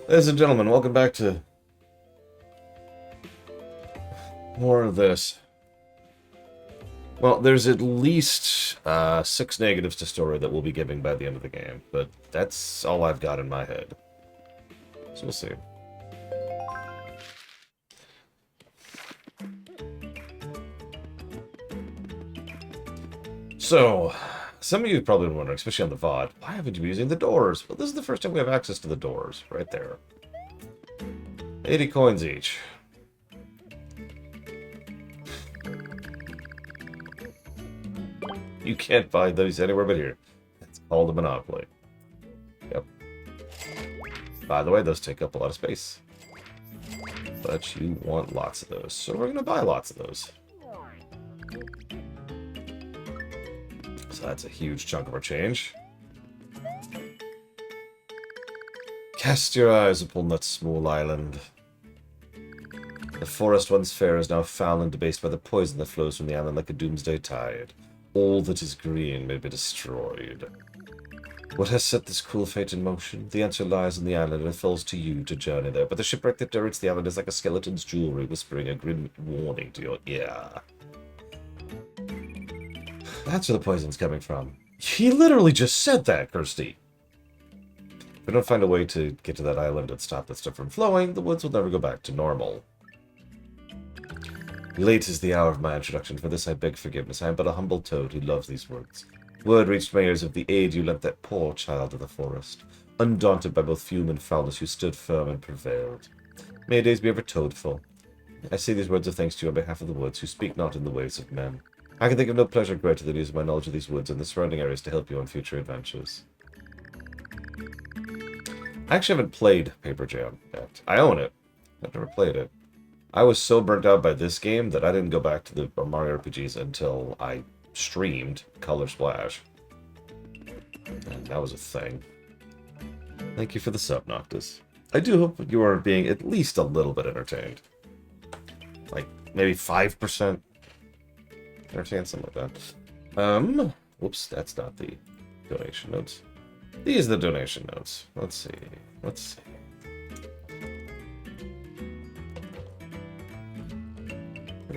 Ladies and gentlemen, welcome back to more of this. Well, there's at least 6 negatives to story that we'll be giving by the end of the game, but that's all I've got in my head. So we'll see. So, some of you have probably been wondering, especially on the VOD, why haven't you been using the doors? Well, this is the first time we have access to the doors, right there. 80 coins each. You can't buy those anywhere but here. It's called a monopoly. Yep. By the way, those take up a lot of space. But you want lots of those, so we're going to buy lots of those. So that's a huge chunk of our change. Cast your eyes upon that small island. The forest once fair is now foul and debased by the poison that flows from the island like a doomsday tide. All that is green may be destroyed. What has set this cruel fate in motion? The answer lies in the island, and it falls to you to journey there. But the shipwreck that directs the island is like a skeleton's jewelry, whispering a grim warning to your ear. That's where the poison's coming from. He literally just said that, Kirsty. If we don't find a way to get to that island and stop that stuff from flowing, the woods will never go back to normal. Late is the hour of my introduction. For this I beg forgiveness. I am but a humble toad who loves these words. Word reached my ears of the aid you lent that poor child of the forest. Undaunted by both fume and foulness, you stood firm and prevailed. May your days be ever toadful. I say these words of thanks to you on behalf of the woods, who speak not in the ways of men. I can think of no pleasure greater than using my knowledge of these woods and the surrounding areas to help you on future adventures. I actually haven't played Paper Jam yet. I own it. I've never played it. I was so burnt out by this game that I didn't go back to the Mario RPGs until I streamed Color Splash. And that was a thing. Thank you for the sub, Noctis. I do hope you are being at least a little bit entertained. Like, maybe 5% entertained, something like that. Whoops, that's not the donation notes. These are the donation notes. Let's see. And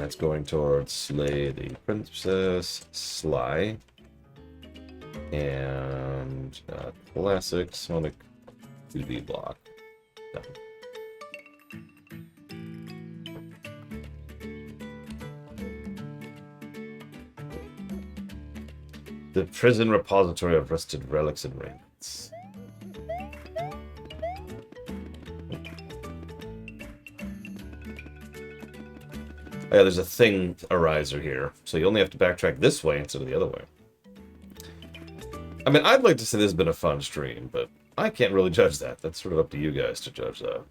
that's going towards Slay the Princess, Sly, and classic Sonic 2D block. Done. The prison repository of rusted relics and raiments. Oh yeah, there's a thing ariser here, so you only have to backtrack this way instead of the other way. I mean, I'd like to say this has been a fun stream, but I can't really judge that. That's sort of up to you guys to judge that.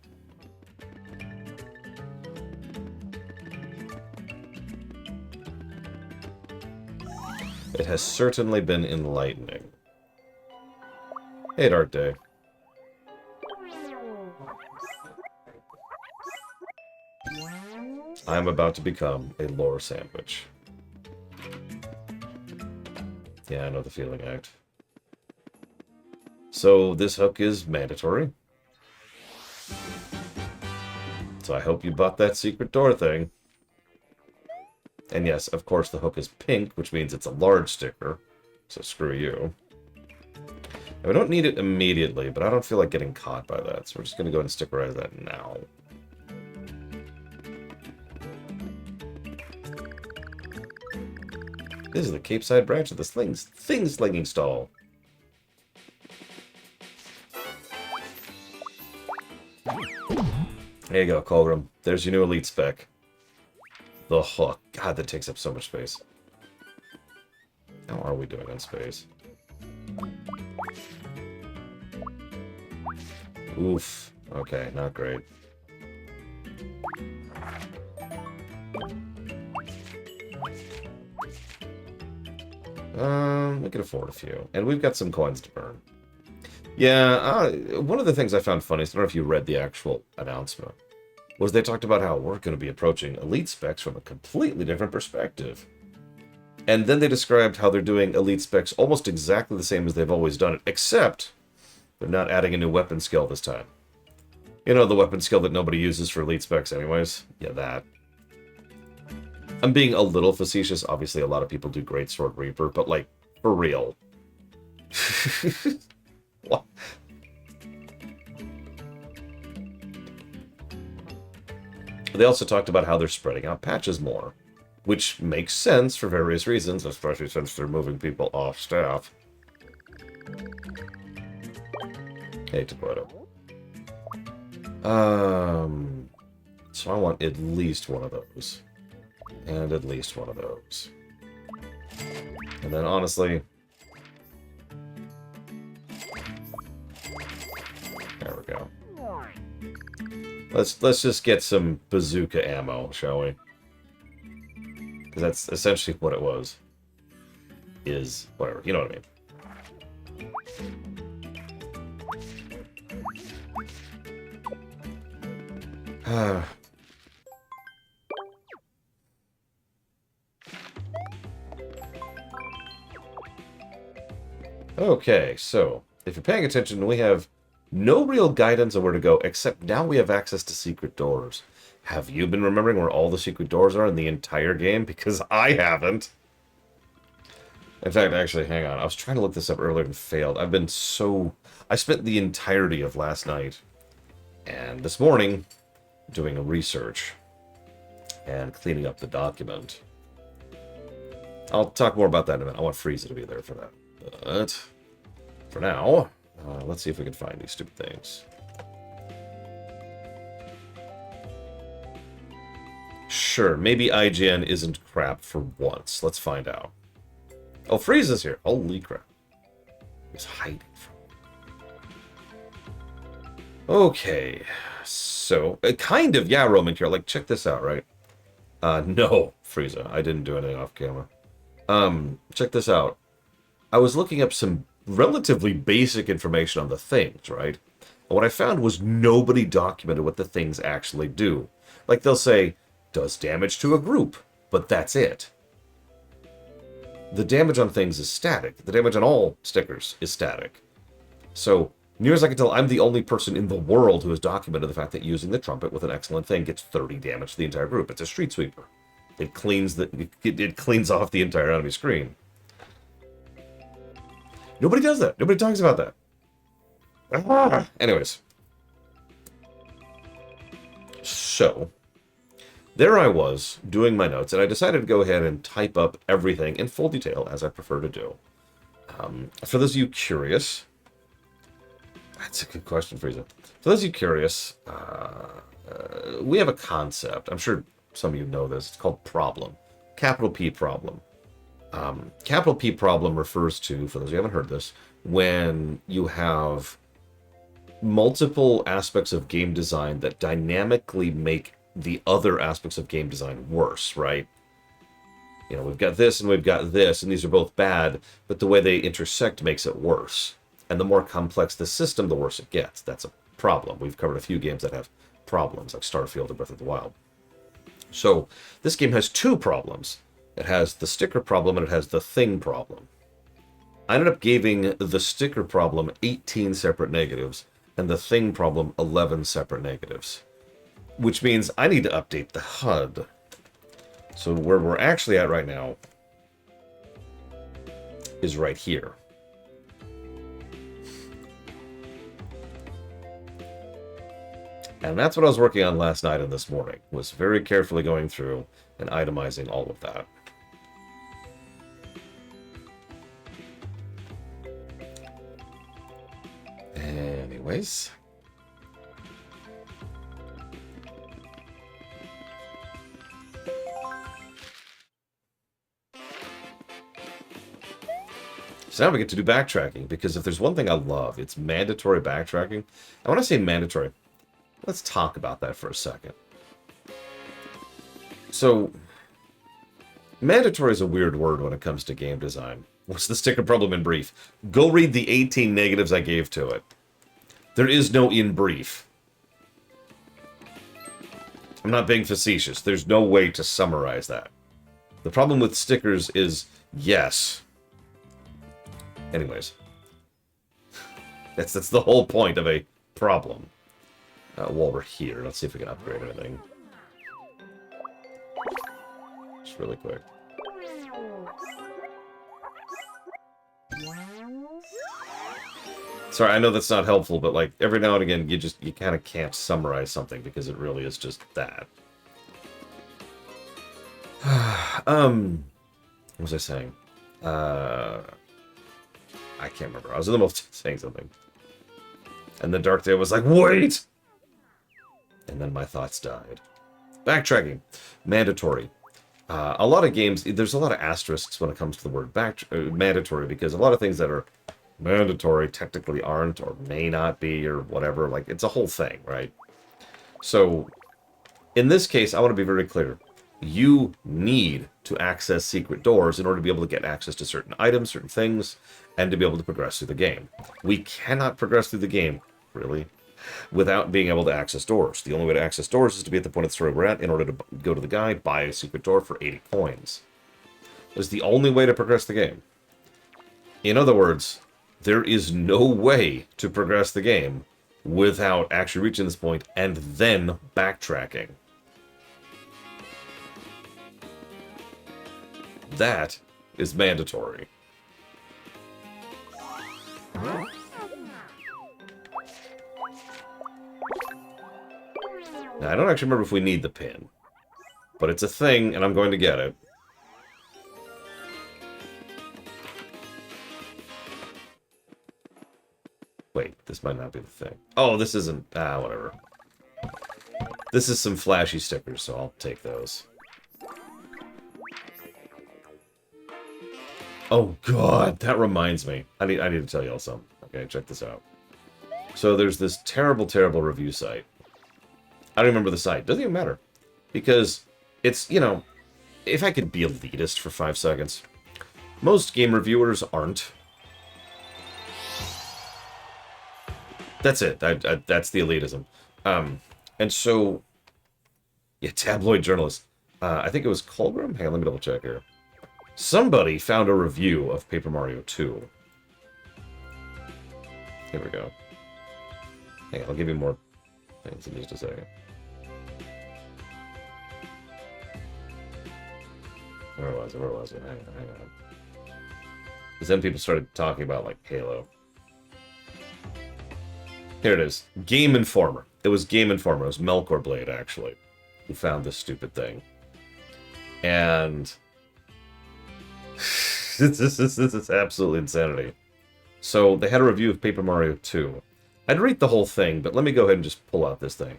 It has certainly been enlightening. Hey, Dark Day. I'm about to become a lore sandwich. Yeah, I know the feeling act. So this hook is mandatory. So I hope you bought that secret door thing. And yes, of course the hook is pink, which means it's a large sticker. So screw you. And we don't need it immediately, but I don't feel like getting caught by that. So we're just going to go ahead and stickerize that now. This is the Cape Side branch of the thing slinging stall. There you go, Colgrim. There's your new elite spec. The hook. God, that takes up so much space. How are we doing on space? Oof. Okay, not great. We can afford a few. And we've got some coins to burn. Yeah, one of the things I found funny, so I don't know if you read the actual announcement, was they talked about how we're going to be approaching elite specs from a completely different perspective. And then they described how they're doing elite specs almost exactly the same as they've always done it, except they're not adding a new weapon skill this time. You know, the weapon skill that nobody uses for elite specs anyways? Yeah, that. I'm being a little facetious. Obviously, a lot of people do Great Sword Reaper, but, like, for real. What? They also talked about how they're spreading out patches more, which makes sense for various reasons, especially since they're moving people off staff. Hey, Tapoto. So I want at least one of those. And at least one of those. And then, honestly... There we go. Let's just get some bazooka ammo, shall we? Because that's essentially what it was. Is, whatever, you know what I mean. Okay, so, if you're paying attention, we have no real guidance on where to go, except now we have access to secret doors. Have you been remembering where all the secret doors are in the entire game? Because I haven't. In fact, actually, hang on. I was trying to look this up earlier and failed. I've been so... I spent the entirety of last night and this morning doing research and cleaning up the document. I'll talk more about that in a minute. I want Frieza to be there for that. But for now, let's see if we can find these stupid things. Sure, maybe IGN isn't crap for once. Let's find out. Oh, Frieza's here. Holy crap. He's hiding from me. Okay. So, kind of, yeah, Roman here. Like, check this out, right? No, Frieza. I didn't do anything off camera. Check this out. I was looking up some relatively basic information on the things, right? And what I found was nobody documented what the things actually do. Like, they'll say, does damage to a group, but that's it. The damage on things is static. The damage on all stickers is static. So, near as I can tell, I'm the only person in the world who has documented the fact that using the trumpet with an excellent thing gets 30 damage to the entire group. It's a street sweeper. It cleans it cleans off the entire enemy screen. Nobody does that. Nobody talks about that. Anyways. So, there I was, doing my notes, and I decided to go ahead and type up everything in full detail, as I prefer to do. For those of you curious... That's a good question, Frieza. For those of you curious, we have a concept. I'm sure some of you know this. It's called problem. Capital P problem. Capital P problem refers to, for those of you who haven't heard this, when you have multiple aspects of game design that dynamically make the other aspects of game design worse, right? You know, we've got this and we've got this, and these are both bad, but the way they intersect makes it worse. And the more complex the system, the worse it gets. That's a problem. We've covered a few games that have problems, like Starfield and Breath of the Wild. So, this game has two problems. It has the sticker problem and it has the thing problem. I ended up giving the sticker problem 18 separate negatives and the thing problem 11 separate negatives. Which means I need to update the HUD. So where we're actually at right now is right here. And that's what I was working on last night and this morning. Was very carefully going through and itemizing all of that. Anyways. So now we get to do backtracking, because if there's one thing I love, it's mandatory backtracking. I want to say mandatory. Let's talk about that for a second. So, mandatory is a weird word when it comes to game design. What's the sticker problem in brief? Go read the 18 negatives I gave to it. There is no in brief. I'm not being facetious. There's no way to summarize that. The problem with stickers is, yes. Anyways. That's the whole point of a problem. while we're here. Let's see if we can upgrade anything. Just really quick. Sorry, I know that's not helpful, but like every now and again, you kind of can't summarize something because it really is just that. What was I saying? I can't remember. I was in the middle of saying something. And the Dark Day was like, wait! And then my thoughts died. Backtracking. Mandatory. A lot of games, there's a lot of asterisks when it comes to the word mandatory, because a lot of things that are mandatory technically aren't or may not be or whatever. Like, it's a whole thing, right? So, in this case, I want to be very clear. You need to access secret doors in order to be able to get access to certain items, certain things, and to be able to progress through the game. We cannot progress through the game, really, without being able to access doors. The only way to access doors is to be at the point of the story we're at in order to go to the guy, buy a secret door for 80 coins. It's the only way to progress the game. In other words, there is no way to progress the game without actually reaching this point and then backtracking. That is mandatory. Now, I don't actually remember if we need the pin, but it's a thing, and I'm going to get it. Wait, this might not be the thing. Oh, this isn't... whatever. This is some flashy stickers, so I'll take those. Oh, God, that reminds me. I need to tell you all something. Okay, check this out. So there's this terrible, terrible review site. I don't remember the site. Doesn't even matter. Because it's, you know, if I could be elitist for 5 seconds, most game reviewers aren't. That's it. That's the elitism. And so, yeah, tabloid journalists. I think it was Colgram? Hang on, let me double check here. Somebody found a review of Paper Mario 2. Here we go. Hang on, I'll give you more things in just a second. Where was it? Hang on. Because then people started talking about, like, Halo. Here it is. Game Informer. It was Game Informer. It was Melkor Blade, actually, who found this stupid thing. And... this is absolutely insanity. So, they had a review of Paper Mario 2. I'd read the whole thing, but let me go ahead and just pull out this thing.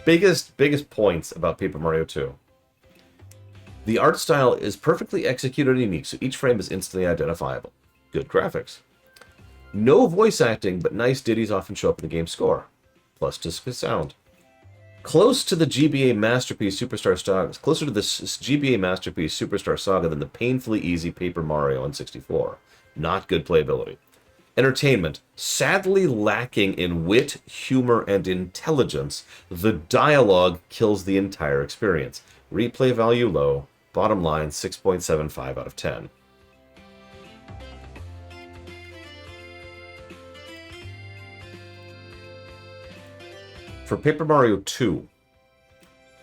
Biggest points about Paper Mario 2. The art style is perfectly executed and unique, so each frame is instantly identifiable. Good graphics. No voice acting, but nice ditties often show up in the game's score. Plus disc sound. Closer to this GBA masterpiece Superstar Saga than the painfully easy Paper Mario on 64. Not good playability. Entertainment. Sadly lacking in wit, humor, and intelligence, the dialogue kills the entire experience. Replay value low. Bottom line, 6.75 out of 10. For Paper Mario 2,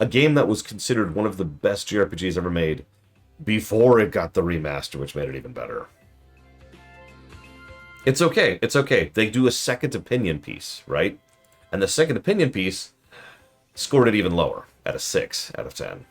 a game that was considered one of the best JRPGs ever made before it got the remaster, which made it even better. It's okay. It's okay. They do a second opinion piece, right? And the second opinion piece scored it even lower, at a 6 out of 10.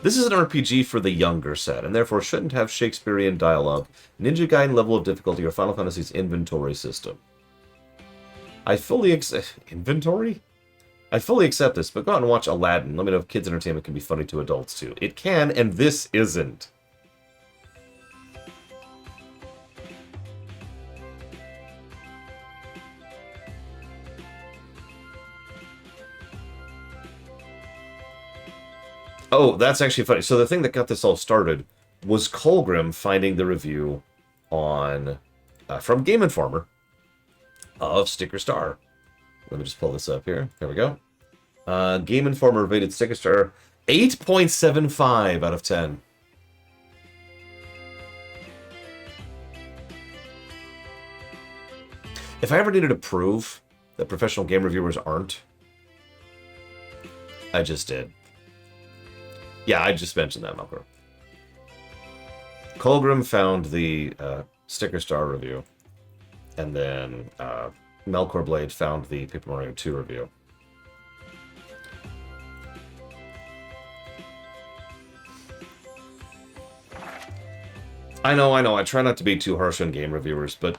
This is an RPG for the younger set, and therefore shouldn't have Shakespearean dialogue, Ninja Gaiden level of difficulty, or Final Fantasy's inventory system. I fully accept... Inventory? I fully accept this, but go out and watch Aladdin. Let me know if kids' entertainment can be funny to adults, too. It can, and this isn't. Oh, that's actually funny. So the thing that got this all started was Colgrim finding the review on from Game Informer of Sticker Star. Let me just pull this up here. There we go. Game Informer rated Sticker Star 8.75 out of 10. If I ever needed to prove that professional game reviewers aren't, I just did. Yeah, I just mentioned that, Melkor. Colgrim found the Sticker Star review, and then Melkor Blade found the Paper Mario 2 review. I know, I try not to be too harsh on game reviewers, but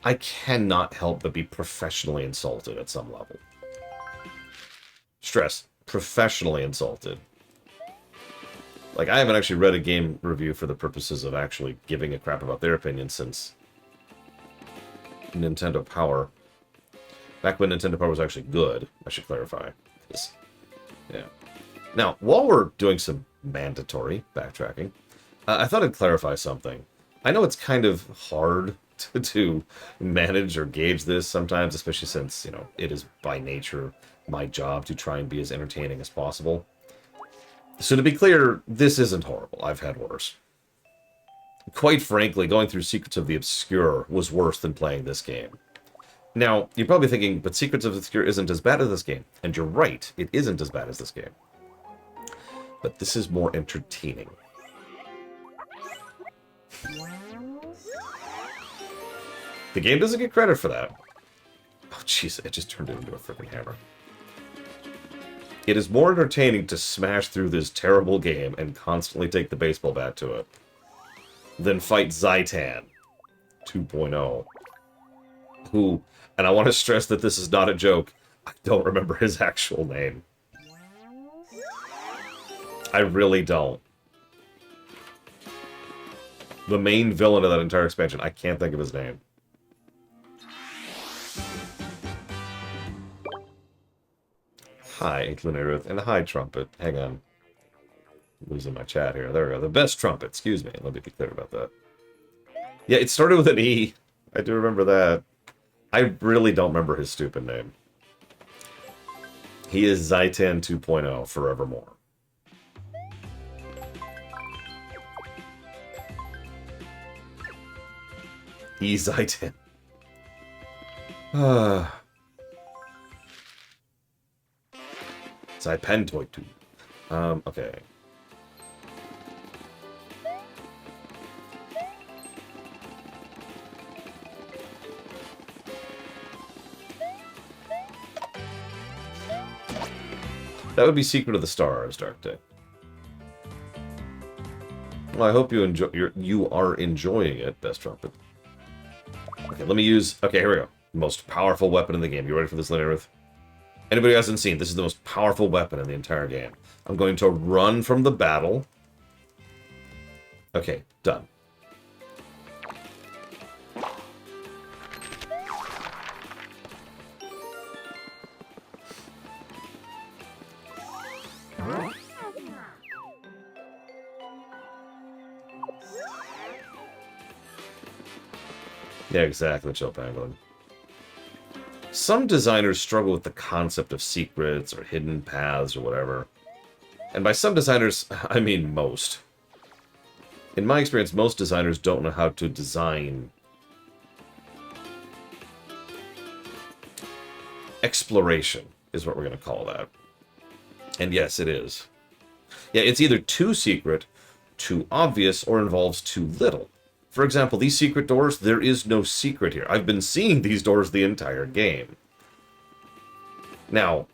I cannot help but be professionally insulted at some level. Stress, professionally insulted. Like, I haven't actually read a game review for the purposes of actually giving a crap about their opinion since Nintendo Power. Back when Nintendo Power was actually good, I should clarify. Yeah. Now, while we're doing some mandatory backtracking, I thought I'd clarify something. I know it's kind of hard to manage or gauge this sometimes, especially since, you know, it is by nature my job to try and be as entertaining as possible. So to be clear, this isn't horrible. I've had worse. Quite frankly, going through Secrets of the Obscure was worse than playing this game. Now, you're probably thinking, but Secrets of the Obscure isn't as bad as this game. And you're right, it isn't as bad as this game. But this is more entertaining. The game doesn't get credit for that. Oh, jeez, it just turned it into a freaking hammer. It is more entertaining to smash through this terrible game and constantly take the baseball bat to it than fight Zaitan 2.0, who, and I want to stress that this is not a joke, I don't remember his actual name. I really don't. The main villain of that entire expansion, I can't think of his name. Hi, Lunarith, and hi, Trumpet. Hang on. I'm losing my chat here. There we go. The best trumpet. Excuse me. Let me be clear about that. Yeah, it started with an E. I do remember that. I really don't remember his stupid name. He is Zaitan 2.0 forevermore. E Zaitan. Zaipentoy 2. Okay. That would be Secret of the Stars, Dark Day. Well, I hope you enjoy. You are enjoying it, Best Trumpet. Okay, let me use. Okay, here we go. Most powerful weapon in the game. You ready for this, Linarith? Anybody who hasn't seen, this is the most powerful weapon in the entire game. I'm going to run from the battle. Okay, done. Yeah, exactly, Chill Pangolin. Some designers struggle with the concept of secrets or hidden paths or whatever. And by some designers, I mean most. In my experience, most designers don't know how to design exploration, is what we're going to call that. And yes, it is. Yeah, it's either too secret, too obvious, or involves too little. For example, these secret doors, there is no secret here. I've been seeing these doors the entire game. Now,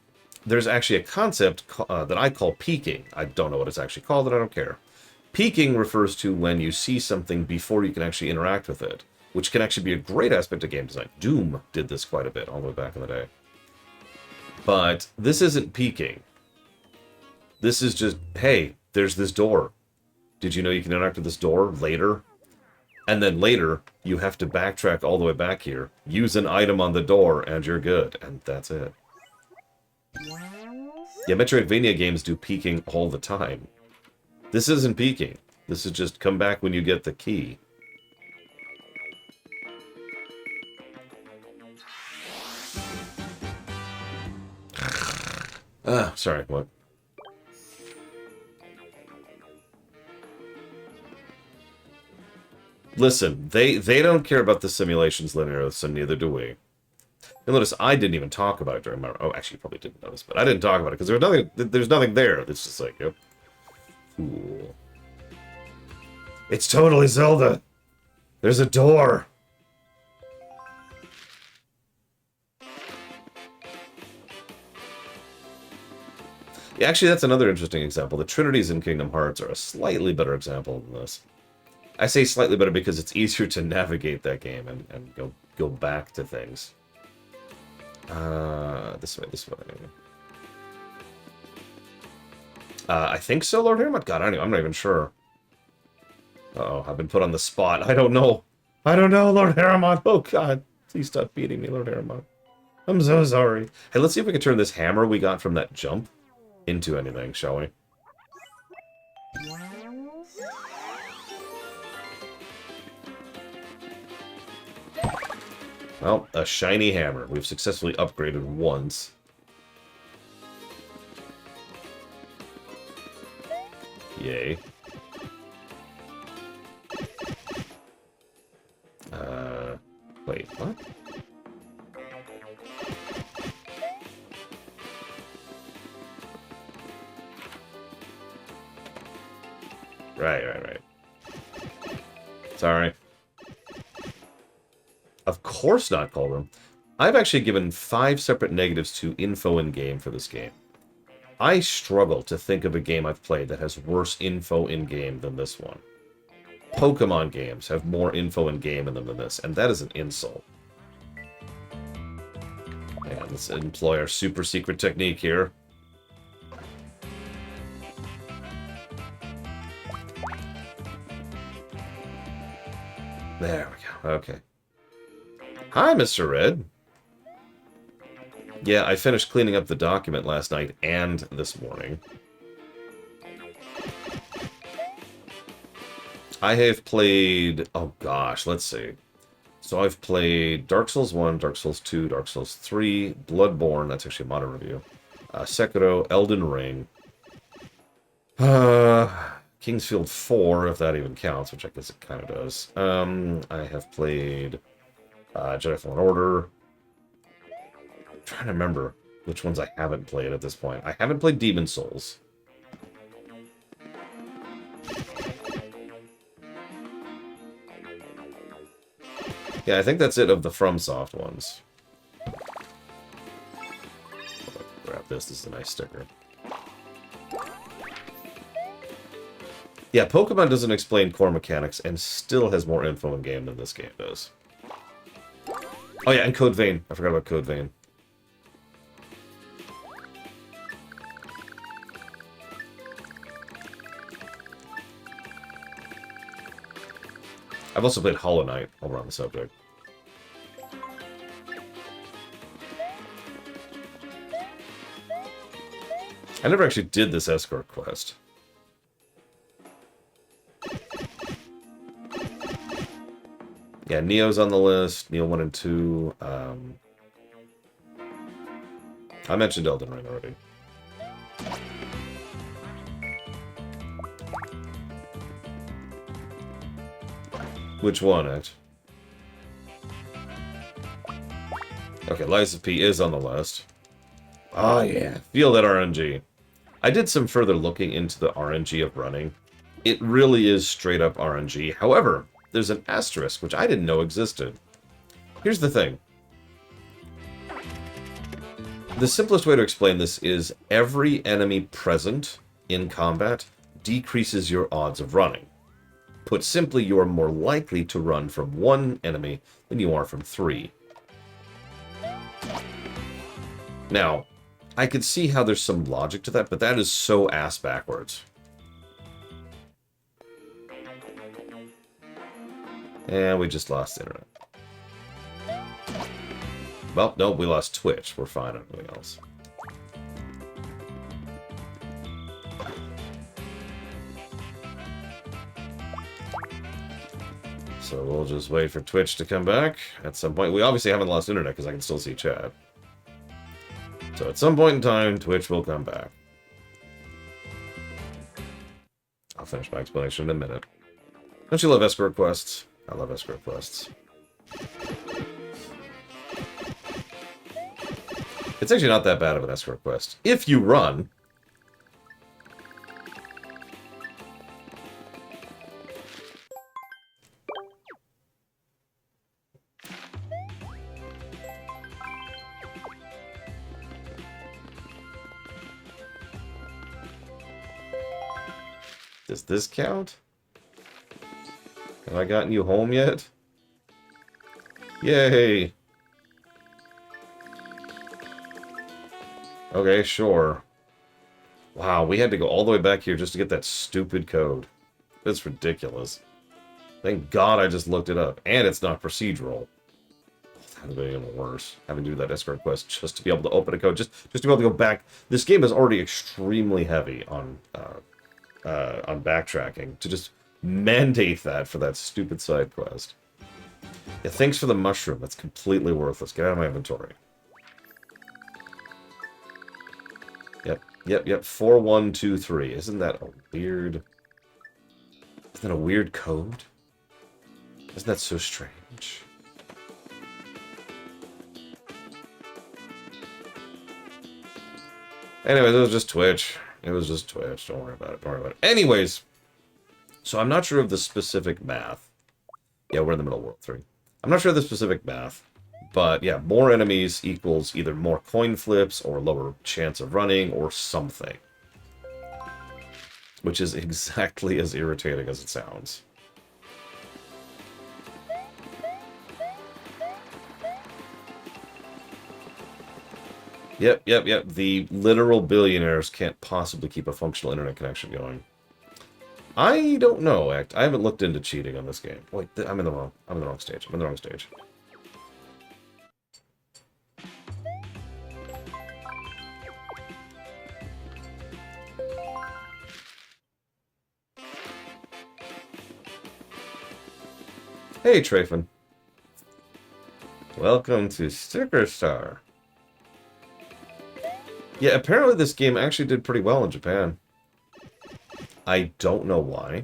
there's actually a concept that I call peeking. I don't know what it's actually called, and I don't care. Peeking refers to when you see something before you can actually interact with it, which can actually be a great aspect of game design. Doom did this quite a bit, all the way back in the day. But this isn't peeking. This is just, hey, there's this door. Did you know you can interact with this door later? And then later, you have to backtrack all the way back here, use an item on the door, and you're good. And that's it. Yeah, Metroidvania games do peeking all the time. This isn't peeking. This is just come back when you get the key. Sorry, what? Listen, they don't care about the simulations linear, so neither do we. You'll notice I didn't even talk about it during my... Oh, actually, you probably didn't notice, but I didn't talk about it because there's nothing there. It's just like, yep. Cool. It's totally Zelda. There's a door. Yeah, actually, that's another interesting example. The Trinities in Kingdom Hearts are a slightly better example than this. I say slightly better because it's easier to navigate that game and go back to things. This way, this way. I think so, Lord Harriman? God, I'm not even sure. Uh-oh, I've been put on the spot. I don't know. I don't know, Lord Harriman. Oh, God. Please stop beating me, Lord Harriman. I'm so sorry. Hey, let's see if we can turn this hammer we got from that jump into anything, shall we? Well, a shiny hammer. We've successfully upgraded once. Yay. Wait, what? Right. Sorry. Of course not, Colbert. I've actually given 5 separate negatives to info in-game for this game. I struggle to think of a game I've played that has worse info in-game than this one. Pokemon games have more info in-game in them than this, and that is an insult. Hang on, let's employ our super secret technique here. There we go, okay. Hi, Mr. Red. Yeah, I finished cleaning up the document last night and this morning. I have played... Oh gosh, let's see. So I've played Dark Souls 1, Dark Souls 2, Dark Souls 3, Bloodborne, that's actually a modern review, Sekiro, Elden Ring, Kingsfield 4, if that even counts, which I guess it kind of does. I have played Jedi Fallen Order. I'm trying to remember which ones I haven't played at this point. I haven't played Demon Souls. Yeah, I think that's it of the FromSoft ones. Grab this. This is a nice sticker. Yeah, Pokemon doesn't explain core mechanics and still has more info in game than this game does. Oh yeah, and Code Vein. I forgot about Code Vein. I've also played Hollow Knight while we're on the subject. I never actually did this Escort quest. Yeah, Neo's on the list. Neo 1 and 2. I mentioned Elden Ring already. Which one, Ed? Okay, Lies of P is on the list. Oh, yeah. Feel that RNG. I did some further looking into the RNG of running. It really is straight up RNG. However, there's an asterisk, which I didn't know existed. Here's the thing. The simplest way to explain this is every enemy present in combat decreases your odds of running. Put simply, you are more likely to run from one enemy than you are from 3. Now, I could see how there's some logic to that, but that is so ass backwards. And we just lost internet. Well, no, we lost Twitch. We're fine on everything else. So we'll just wait for Twitch to come back at some point. We obviously haven't lost internet because I can still see chat. So at some point in time, Twitch will come back. I'll finish my explanation in a minute. Don't you love escort quests? I love escort quests. It's actually not that bad of an escort quest. If you run. Does this count? Have I gotten you home yet? Yay! Okay, sure. Wow, we had to go all the way back here just to get that stupid code. That's ridiculous. Thank God I just looked it up. And it's not procedural. That would be even worse. Having to do that escort quest just to be able to open a code. Just to be able to go back. This game is already extremely heavy on backtracking. To just mandate that for that stupid side quest. Yeah, thanks for the mushroom. That's completely worthless. Get out of my inventory. Yep. 4123. Isn't that a weird... Isn't that a weird code? Isn't that so strange? Anyways, it was just Twitch. It was just Twitch. Don't worry about it. Don't worry about it. Anyways, so I'm not sure of the specific math. Yeah, we're in the middle of World 3. I'm not sure of the specific math. But yeah, more enemies equals either more coin flips or lower chance of running or something. Which is exactly as irritating as it sounds. Yep. The literal billionaires can't possibly keep a functional internet connection going. I don't know, I haven't looked into cheating on this game. Wait, I'm in the wrong stage. Hey, Trafin. Welcome to Sticker Star. Yeah, apparently this game actually did pretty well in Japan. I don't know why.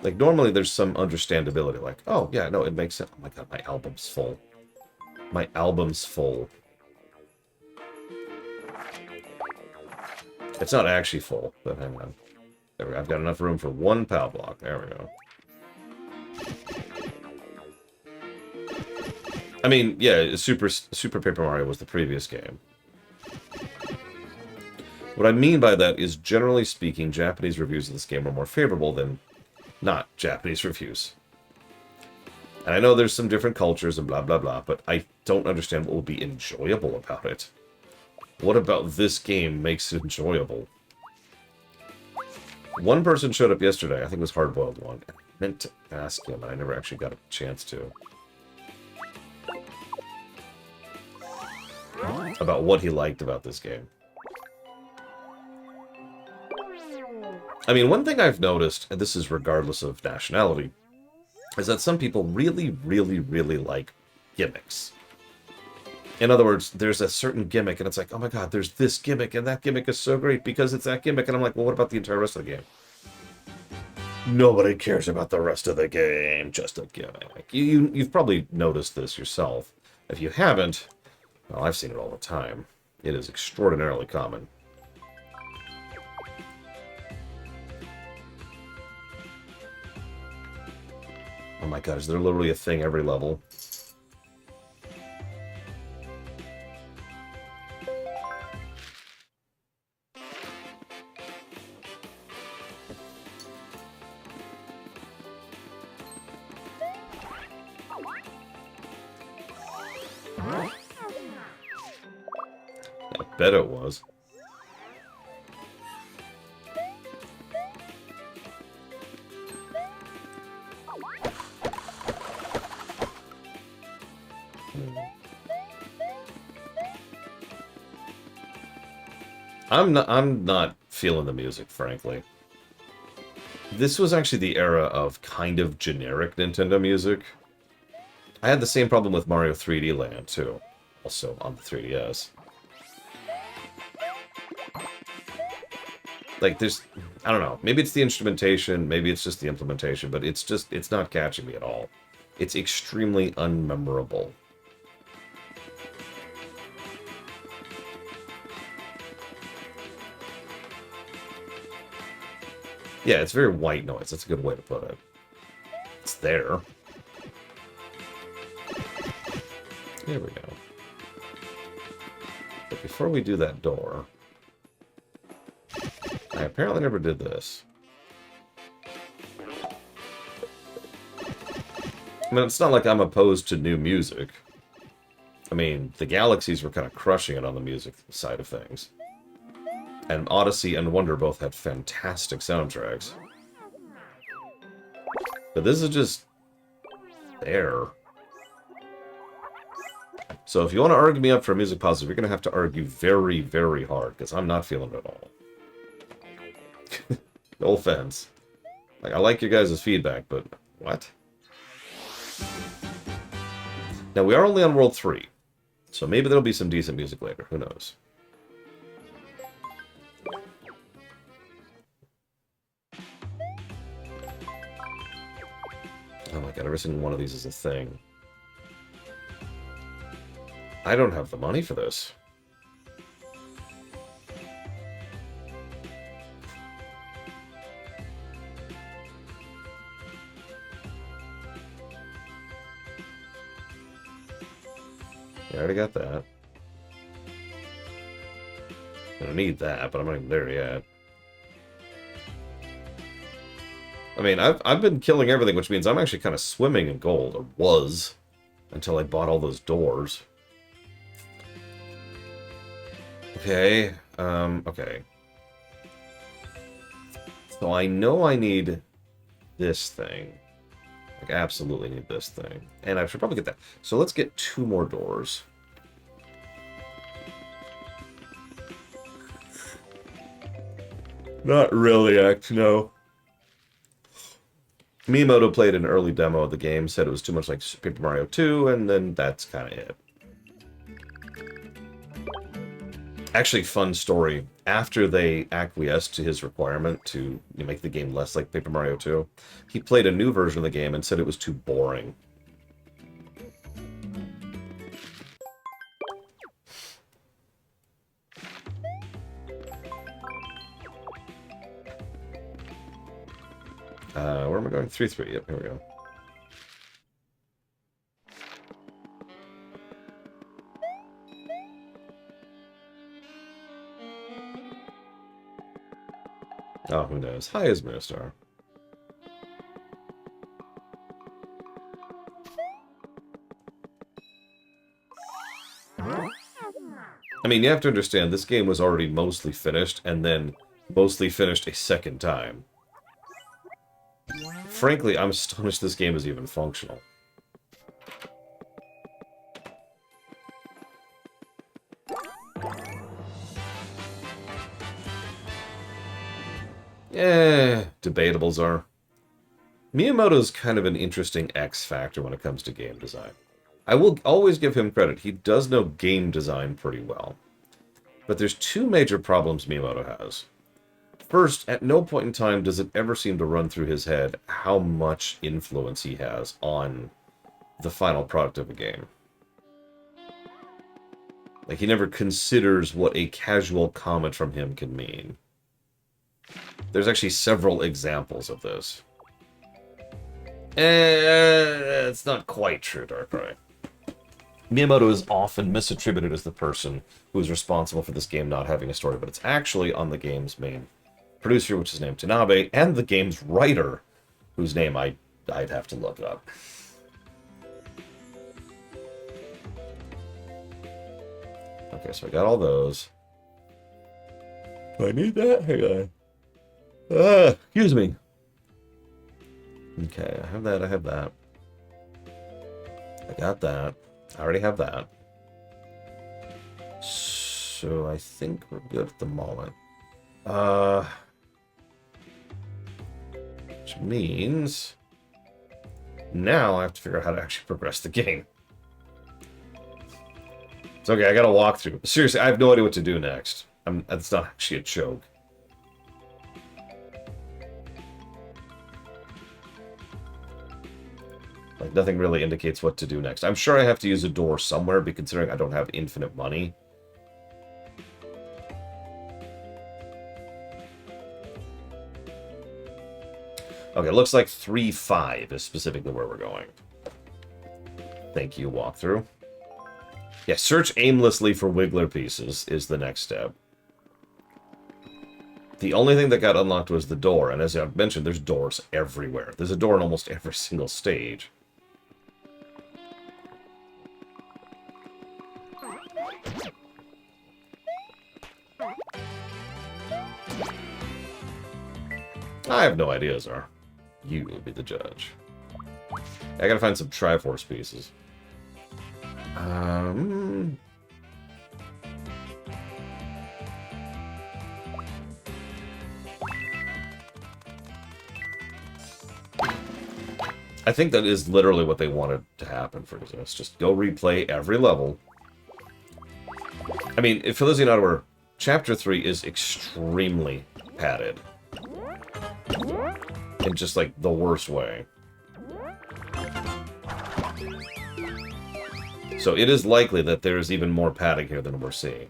Like, normally there's some understandability, like, oh, yeah, no, it makes sense. Oh my god, my album's full. My album's full. It's not actually full, but hang on. There we go. I've got enough room for one PAL block. There we go. I mean, yeah, Super Paper Mario was the previous game. What I mean by that is, generally speaking, Japanese reviews of this game are more favorable than not Japanese reviews. And I know there's some different cultures and blah, blah, blah, but I don't understand what will be enjoyable about it. What about this game makes it enjoyable? One person showed up yesterday, I think it was Hardboiled One. I meant to ask him, and I never actually got a chance to. About what he liked about this game. I mean, one thing I've noticed, and this is regardless of nationality, is that some people really, really, really like gimmicks. In other words, there's a certain gimmick, and it's like, oh my god, there's this gimmick, and that gimmick is so great because it's that gimmick. And I'm like, well, what about the entire rest of the game? Nobody cares about the rest of the game, just a gimmick. You've probably noticed this yourself. If you haven't, well, I've seen it all the time. It is extraordinarily common. Oh my god, is there literally a thing every level? I bet it was. I'm not feeling the music, frankly. This was actually the era of kind of generic Nintendo music. I had the same problem with Mario 3D Land, too. Also on the 3DS. Like, I don't know. Maybe it's the instrumentation, maybe it's just the implementation, but it's not catching me at all. It's extremely unmemorable. Yeah, it's very white noise. That's a good way to put it. It's there. Here we go. But before we do that door, I apparently never did this. I mean, it's not like I'm opposed to new music. I mean, the Galaxies were kind of crushing it on the music side of things. And Odyssey and Wonder both had fantastic soundtracks. But this is just there. So if you want to argue me up for a music positive, you're going to have to argue very, very hard, because I'm not feeling it at all. No offense. Like, I like your guys' feedback, but what? Now, we are only on World 3, so maybe there'll be some decent music later. Who knows? Oh my god, every single one of these is a thing. I don't have the money for this. I already got that. I don't need that, but I'm not even there yet. I mean, I've been killing everything, which means I'm actually kind of swimming in gold, or was, until I bought all those doors. Okay, okay. So I know I need this thing. Like, absolutely need this thing. And I should probably get that. So let's get 2 more doors. Not really, actually, no. Miyamoto played an early demo of the game, said it was too much like Paper Mario 2, and then that's kind of it. Actually, fun story. After they acquiesced to his requirement to make the game less like Paper Mario 2, he played a new version of the game and said it was too boring. Where am I going? 3-3. Yep, here we go. Oh, who knows? Hi, Ismail. I mean, you have to understand, this game was already mostly finished, and then mostly finished a second time. Frankly, I'm astonished this game is even functional. Debatables are. Miyamoto's kind of an interesting X factor when it comes to game design. I will always give him credit. He does know game design pretty well. But there's 2 major problems Miyamoto has. First, at no point in time does it ever seem to run through his head how much influence he has on the final product of a game. Like, he never considers what a casual comment from him can mean. There's actually several examples of this. It's not quite true, Darkrai. Miyamoto is often misattributed as the person who is responsible for this game not having a story, but it's actually on the game's main producer, which is named Tanabe, and the game's writer, whose name I'd have to look up. Okay, so I got all those. Do I need that? Hang on. Excuse me. Okay, I have that, I have that. I got that. I already have that. So I think we're good at the moment. Which means now I have to figure out how to actually progress the game. It's okay, I gotta walk through. Seriously, I have no idea what to do next. That's not actually a joke. Like, nothing really indicates what to do next. I'm sure I have to use a door somewhere, but considering I don't have infinite money. Okay, looks like 3-5 is specifically where we're going. Thank you, walkthrough. Yeah, search aimlessly for wiggler pieces is the next step. The only thing that got unlocked was the door, and as I mentioned, there's doors everywhere. There's a door in almost every single stage. I have no idea, Zar. You will be the judge. I gotta find some Triforce pieces. I think that is literally what they wanted to happen for this. Just go replay every level. I mean, for those of you not aware, Chapter 3 is extremely padded. In just, like, the worst way. So it is likely that there's even more padding here than we're seeing.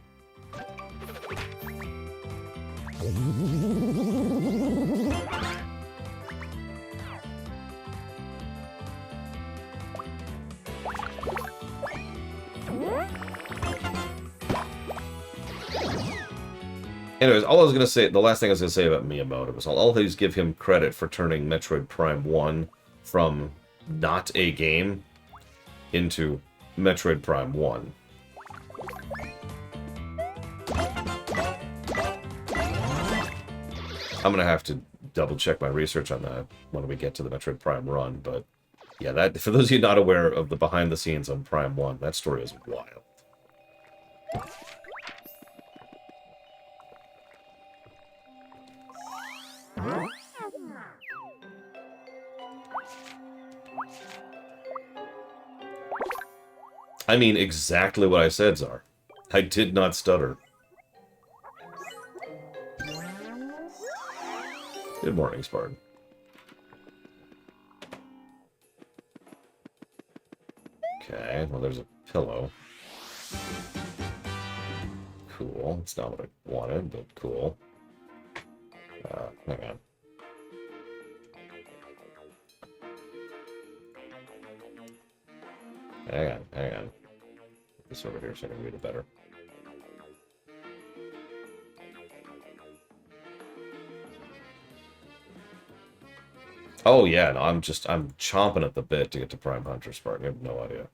Anyways, all I was going to say, the last thing I was going to say about Miyamoto was I'll always give him credit for turning Metroid Prime 1 from not a game into Metroid Prime 1. I'm going to have to double check my research on that when we get to the Metroid Prime run, but yeah, that, for those of you not aware of the behind the scenes on Prime 1, that story is wild. I mean exactly what I said, Czar. I did not stutter. Good morning, Spartan. Okay, well there's a pillow. Cool. It's not what I wanted, but cool. Hang on. Hang on. This over here so I can read it better. Oh yeah, no, I'm chomping at the bit to get to Prime Hunter, Spartan. You have no idea.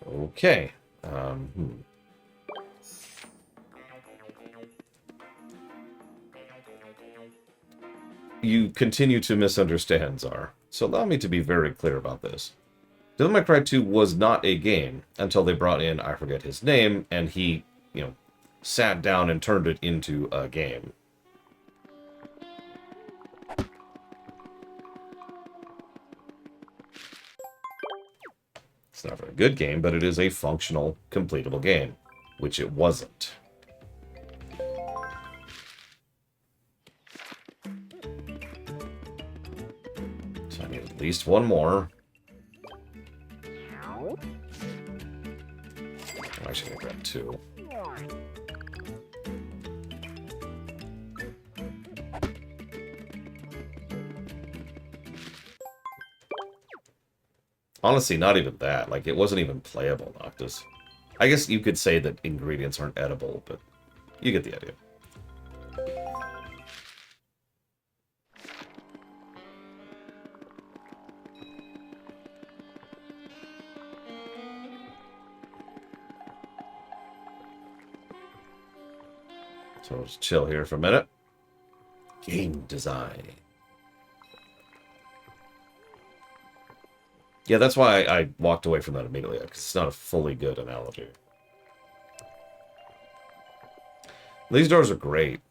Okay. You continue to misunderstand, Czar. So allow me to be very clear about this. Devil May Cry 2 was not a game until they brought in, I forget his name, and he, sat down and turned it into a game. It's not a very good game, but it is a functional, completable game, which it wasn't. So I need at least one more. I'm actually going to grab two. Honestly, not even that. Like, it wasn't even playable, Noctis. I guess you could say that ingredients aren't edible, but you get the idea. So let's chill here for a minute. Game design. Yeah, that's why I walked away from that immediately, because it's not a fully good analogy. These doors are great.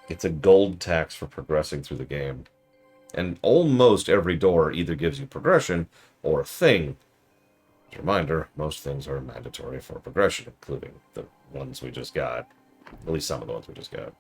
It's a gold tax for progressing through the game. And almost every door either gives you progression or a thing. As a reminder, most things are mandatory for progression, including the ones we just got. At least some of the ones we just got.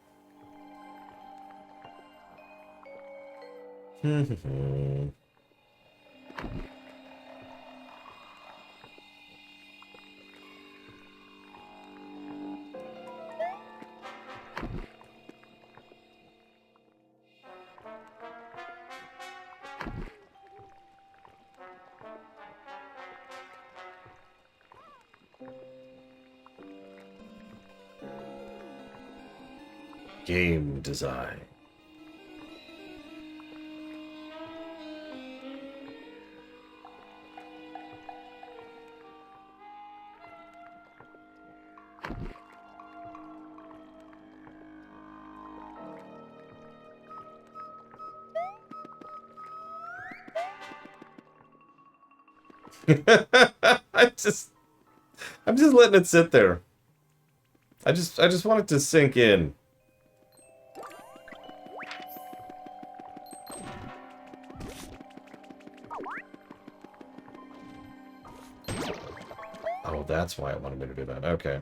Game design. I'm just letting it sit there. I just want it to sink in. Oh, that's why it wanted me to do that. Okay.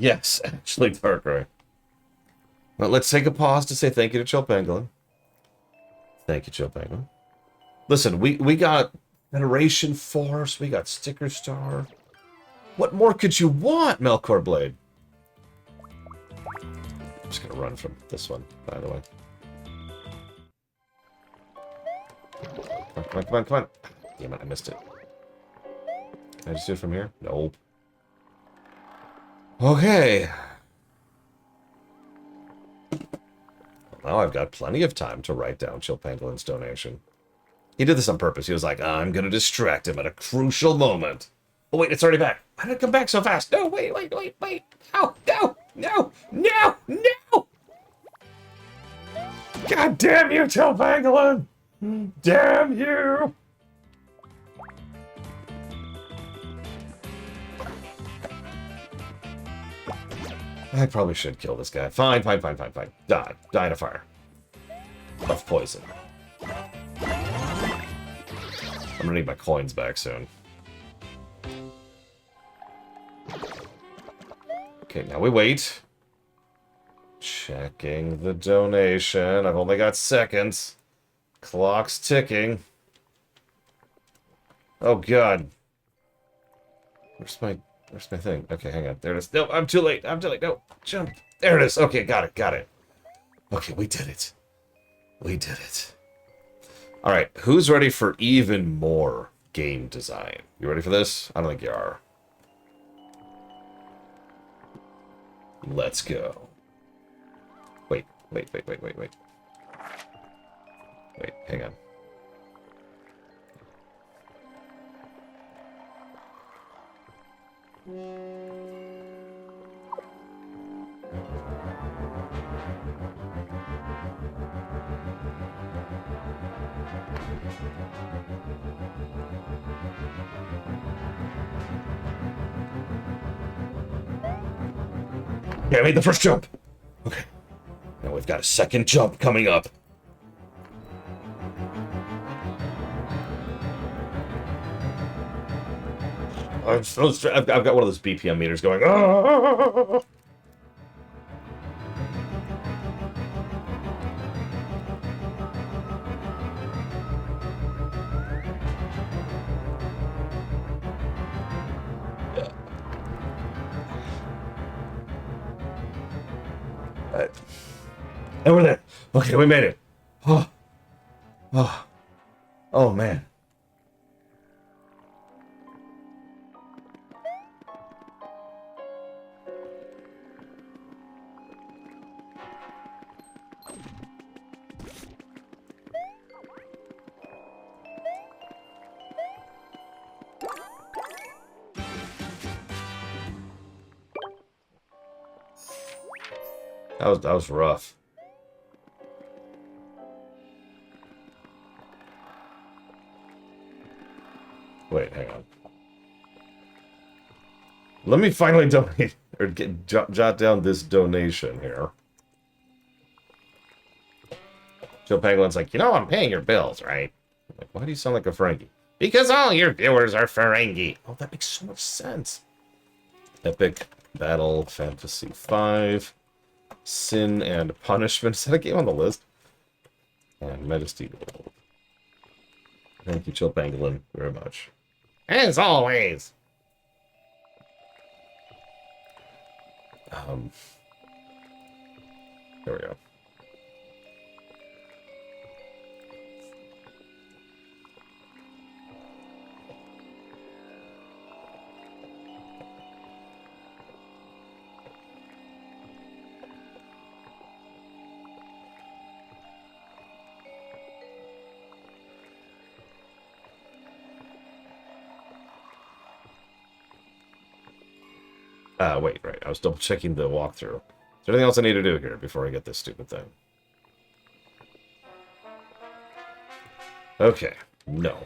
Yes, actually, Far Cry. Well, let's take a pause to say thank you to Chill Pangolin. Thank you, Chill Pangolin. Listen, we got Federation Force, we got Sticker Star. What more could you want, Melkor Blade? I'm just gonna run from this one, by the way. Come on, come on, come on. Damn it, I missed it. Can I just do it from here? Nope. Okay. Now I've got plenty of time to write down Chill Pangolin's donation. He did this on purpose. He was like, I'm going to distract him at a crucial moment. Oh, wait, it's already back. Why did it come back so fast? No, wait. No, no. God damn you, Chill Pangolin. Damn you. I probably should kill this guy. Fine. Die. Die in a fire. Of poison. I'm gonna need my coins back soon. Okay, now we wait. Checking the donation. I've only got seconds. Clock's ticking. Oh, God. Where's my thing? Okay, hang on. There it is. No, I'm too late. No, jump. There it is. Okay, got it. Okay, we did it. All right, who's ready for even more game design? You ready for this? I don't think you are. Let's go. Wait, hang on. Okay, I made the first jump. Okay. Now we've got a second jump coming up. I've got one of those BPM meters going. Ah! And we're there. Okay, we made it. Oh man. That was rough. Wait, hang on. Let me finally donate or jot down this donation here. Joe Penguin's like, you know, I'm paying your bills, right? I'm like, why do you sound like a Ferengi? Because all your viewers are Ferengi. Oh, that makes so much sense. Epic Battle Fantasy 5. Sin and Punishment. Is that a game on the list? And Majesty Gold. Thank you, Chill Pangolin, very much. As always. There we go. Wait, right. I was double checking the walkthrough. Is there anything else I need to do here before I get this stupid thing? Okay. No.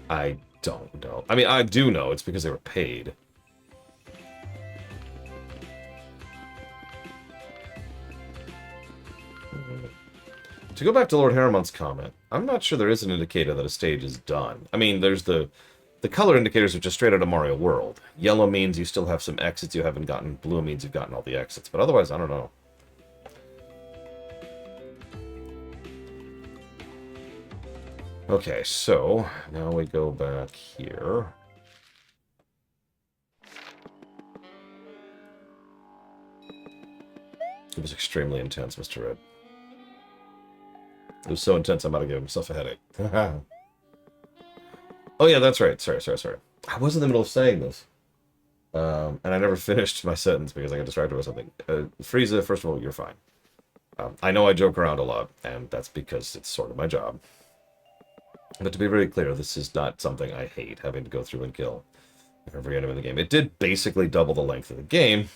I don't know. I mean, I do know. It's because they were paid. To go back to Lord Harriman's comment, I'm not sure there is an indicator that a stage is done. I mean, there's the color indicators are just straight out of Mario World. Yellow means you still have some exits you haven't gotten. Blue means you've gotten all the exits. But otherwise, I don't know. Okay, so now we go back here. It was extremely intense, Mr. Red. It was so intense, I'm about to give himself a headache. Oh, yeah, that's right. Sorry. I was in the middle of saying this. And I never finished my sentence because I got distracted by something. Frieza, first of all, you're fine. I know I joke around a lot, and that's because it's sort of my job. But to be very clear, this is not something I hate, having to go through and kill every enemy in the game. It did basically double the length of the game,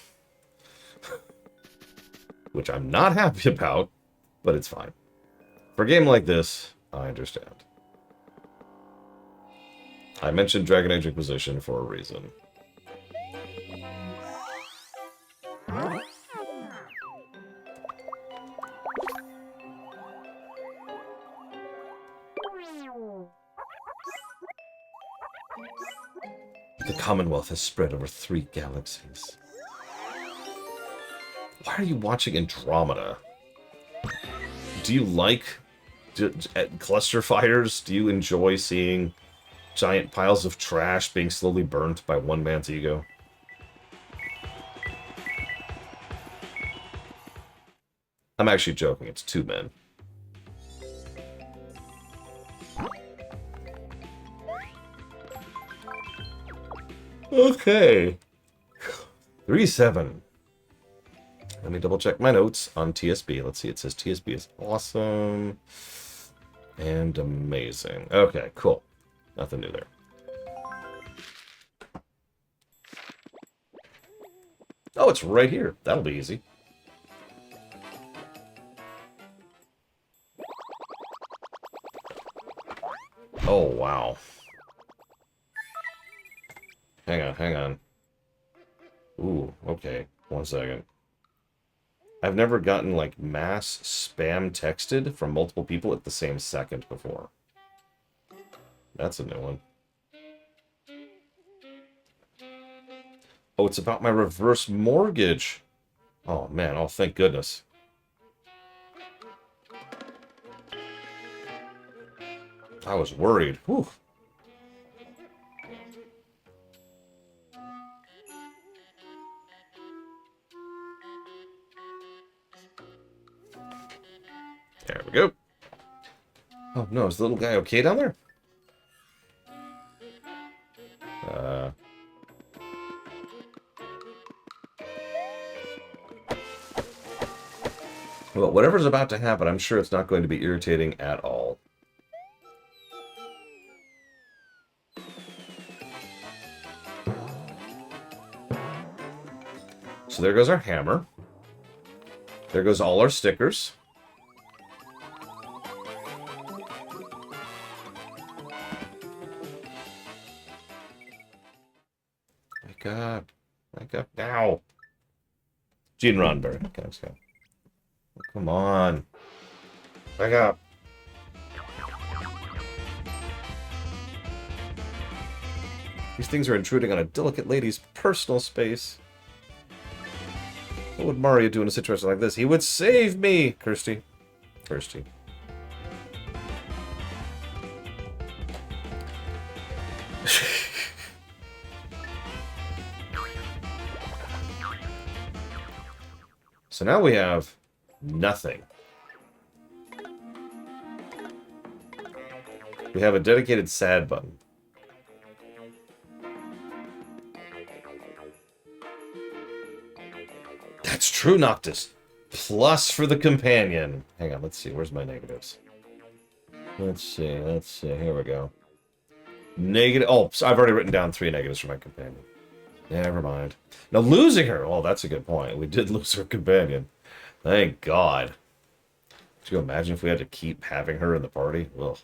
which I'm not happy about, but it's fine. For a game like this, I understand. I mentioned Dragon Age Inquisition for a reason. The Commonwealth has spread over 3 galaxies. Why are you watching Andromeda? Do you like cluster fires? Do you enjoy seeing giant piles of trash being slowly burnt by one man's ego? I'm actually joking. It's 2 men. Okay. 3-7. Let me double check my notes on TSB. Let's see, it says TSB is awesome and amazing. Okay, cool. Nothing new there. Oh, it's right here. That'll be easy. Oh, wow. Hang on. Ooh, okay. 1 second. I've never gotten, like, mass spam texted from multiple people at the same second before. That's a new one. Oh, it's about my reverse mortgage. Oh, man. Oh, thank goodness. I was worried. Whew. There we go. Oh, no. Is the little guy okay down there? Well, whatever's about to happen, I'm sure it's not going to be irritating at all. So there goes our hammer. There goes all our stickers. Wake up. Wake up now. Gene Roddenberry. Okay, let's go. Oh, come on. Wake up. These things are intruding on a delicate lady's personal space. What would Mario do in a situation like this? He would save me! Kirsty. Kirsty. So now we have nothing. We have a dedicated sad button. That's true, Noctis. Plus for the companion. Hang on, let's see. Where's my negatives? Let's see. Here we go. Negative. Oh, so I've already written down 3 negatives for my companion. Never mind. Now, losing her. Oh, that's a good point. We did lose her companion. Thank God. Could you imagine if we had to keep having her in the party? Ugh.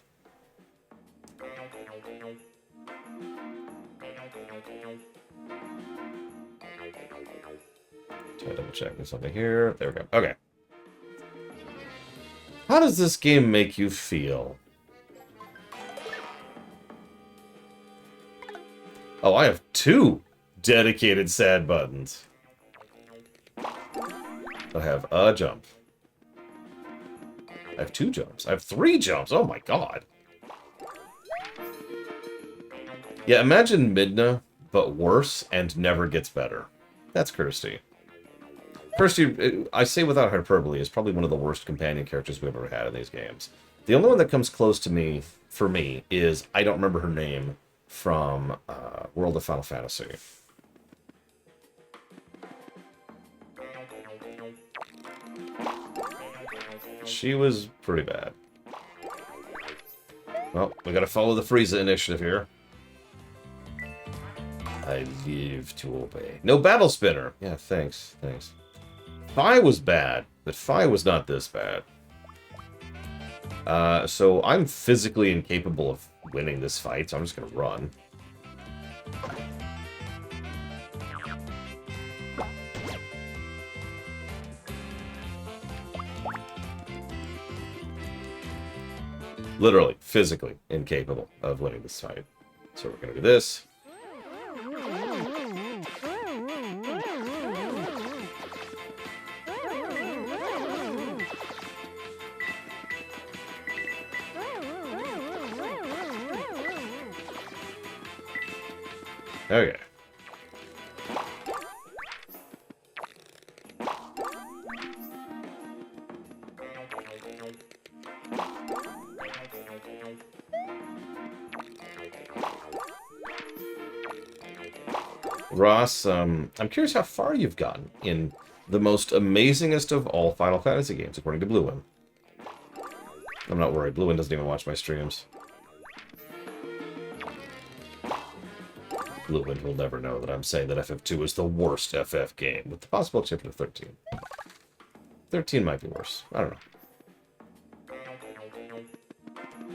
Double checking something here. There we go. Okay. How does this game make you feel? Oh, I have 2 dedicated sad buttons. I have a jump. I have 2 jumps. I have 3 jumps. Oh my God. Yeah, imagine Midna, but worse and never gets better. That's Kirsty. Kirsty, I say without hyperbole, is probably one of the worst companion characters we've ever had in these games. The only one that comes close to me, for me, is, I don't remember her name, from World of Final Fantasy. She was pretty bad. Well, we gotta follow the Frieza initiative here. I live to obey. No battle spinner! Yeah, thanks. Phi was bad, but Phi was not this bad. So I'm physically incapable of winning this fight, so I'm just gonna run. Literally, physically incapable of winning this fight. So we're gonna do this. Okay. Ross, I'm curious how far you've gotten in the most amazingest of all Final Fantasy games, according to Bluewin. I'm not worried. Bluewin doesn't even watch my streams. Bluewin will never know that I'm saying that FF2 is the worst FF game, with the possible exception of 13. 13 might be worse. I don't know.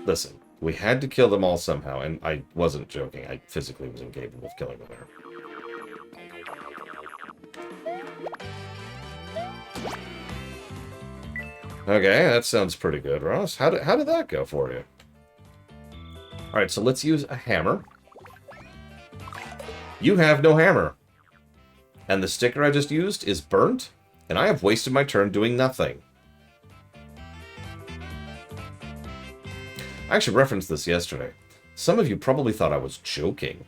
Listen, we had to kill them all somehow, and I wasn't joking. I physically was incapable of killing them there. Okay, that sounds pretty good, Ross. How did that go for you? Alright, so let's use a hammer. You have no hammer. And the sticker I just used is burnt, and I have wasted my turn doing nothing. I actually referenced this yesterday. Some of you probably thought I was joking.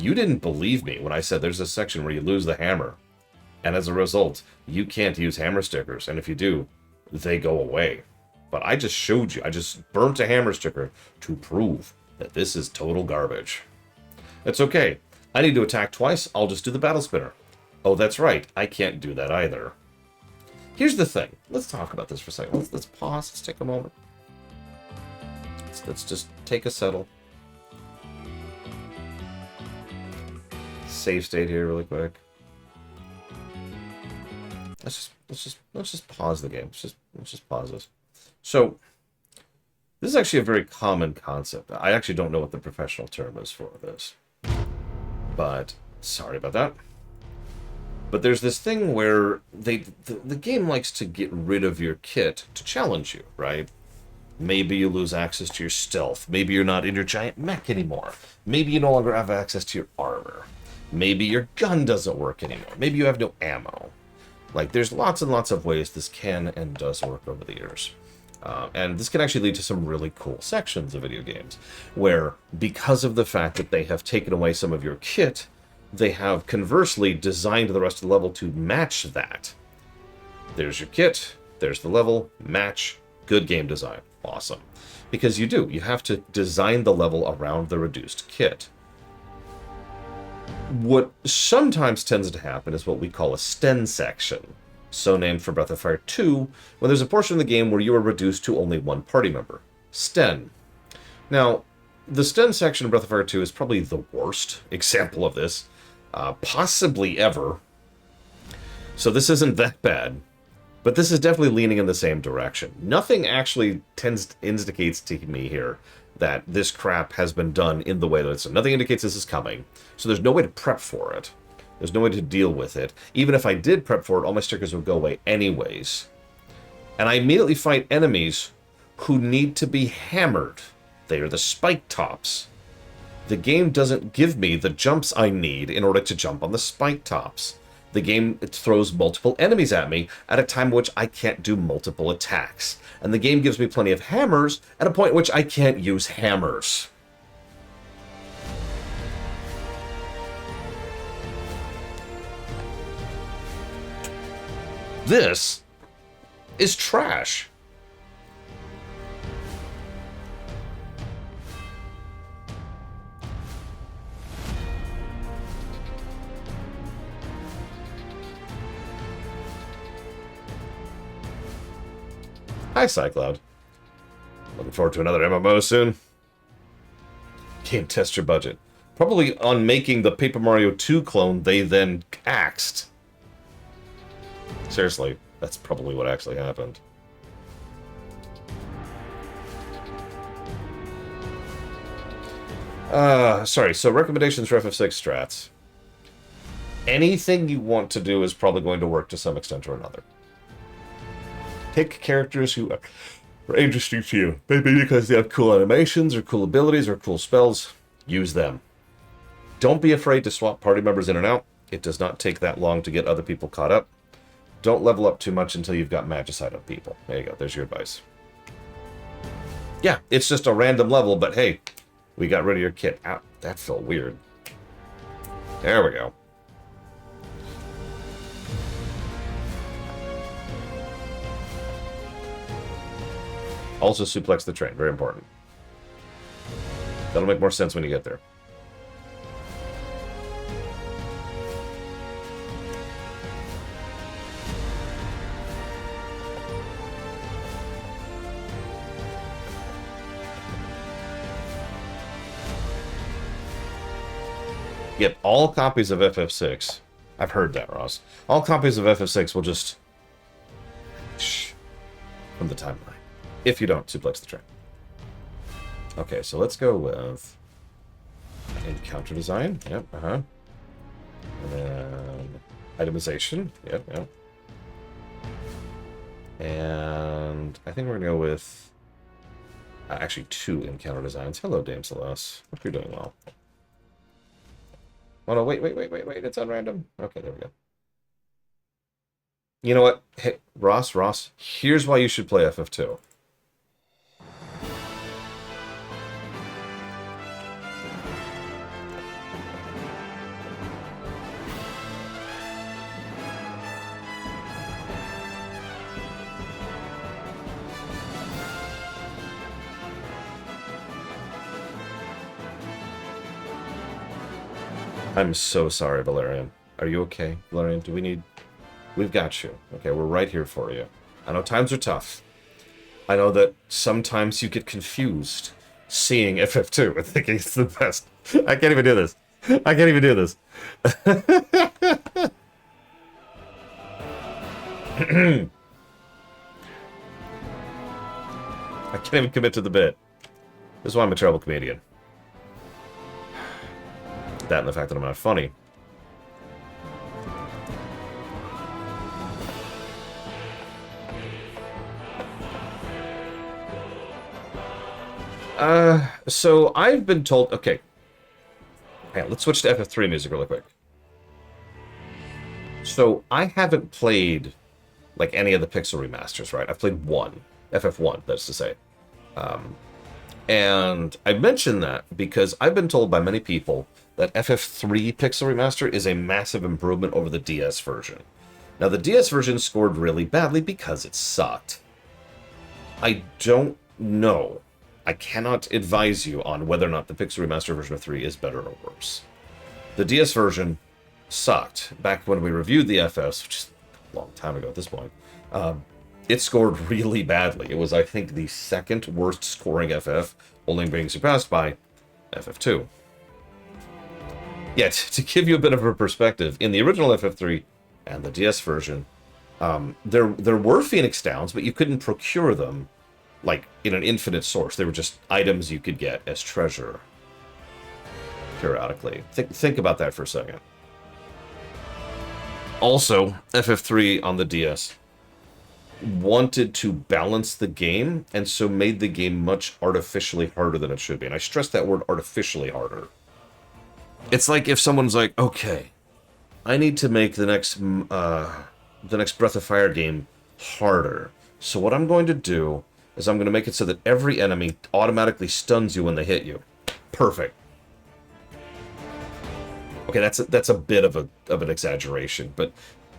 You didn't believe me when I said there's a section where you lose the hammer. And as a result, you can't use hammer stickers, and if you do, they go away. But I just showed you, I just burnt a hammer sticker to prove that this is total garbage. It's okay. I need to attack twice, I'll just do the battle spinner. Oh, that's right, I can't do that either. Here's the thing. Let's talk about this for a second. Let's pause, let's take a moment. Let's just take a settle. Save state here really quick. Let's just pause the game. Let's just pause this. So this is actually a very common concept. I actually don't know what the professional term is for this, but sorry about that. But there's this thing where the game likes to get rid of your kit to challenge you, right? Maybe you lose access to your stealth. Maybe you're not in your giant mech anymore. Maybe you no longer have access to your armor. Maybe your gun doesn't work anymore. Maybe you have no ammo. Like, there's lots and lots of ways this can and does work over the years. And this can actually lead to some really cool sections of video games, where because of the fact that they have taken away some of your kit, they have conversely designed the rest of the level to match that. There's your kit, there's the level, match, good game design. Awesome. Because you have to design the level around the reduced kit. What sometimes tends to happen is what we call a Sten section, so named for Breath of Fire 2, when there's a portion of the game where you are reduced to only one party member, Sten. Now, the Sten section of Breath of Fire 2 is probably the worst example of this, possibly ever. So this isn't that bad, but this is definitely leaning in the same direction. Nothing actually indicates to me here that this crap has been done in the way that it's done. Nothing indicates this is coming, so there's no way to prep for it. There's no way to deal with it. Even if I did prep for it, all my stickers would go away anyways. And I immediately fight enemies who need to be hammered. They are the spike tops. The game doesn't give me the jumps I need in order to jump on the spike tops. The game throws multiple enemies at me at a time at which I can't do multiple attacks. And the game gives me plenty of hammers at a point at which I can't use hammers. This is trash. Hi, Cycloud. Looking forward to another MMO soon. Game test your budget. Probably on making the Paper Mario 2 clone they then axed. Seriously, that's probably what actually happened. Sorry, so recommendations for FF6 strats. Anything you want to do is probably going to work to some extent or another. Pick characters who are interesting to you. Maybe because they have cool animations, or cool abilities, or cool spells. Use them. Don't be afraid to swap party members in and out. It does not take that long to get other people caught up. Don't level up too much until you've got magicite on people. There you go. There's your advice. Yeah, it's just a random level, but hey, we got rid of your kit. Ow, that felt weird. There we go. Also suplex the train. Very important. That'll make more sense when you get there. Yep, all copies of FF6. I've heard that, Ross. All copies of FF6 will just... from the timeline. If you don't suplex the train. Okay, so let's go with... encounter design. Yep, And then... itemization. Yep. And... I think we're going to go with... actually, 2 encounter designs. Hello, Dame Celeste. Hope you're doing well. Oh no, wait, it's on random. Okay, there we go. You know what? Hey, Ross, here's why you should play FF2. I'm so sorry, Valerian. Are you okay, Valerian? Do we need... We've got you. Okay, we're right here for you. I know times are tough. I know that sometimes you get confused seeing FF2 and thinking it's the best. I can't even do this. I can't even do this. I can't even commit to the bit. This is why I'm a terrible comedian. That and the fact that I'm not funny. So I've been told... Okay. Okay, let's switch to FF3 music really quick. So I haven't played, like, any of the Pixel remasters, right? I've played one. FF1, that's to say. And I mention that because I've been told by many people that FF3 Pixel Remaster is a massive improvement over the DS version. Now, the DS version scored really badly because it sucked. I don't know. I cannot advise you on whether or not the Pixel Remaster version of 3 is better or worse. The DS version sucked. Back when we reviewed the FS, which is a long time ago at this point, it scored really badly. It was, I think, the second worst scoring FF, only being surpassed by FF2. Yet, to give you a bit of a perspective, in the original FF3 and the DS version, there were Phoenix Downs, but you couldn't procure them, like, in an infinite source. They were just items you could get as treasure, periodically. Think about that for a second. Also, FF3 on the DS wanted to balance the game, and so made the game much artificially harder than it should be. And I stress that word artificially harder. It's like if someone's like, okay, I need to make the next Breath of Fire game harder. So what I'm going to do is I'm going to make it so that every enemy automatically stuns you when they hit you. Perfect. Okay, that's a bit of an exaggeration, but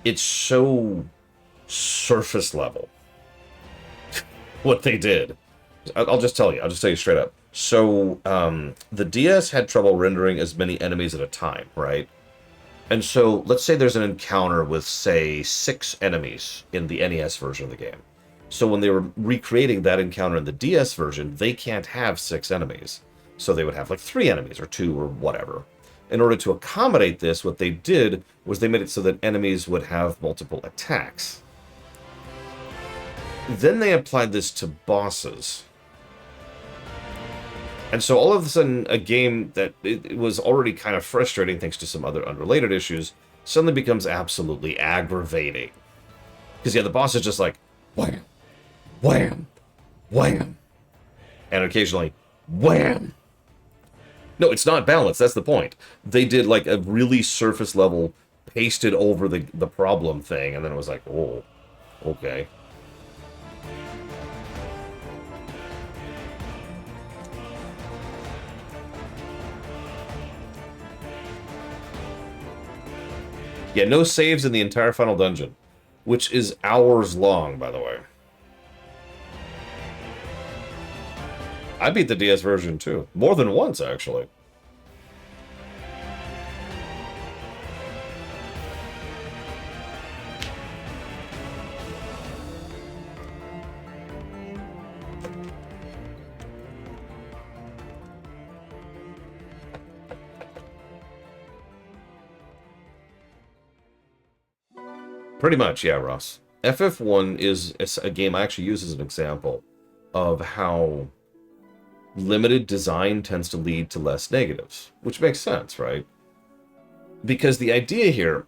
it's so surface level what they did. I'll just tell you straight up. So the DS had trouble rendering as many enemies at a time, right? And so let's say there's an encounter with, say, 6 enemies in the NES version of the game. So when they were recreating that encounter in the DS version, they can't have 6 enemies. So they would have like 3 enemies or 2 or whatever. In order to accommodate this, what they did was they made it so that enemies would have multiple attacks. Then they applied this to bosses. And so all of a sudden, a game that it was already kind of frustrating thanks to some other unrelated issues, suddenly becomes absolutely aggravating. Because, yeah, the boss is just like, wham, wham, wham. And occasionally, wham. No, it's not balanced. That's the point. They did like a really surface level, pasted over the problem thing, and then it was like, oh, okay. Yeah, no saves in the entire final dungeon, which is hours long, by the way. I beat the DS version too. More than once, actually. Pretty much, yeah, Ross. FF1 is a game I actually use as an example of how limited design tends to lead to less negatives, which makes sense, right? Because the idea here,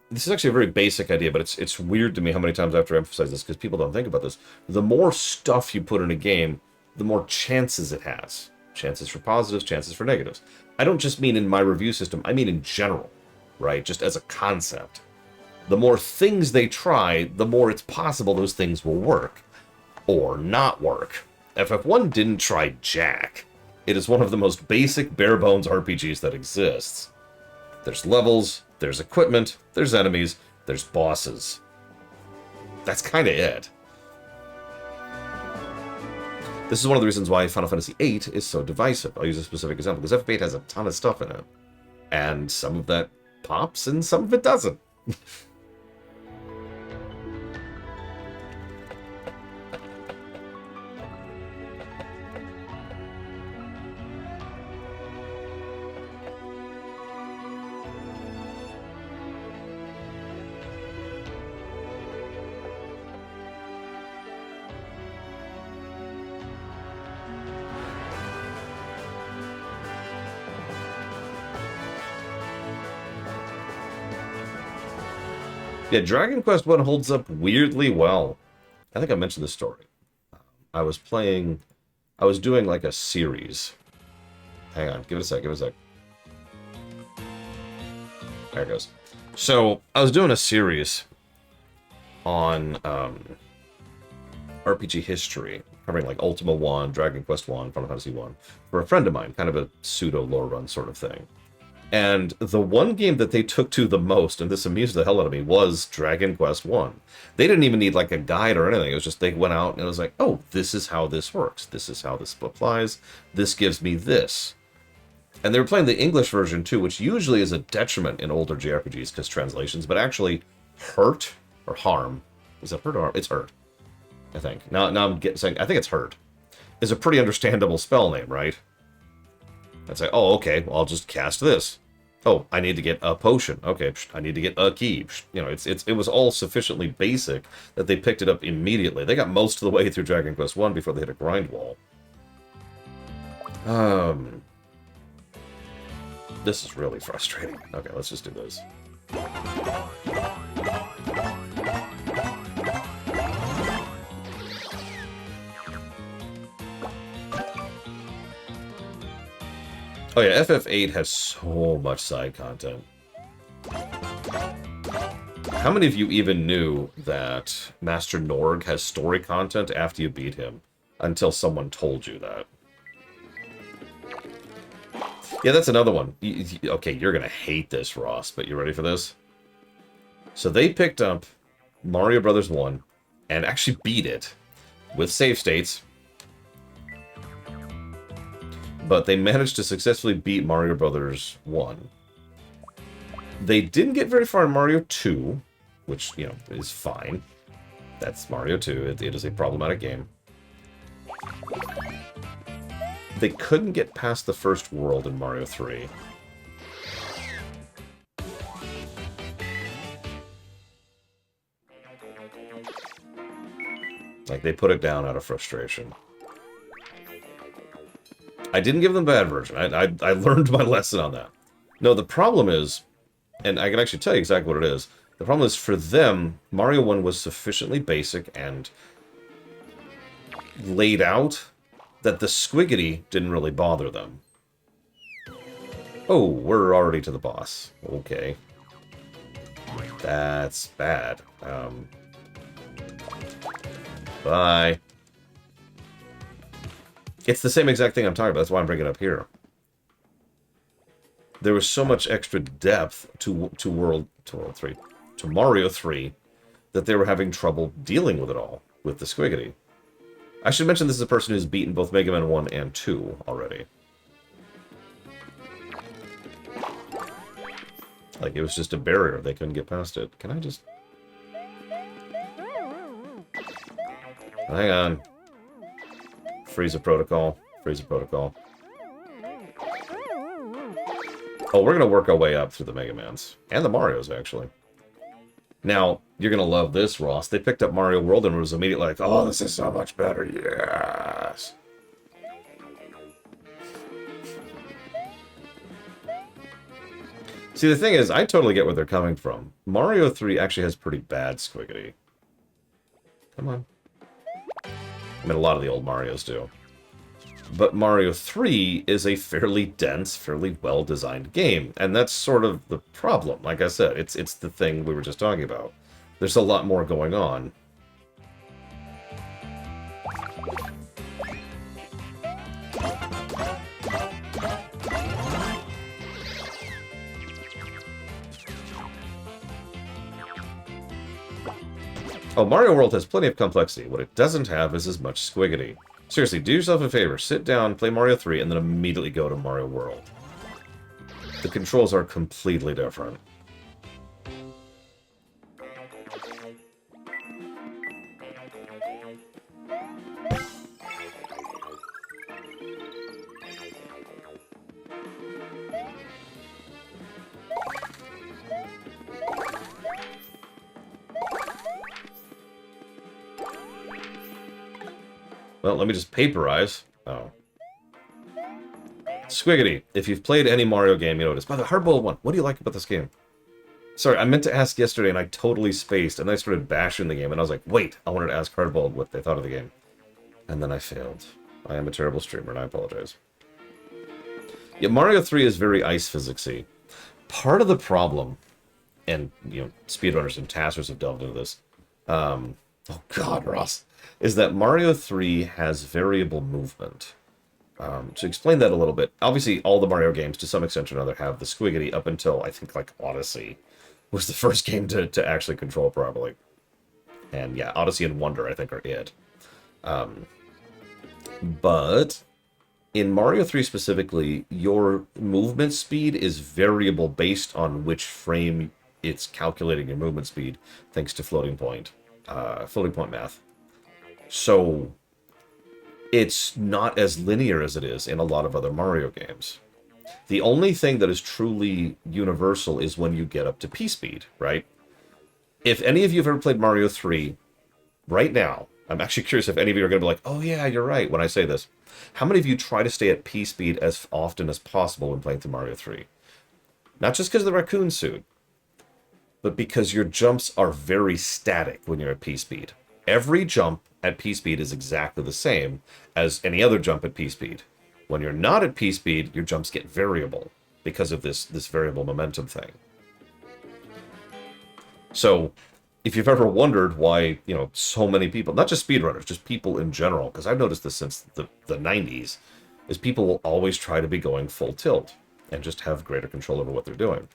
this is actually a very basic idea, but it's weird to me how many times I have to emphasize this because people don't think about this. The more stuff you put in a game, the more chances it has. Chances for positives, chances for negatives. I don't just mean in my review system, I mean in general, right? Just as a concept. The more things they try, the more it's possible those things will work. Or not work. FF1 didn't try jack. It is one of the most basic, bare-bones RPGs that exists. There's levels, there's equipment, there's enemies, there's bosses. That's kind of it. This is one of the reasons why Final Fantasy VIII is so divisive. I'll use a specific example, because FF8 has a ton of stuff in it. And some of that pops, and some of it doesn't. Yeah, Dragon Quest 1 holds up weirdly well. I think I mentioned this story. I was doing like a series. Hang on, give it a sec, give it a sec. There it goes. So, I was doing a series on RPG history, covering like Ultima 1, Dragon Quest 1, Final Fantasy 1, for a friend of mine, kind of a pseudo lore run sort of thing. And the one game that they took to the most, and this amused the hell out of me, was Dragon Quest 1. They didn't even need like a guide or anything. It was just they went out and it was like, oh, this is how this works. This is how this applies. This gives me this. And they were playing the English version too, which usually is a detriment in older JRPGs because translations, but actually hurt or harm. Is it hurt or harm? It's hurt, I think. Now I'm saying, I think it's hurt. Is a pretty understandable spell name, right? I'd say, oh, okay, well, I'll just cast this. Oh, I need to get a potion. Okay, I need to get a key. You know, it was all sufficiently basic that they picked it up immediately. They got most of the way through Dragon Quest 1 before they hit a grind wall. This is really frustrating. Okay, let's just do this. Oh yeah, FF8 has so much side content. How many of you even knew that Master Norg has story content after you beat him? Until someone told you that. Yeah, that's another one. Okay, you're gonna hate this, Ross, but you ready for this? So they picked up Mario Brothers 1 and actually beat it with save states. But they managed to successfully beat Mario Brothers 1. They didn't get very far in Mario 2, which, you know, is fine. That's Mario 2. It is a problematic game. They couldn't get past the first world in Mario 3. Like, they put it down out of frustration. I didn't give them the bad version. I learned my lesson on that. No, the problem is, and I can actually tell you exactly what it is. The problem is, for them, Mario 1 was sufficiently basic and laid out that the squiggity didn't really bother them. Oh, we're already to the boss. Okay. That's bad. Bye. It's the same exact thing I'm talking about. That's why I'm bringing it up here. There was so much extra depth to Mario 3 that they were having trouble dealing with it all, with the squiggity. I should mention this is a person who's beaten both Mega Man 1 and 2 already. Like, it was just a barrier. They couldn't get past it. Can I just... Hang on. Freezer protocol. Freezer protocol. Oh, we're going to work our way up through the Mega Mans. And the Marios, actually. Now, you're going to love this, Ross. They picked up Mario World and was immediately like, oh, this is so much better. Yes. See, the thing is, I totally get where they're coming from. Mario 3 actually has pretty bad squiggity. Come on. I mean, a lot of the old Marios do. But Mario 3 is a fairly dense, fairly well-designed game. And that's sort of the problem. Like I said, it's the thing we were just talking about. There's a lot more going on. Oh, Mario World has plenty of complexity. What it doesn't have is as much squiggity. Seriously, do yourself a favor. Sit down, play Mario 3, and then immediately go to Mario World. The controls are completely different. Well, let me just paperize. Oh. Squiggity. If you've played any Mario game, you know what it is. By the way, Hardboiled 1, what do you like about this game? Sorry, I meant to ask yesterday and I totally spaced, and then I started bashing the game, and I was like, wait, I wanted to ask Hardball what they thought of the game. And then I failed. I am a terrible streamer, and I apologize. Yeah, Mario 3 is very ice physicsy. Part of the problem, and, you know, speedrunners and taskers have delved into this, oh god, Ross, is that Mario 3 has variable movement. To explain that a little bit, obviously all the Mario games, to some extent or another, have the squiggity up until, I think, like, Odyssey was the first game to actually control properly. And yeah, Odyssey and Wonder, I think, are it. But in Mario 3 specifically, your movement speed is variable based on which frame it's calculating your movement speed, thanks to floating point math. So it's not as linear as it is in a lot of other Mario games. The only thing that is truly universal is when you get up to P-speed, right? If any of you have ever played Mario 3, right now, I'm actually curious if any of you are going to be like, oh yeah, you're right, when I say this. How many of you try to stay at P-speed as often as possible when playing through Mario 3? Not just because of the raccoon suit, but because your jumps are very static when you're at P-speed. Every jump at P-speed is exactly the same as any other jump at P-speed. When you're not at P-speed, your jumps get variable because of this variable momentum thing. So, if you've ever wondered why, you know, so many people, not just speedrunners, just people in general, because I've noticed this since the 90s, is people will always try to be going full tilt and just have greater control over what they're doing.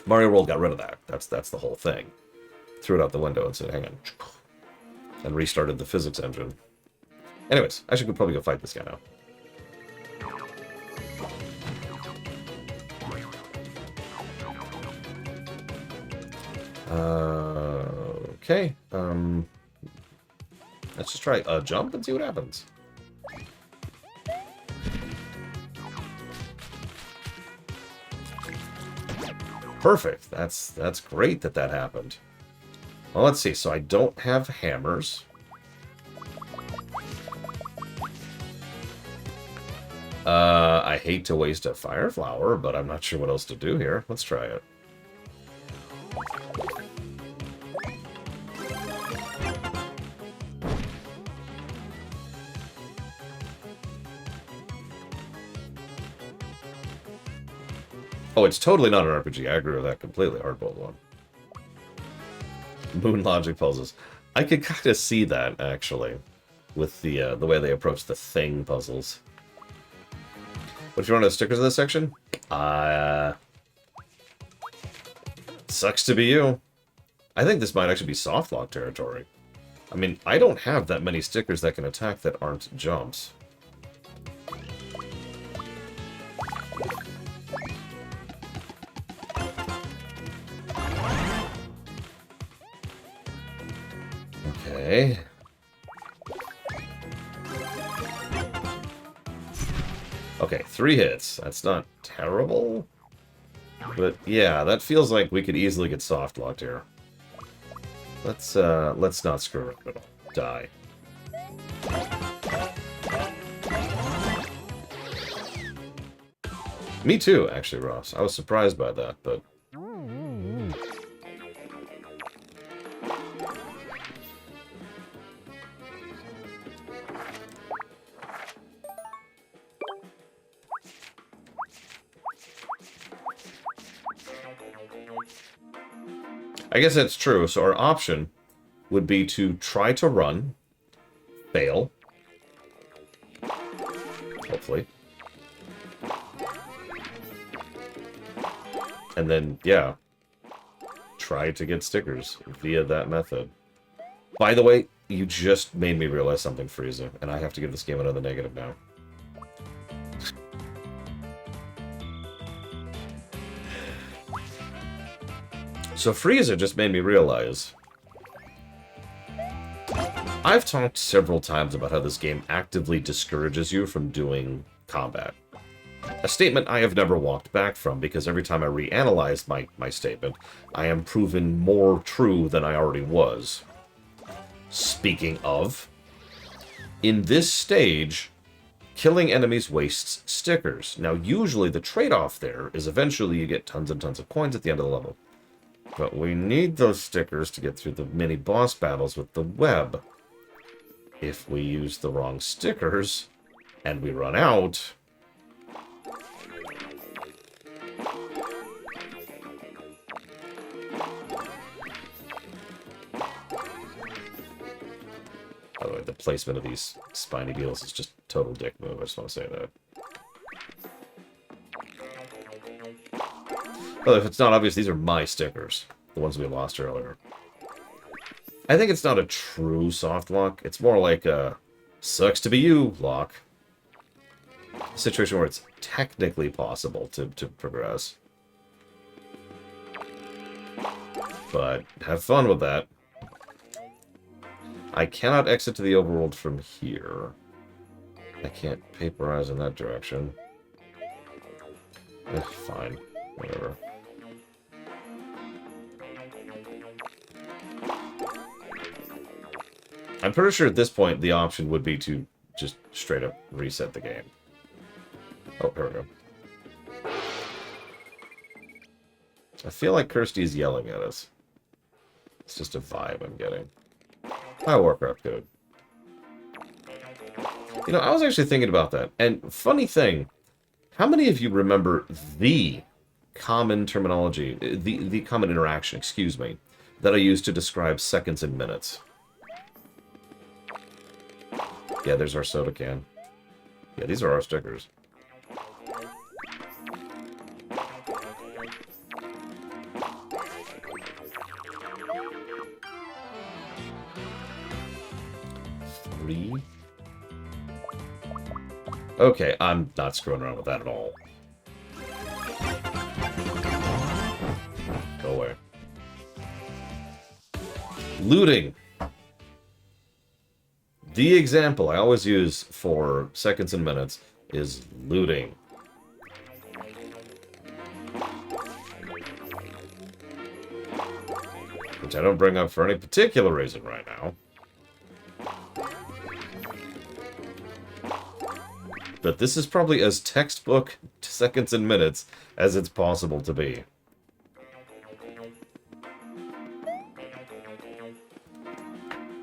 Mario World got rid of that. That's the whole thing. Threw it out the window and said, hang on. And restarted the physics engine. Anyways, I should probably go fight this guy now. Okay. Let's just try a jump and see what happens. Perfect. That's great that happened. Well, let's see. So I don't have hammers. I hate to waste a fire flower, but I'm not sure what else to do here. Let's try it. Oh, it's totally not an RPG. I agree with that completely. Hardboiled one. Moon logic puzzles. I could kind of see that, actually, with the way they approach the thing puzzles. What, if you want to stickers in this section? Sucks to be you. I think this might actually be soft lock territory. I mean, I don't have that many stickers that can attack that aren't jumps. Okay. Okay, 3 hits. That's not terrible. But yeah, that feels like we could easily get soft locked here. Let's not screw around at all. Die. Me too, actually, Ross. I was surprised by that, but... I guess that's true. So our option would be to try to run, fail, hopefully, and then, yeah, try to get stickers via that method. By the way, you just made me realize something, Frieza, and I have to give this game another negative now. So Frieza just made me realize... I've talked several times about how this game actively discourages you from doing combat. A statement I have never walked back from, because every time I reanalyze my statement, I am proven more true than I already was. Speaking of, in this stage, killing enemies wastes stickers. Now, usually the trade-off there is eventually you get tons and tons of coins at the end of the level. But we need those stickers to get through the mini boss battles with the web. If we use the wrong stickers and we run out... By the way, the placement of these spiny beetles is just total dick move. I just want to say that. Well, if it's not obvious, these are my stickers. The ones we lost earlier. I think it's not a true soft lock. It's more like a sucks to be you lock. A situation where it's technically possible to progress. But have fun with that. I cannot exit to the overworld from here. I can't vaporize in that direction. Fine. Whatever. I'm pretty sure at this point the option would be to just straight up reset the game. Oh, here we go. I feel like Kirsty is yelling at us. It's just a vibe I'm getting. Hi, Warcraft Code. You know, I was actually thinking about that. And funny thing, how many of you remember the common terminology, the common interaction, excuse me, that I used to describe seconds and minutes? Yeah, there's our soda can. Yeah, these are our stickers. Okay, I'm not screwing around with that at all. Go away. Looting. The example I always use for seconds and minutes is looting. Which I don't bring up for any particular reason right now. But this is probably as textbook seconds and minutes as it's possible to be.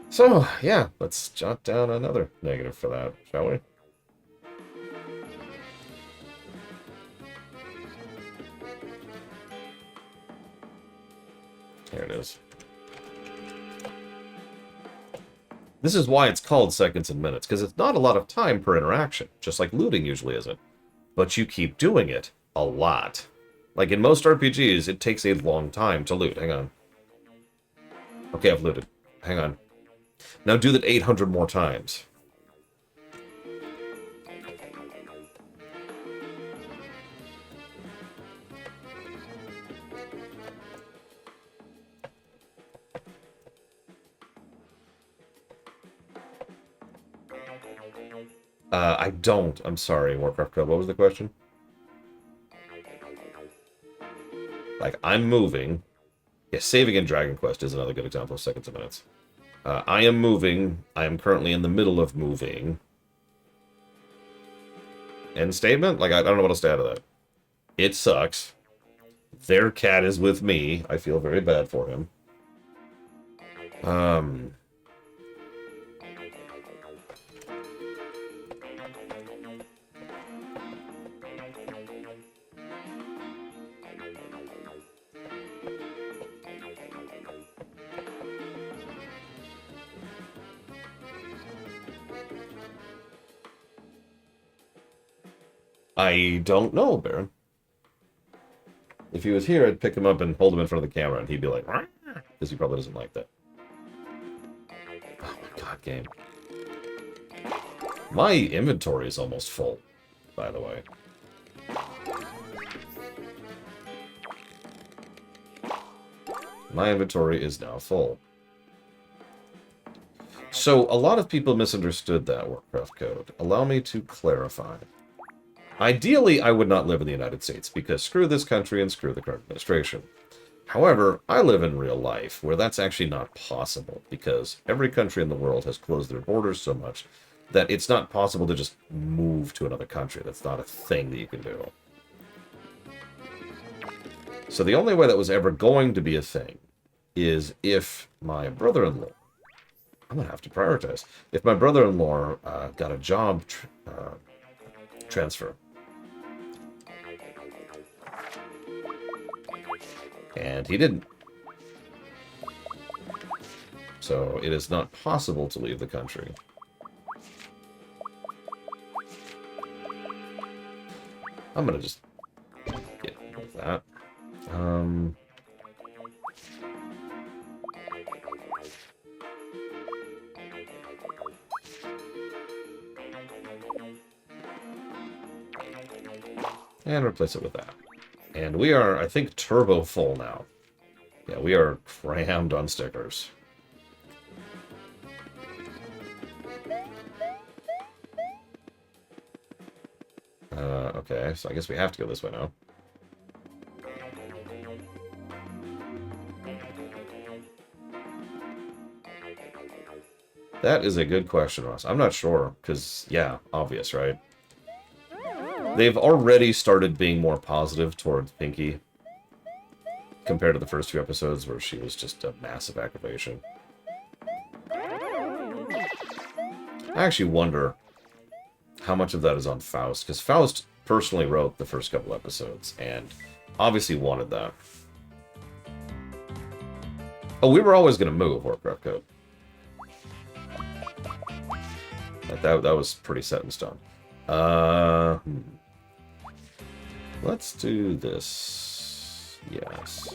So, yeah, let's jot down another negative for that, shall we? Here it is. This is why it's called seconds and minutes, because it's not a lot of time per interaction, just like looting usually isn't. But you keep doing it a lot. Like in most RPGs, it takes a long time to loot. Hang on. Okay, I've looted. Hang on. Now do that 800 more times. I don't. I'm sorry, Warcraft Code. What was the question? Like, I'm moving. Yeah, saving in Dragon Quest is another good example of seconds and minutes. I am moving. I am currently in the middle of moving. End statement? Like, I don't know what else to add to that. It sucks. Their cat is with me. I feel very bad for him. I don't know, Baron. If he was here, I'd pick him up and hold him in front of the camera, and he'd be like, because he probably doesn't like that. Oh my god, game. My inventory is almost full, by the way. My inventory is now full. So, a lot of people misunderstood that Warcraft Code. Allow me to clarify. Ideally, I would not live in the United States, because screw this country and screw the current administration. However, I live in real life, where that's actually not possible, because every country in the world has closed their borders so much that it's not possible to just move to another country. That's not a thing that you can do. So the only way that was ever going to be a thing is if my brother-in-law... I'm going to have to prioritize. If my brother-in-law got a job transfer. And he didn't. So it is not possible to leave the country. I'm going to just get rid of that. And replace it with that. And we are, I think, turbo full now. Yeah, we are crammed on stickers. Okay, so I guess we have to go this way now. That is a good question, Ross. I'm not sure, because, yeah, obvious, right? They've already started being more positive towards Pinky compared to the first few episodes where she was just a massive aggravation. I actually wonder how much of that is on Faust, because Faust personally wrote the first couple episodes and obviously wanted that. Oh, we were always going to move, Warcraft Code. That was pretty set in stone. Let's do this. Yes.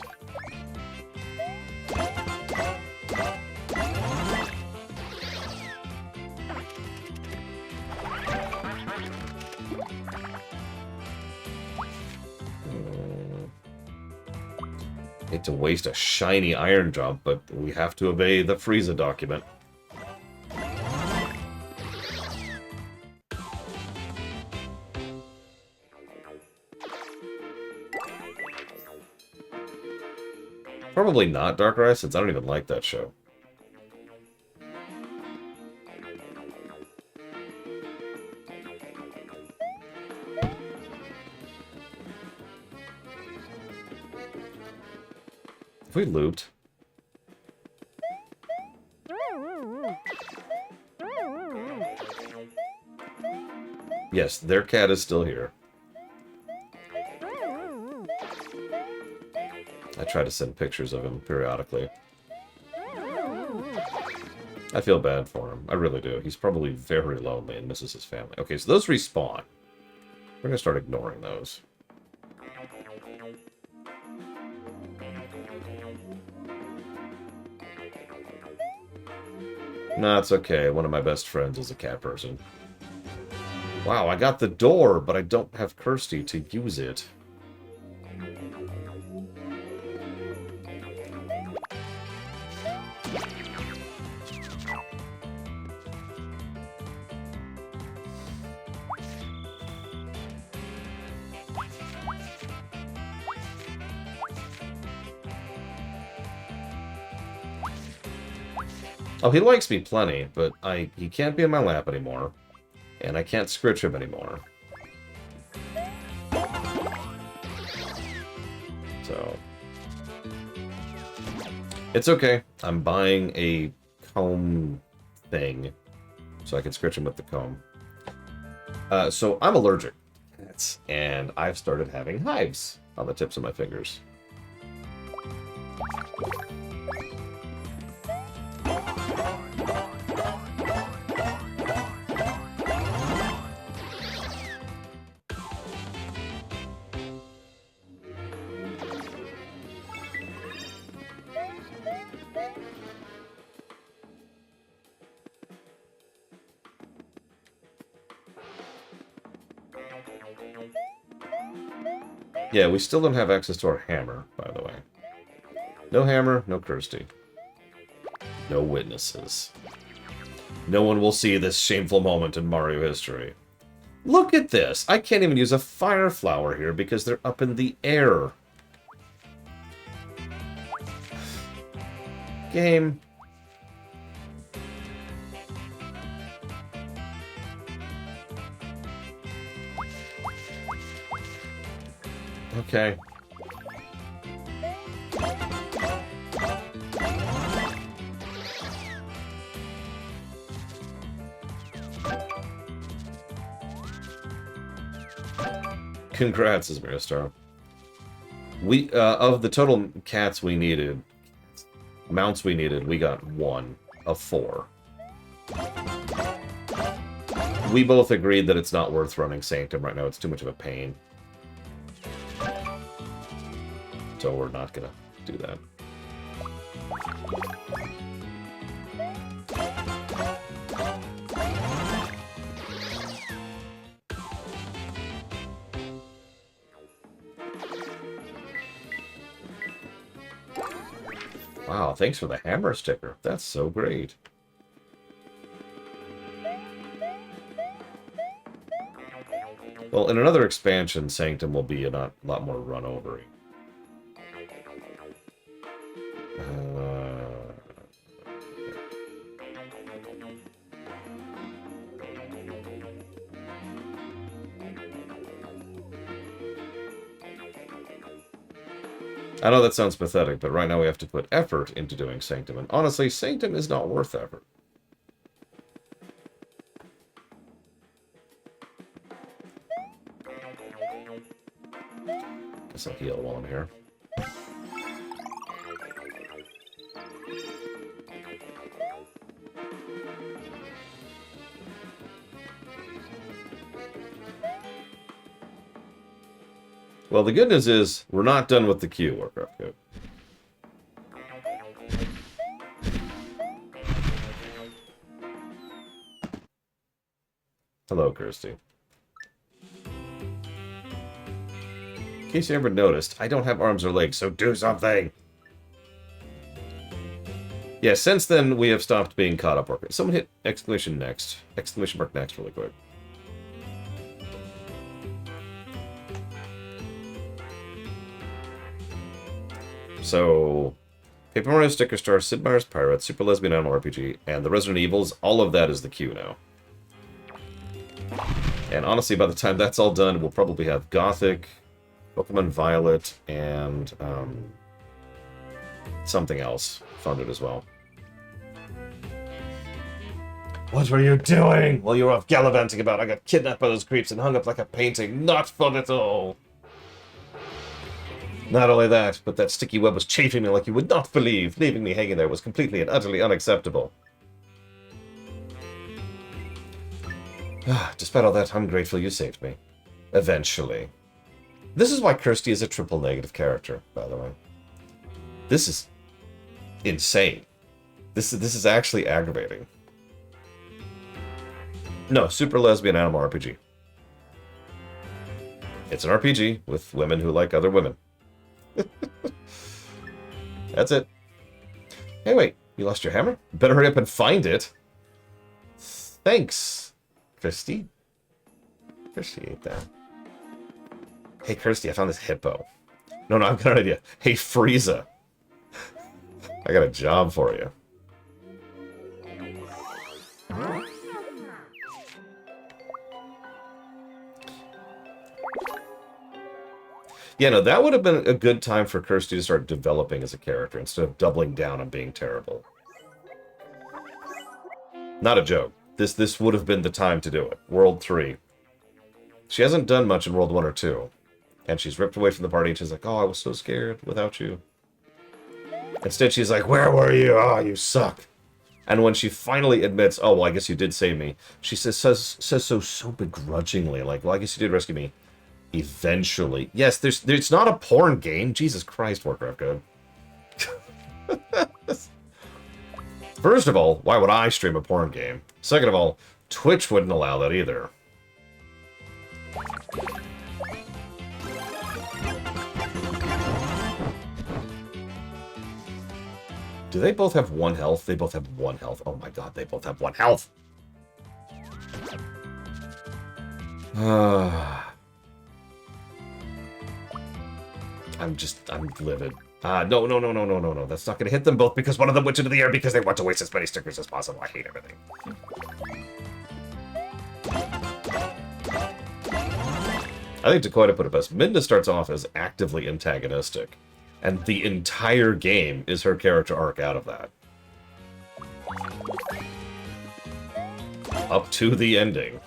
Hate to waste a shiny iron job, but we have to obey the Frieza document. Probably not Darker Eye, since I don't even like that show. If we looped... Yes, their cat is still here. I try to send pictures of him periodically. I feel bad for him. I really do. He's probably very lonely and misses his family. Okay, so those respawn. We're going to start ignoring those. Nah, it's okay. One of my best friends is a cat person. Wow, I got the door, but I don't have Kirsty to use it. Oh, he likes me plenty, but he can't be in my lap anymore. And I can't scritch him anymore. So... It's okay. I'm buying a comb thing, so I can scritch him with the comb. So I'm allergic to cats, and I've started having hives on the tips of my fingers. Yeah, we still don't have access to our hammer, by the way. No hammer, no Kirsty. No witnesses. No one will see this shameful moment in Mario history. Look at this! I can't even use a fire flower here because they're up in the air. Game. Okay. Congrats, Ismail. We, of the total cats we needed, mounts we needed, we got 1 of 4. We both agreed that it's not worth running Sanctum right now. It's too much of a pain. So we're not gonna do that. Wow, thanks for the hammer sticker. That's so great. Well, in another expansion, Sanctum will be a lot more run-overy. I know that sounds pathetic, but right now we have to put effort into doing Sanctum, and honestly, Sanctum is not worth effort. Guess I'll heal while I'm here. Well, the good news is, we're not done with the queue, Warcraft Code. Hello, Kirsty. In case you ever noticed, I don't have arms or legs, so do something! Yeah, since then, we have stopped being caught up. Someone hit exclamation next. Exclamation mark next really quick. So, Paper Mario Sticker Star, Sid Meier's Pirates, Super Lesbian Animal RPG, and the Resident Evils, all of that is the queue now. And honestly, by the time that's all done, we'll probably have Gothic, Pokemon Violet, and something else funded as well. What were you doing while you were off gallivanting about? I got kidnapped by those creeps and hung up like a painting. Not fun at all. Not only that, but that sticky web was chafing me like you would not believe. Leaving me hanging there was completely and utterly unacceptable. Despite all that, I'm grateful you saved me. Eventually. This is why Kirsty is a triple negative character, by the way. This is insane. This is actually aggravating. No, Super Lesbian Animal RPG. It's an RPG with women who like other women. That's it. Hey, wait. You lost your hammer? Better hurry up and find it. Thanks, Kirsty. Appreciate that. Hey, Kirsty, I found this hippo. No, I've got an idea. Hey, Frieza. I got a job for you. Yeah, no, that would have been a good time for Kirsty to start developing as a character instead of doubling down on being terrible. Not a joke. This would have been the time to do it. World 3. She hasn't done much in World 1 or 2. And she's ripped away from the party and she's like, oh, I was so scared without you. Instead, she's like, where were you? Oh, you suck. And when she finally admits, oh, well, I guess you did save me, she says so begrudgingly, like, well, I guess you did rescue me. Eventually. Yes, it's not a porn game. Jesus Christ, Warcraft God. First of all, why would I stream a porn game? Second of all, Twitch wouldn't allow that either. Do they both have 1 health? They both have 1 health. Oh my god, they both have 1 health! I'm livid. No. That's not going to hit them both because one of them went into the air because they want to waste as many stickers as possible. I hate everything. I think Dakota put it best. Midna starts off as actively antagonistic, and the entire game is her character arc out of that. Up to the ending.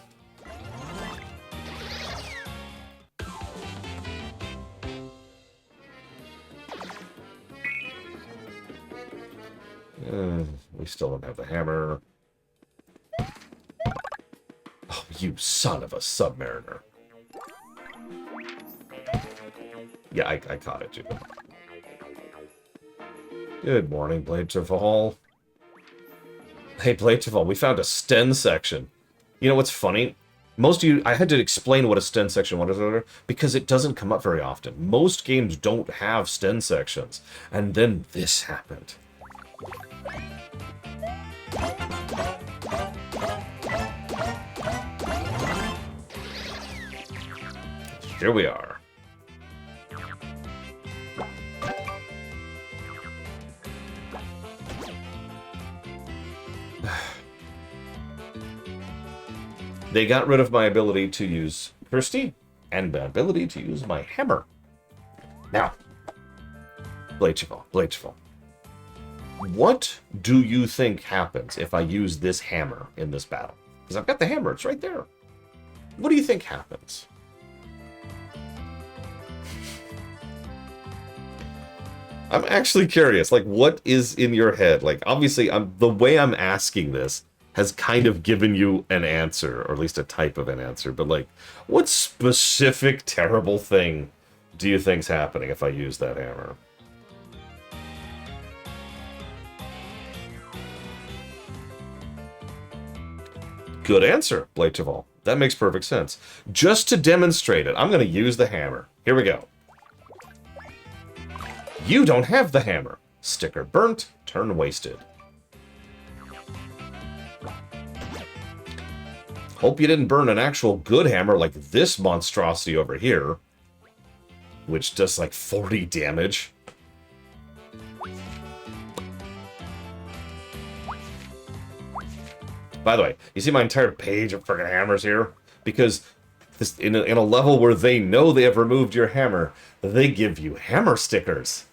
We still don't have the hammer. Oh, you son of a submariner. Yeah, I caught it, dude. Good morning, Blade Traval. Hey, Blade Traval, we found a Sten section. You know what's funny? Most of you, I had to explain what a Sten section was because it doesn't come up very often. Most games don't have Sten sections. And then this happened. Here we are. They got rid of my ability to use Kirsty and my ability to use my hammer. Now, Blade Traval. What do you think happens if I use this hammer in this battle? Because I've got the hammer, it's right there. What do you think happens? I'm actually curious, like, what is in your head? Like, obviously, the way I'm asking this has kind of given you an answer, or at least a type of an answer, but, like, what specific terrible thing do you think's happening if I use that hammer? Good answer, Blade Traval. That makes perfect sense. Just to demonstrate it, I'm going to use the hammer. Here we go. You don't have the hammer. Sticker burnt, turn wasted. Hope you didn't burn an actual good hammer like this monstrosity over here, which does like 40 damage. By the way, you see my entire page of friggin' hammers here? Because this, in a level where they know they have removed your hammer, they give you hammer stickers.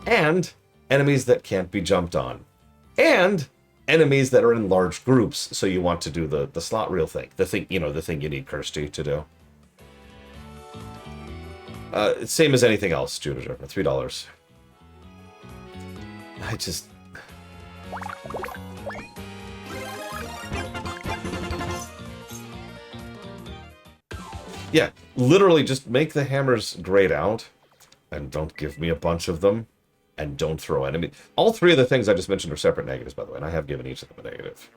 And enemies that can't be jumped on. And enemies that are in large groups, so you want to do the slot reel thing. The thing, you know, the thing you need Kirsty to do. Same as anything else, Judah Joker, $3. I just... Yeah, literally just make the hammers grayed out, and don't give me a bunch of them, and don't throw enemy. All three of the things I just mentioned are separate negatives, by the way, and I have given each of them a negative.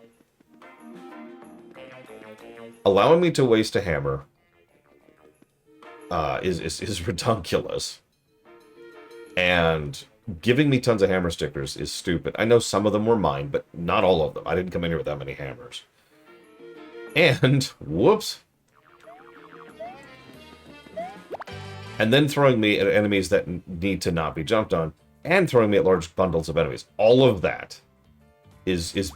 Allowing me to waste a hammer is redonkulous, and giving me tons of hammer stickers is stupid. I know some of them were mine, but not all of them. I didn't come in here with that many hammers. And, whoops. And then throwing me at enemies that need to not be jumped on, and throwing me at large bundles of enemies. All of that is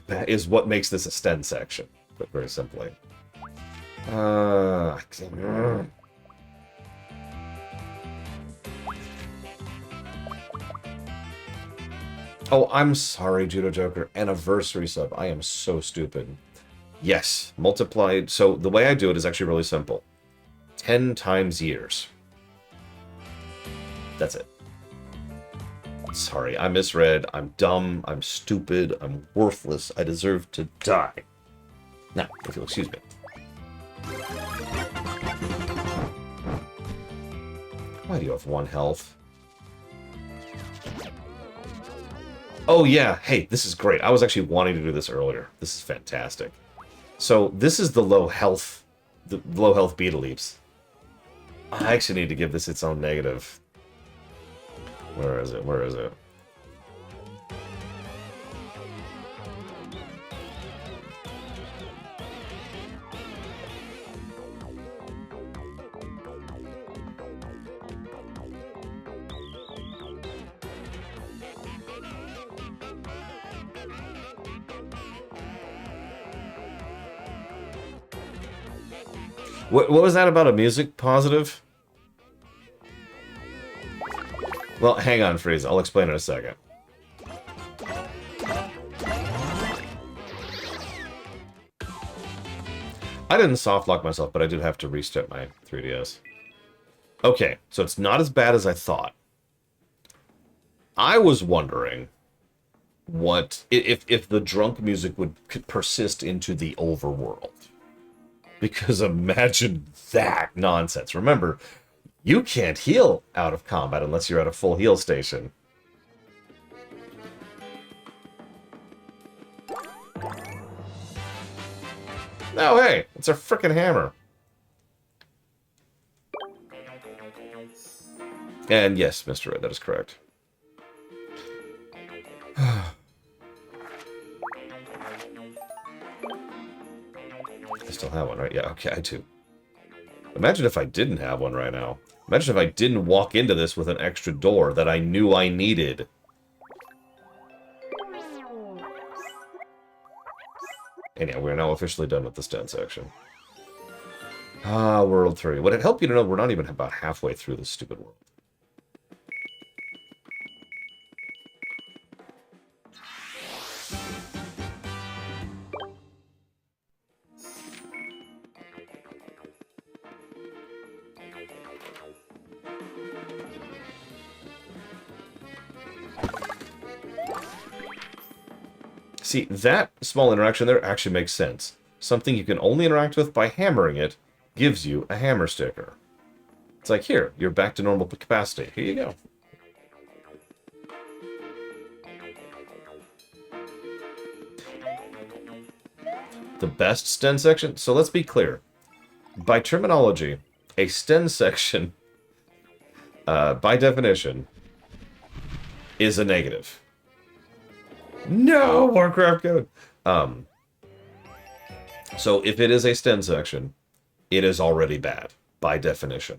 what makes this a Sten section, but very simply. Oh, I'm sorry, Judo Joker. Anniversary sub. I am so stupid. Yes, multiplied. So the way I do it is actually really simple. 10 times years. That's it. Sorry, I misread. I'm dumb. I'm stupid. I'm worthless. I deserve to die. Now, if you'll excuse me. Why do you have 1 health? Oh yeah, hey, this is great. I was actually wanting to do this earlier. This is fantastic. So, this is the low health beta leaps. I actually need to give this its own negative. Where is it? Where is it? What was that about a music positive? Well, hang on, Freeze. I'll explain in a second. I didn't softlock myself, but I did have to restart my 3DS. Okay, so it's not as bad as I thought. I was wondering what if the drunk music would persist into the overworld. Because imagine that nonsense. Remember, you can't heal out of combat unless you're at a full heal station. No, hey, it's a frickin' hammer. And yes, Mr. Red, that is correct. I still have one, right? Yeah, okay, I do. Imagine if I didn't have one right now. Imagine if I didn't walk into this with an extra door that I knew I needed. Anyhow, we're now officially done with the Sten section. Ah, World 3. Would it help you to know we're not even about halfway through this stupid world? See, that small interaction there actually makes sense. Something you can only interact with by hammering it gives you a hammer sticker. It's like, here, you're back to normal capacity. Here you go. The best Sten section? So let's be clear. By terminology, a Sten section, by definition, is a negative. No, Warcraft code. So if it is a Sten section, it is already bad, by definition.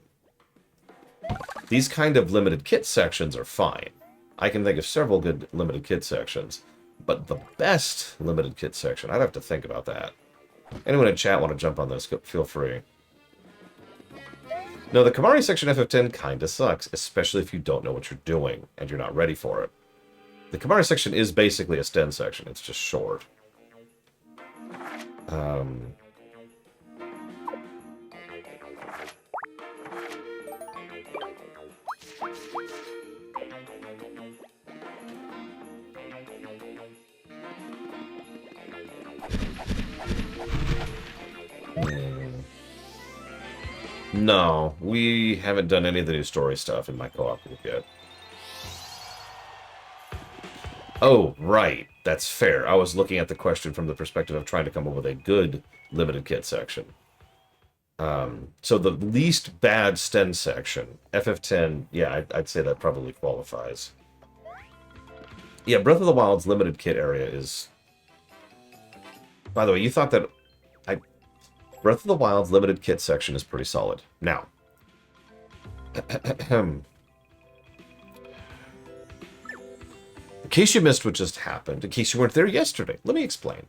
These kind of limited kit sections are fine. I can think of several good limited kit sections, but the best limited kit section, I'd have to think about that. Anyone in chat want to jump on this, feel free. No, the Kamari section FF10 kinda sucks, especially if you don't know what you're doing, and you're not ready for it. The Kamari section is basically a Sten section. It's just short. No, we haven't done any of the new story stuff in my co-op group yet. Oh, right. That's fair. I was looking at the question from the perspective of trying to come up with a good limited kit section. So the least bad Sten section, FF10, yeah, I'd say that probably qualifies. Yeah, Breath of the Wild's limited kit area is... By the way, you thought that... Breath of the Wild's limited kit section is pretty solid. Now... In case you missed what just happened, in case you weren't there yesterday, let me explain.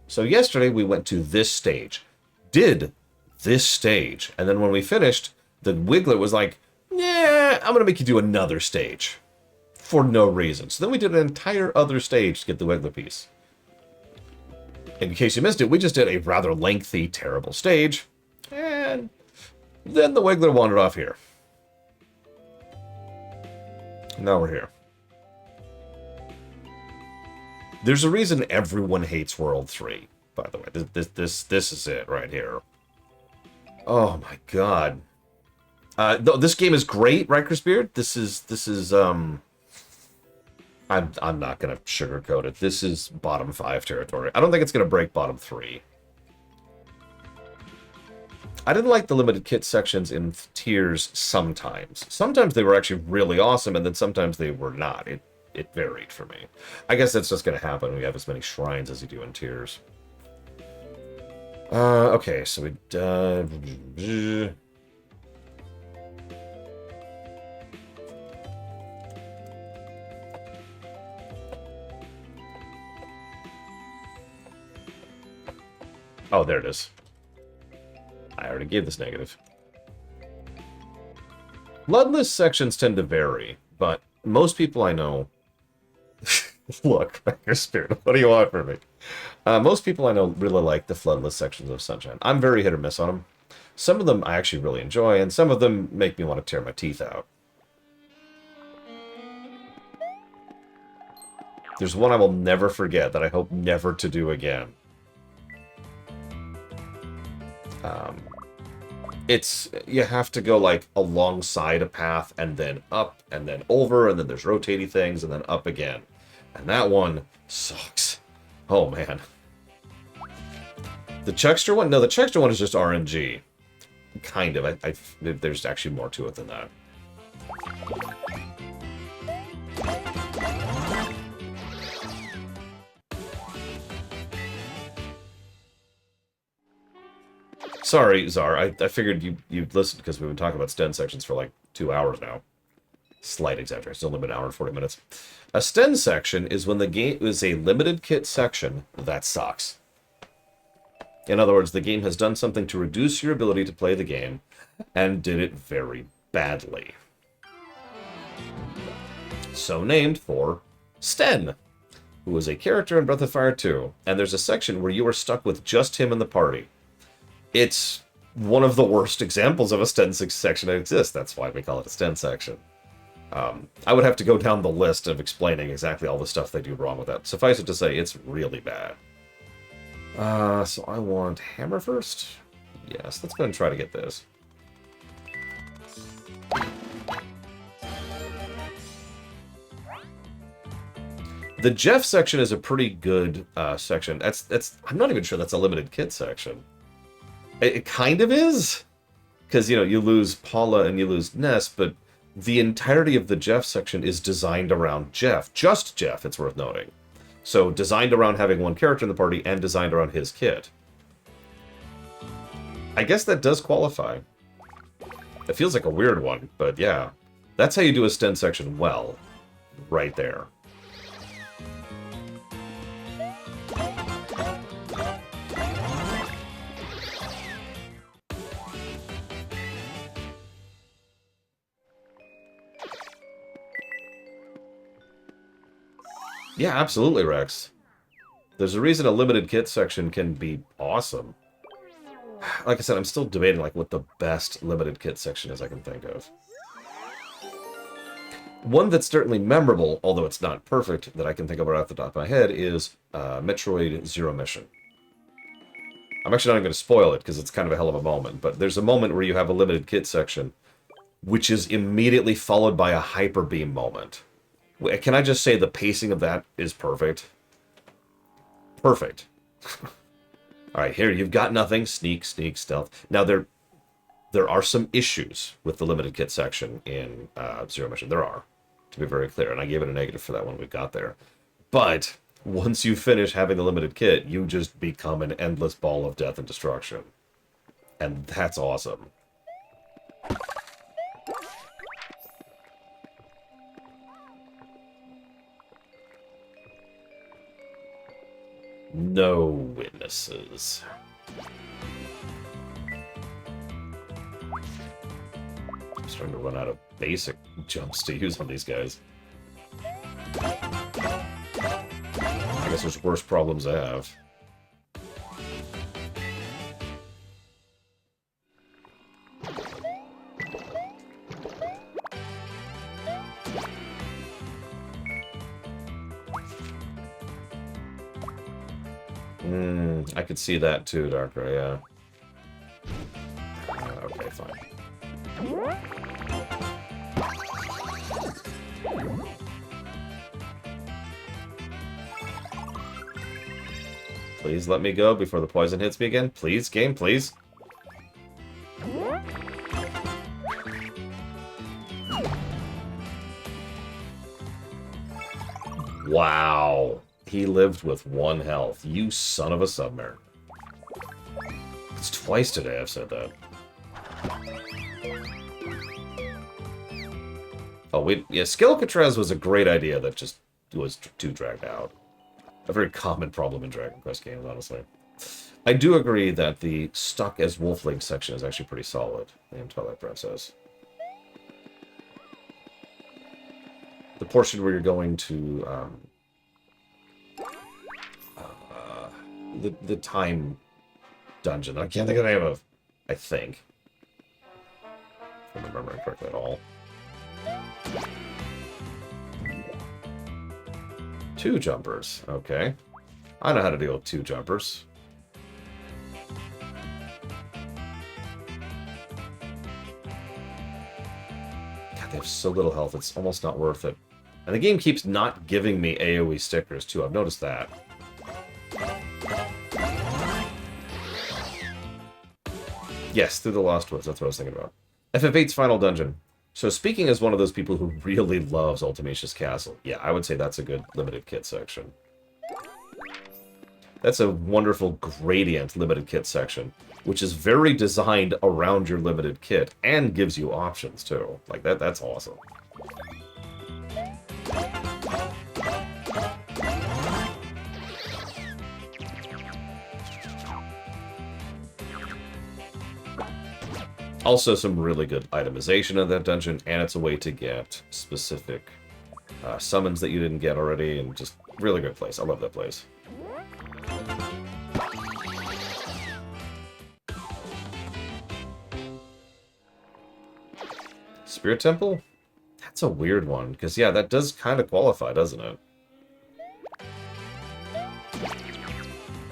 So yesterday we went to this stage, did this stage, and then when we finished, the Wiggler was like, nah, I'm gonna make you do another stage. For no reason. So then we did an entire other stage to get the Wiggler piece. In case you missed it, we just did a rather lengthy, terrible stage, and then the Wiggler wandered off here. Now we're here. There's a reason everyone hates World 3, by the way. This is it right here. Oh my god. This game is great, right, Crispbeard? This is I'm not gonna sugarcoat it. This is bottom 5 territory. I don't think it's gonna break bottom 3. I didn't like the limited kit sections in tiers sometimes. Sometimes they were actually really awesome, and then sometimes they were not. It varied for me. I guess that's just going to happen when you have as many shrines as you do in tiers. Okay, so we... Oh, there it is. I already gave this negative. Bloodless sections tend to vary, but most people I know... Look, your spirit, what do you want from me? Most people I know really like the floodless sections of Sunshine. I'm very hit or miss on them. Some of them I actually really enjoy, and some of them make me want to tear my teeth out. There's one I will never forget that I hope never to do again. You have to go like alongside a path and then up and then over and then there's rotating things and then up again. And that one sucks. Oh man. The Chuckster one? No, the Chuckster one is just RNG. Kind of. There's actually more to it than that. Sorry, Czar. I figured you'd listen because we've been talking about Sten sections for like 2 hours now. Slight exaggeration. It's only been an hour and 40 minutes. A Sten section is when the game is a limited kit section that sucks. In other words, the game has done something to reduce your ability to play the game, and did it very badly. So named for Sten, who is a character in Breath of Fire 2, and there's a section where you are stuck with just him in the party. It's one of the worst examples of a Sten section that exists. That's why we call it a Sten section. I would have to go down the list of explaining exactly all the stuff they do wrong with that. Suffice it to say, it's really bad. So I want hammer first? Yes, let's go and try to get this. The Jeff section is a pretty good section. I'm not even sure that's a limited kit section. It kind of is, because you lose Paula and you lose Ness, but the entirety of the Jeff section is designed around Jeff. Just Jeff, it's worth noting. So designed around having one character in the party and designed around his kit. I guess that does qualify. It feels like a weird one, but yeah. That's how you do a Sten section well. Right there. Yeah, absolutely, Rex. There's a reason a limited kit section can be awesome. Like I said, I'm still debating like what the best limited kit section is I can think of. One that's certainly memorable, although it's not perfect, that I can think of right off the top of my head is Metroid Zero Mission. I'm actually not even going to spoil it because it's kind of a hell of a moment, but there's a moment where you have a limited kit section, which is immediately followed by a Hyper Beam moment. Can I just say the pacing of that is perfect? Perfect. Alright, here, you've got nothing. Sneak, sneak, stealth. Now, there are some issues with the limited kit section in Zero Mission. There are, to be very clear, and I gave it a negative for that one we got there. But once you finish having the limited kit, you just become an endless ball of death and destruction. And that's awesome. No witnesses. I'm starting to run out of basic jumps to use on these guys. I guess there's worse problems I have. I could see that too, Darker, yeah. Okay, fine. Please let me go before the poison hits me again. Please, game, please. Wow. He lived with 1 health. You son of a submariner. It's twice today I've said that. Oh, wait. Yeah, Skilkatrez was a great idea that just was too dragged out. A very common problem in Dragon Quest games, honestly. I do agree that the stuck as Wolfling section is actually pretty solid in Twilight Princess. The portion where you're going to the time dungeon. I can't think of the name of, I think. If I'm remembering correctly at all. 2 jumpers. Okay. I know how to deal with 2 jumpers. God, they have so little health, it's almost not worth it. And the game keeps not giving me AoE stickers, too. I've noticed that. Yes, Through the Lost Woods. That's what I was thinking about. FF8's final dungeon. So speaking as one of those people who really loves Ultimatious Castle, yeah, I would say that's a good limited kit section. That's a wonderful gradient limited kit section, which is very designed around your limited kit and gives you options too. Like that's awesome. Also some really good itemization of that dungeon, and it's a way to get specific summons that you didn't get already, and just really good place. I love that place. Spirit Temple? That's a weird one, because yeah, that does kind of qualify, doesn't it?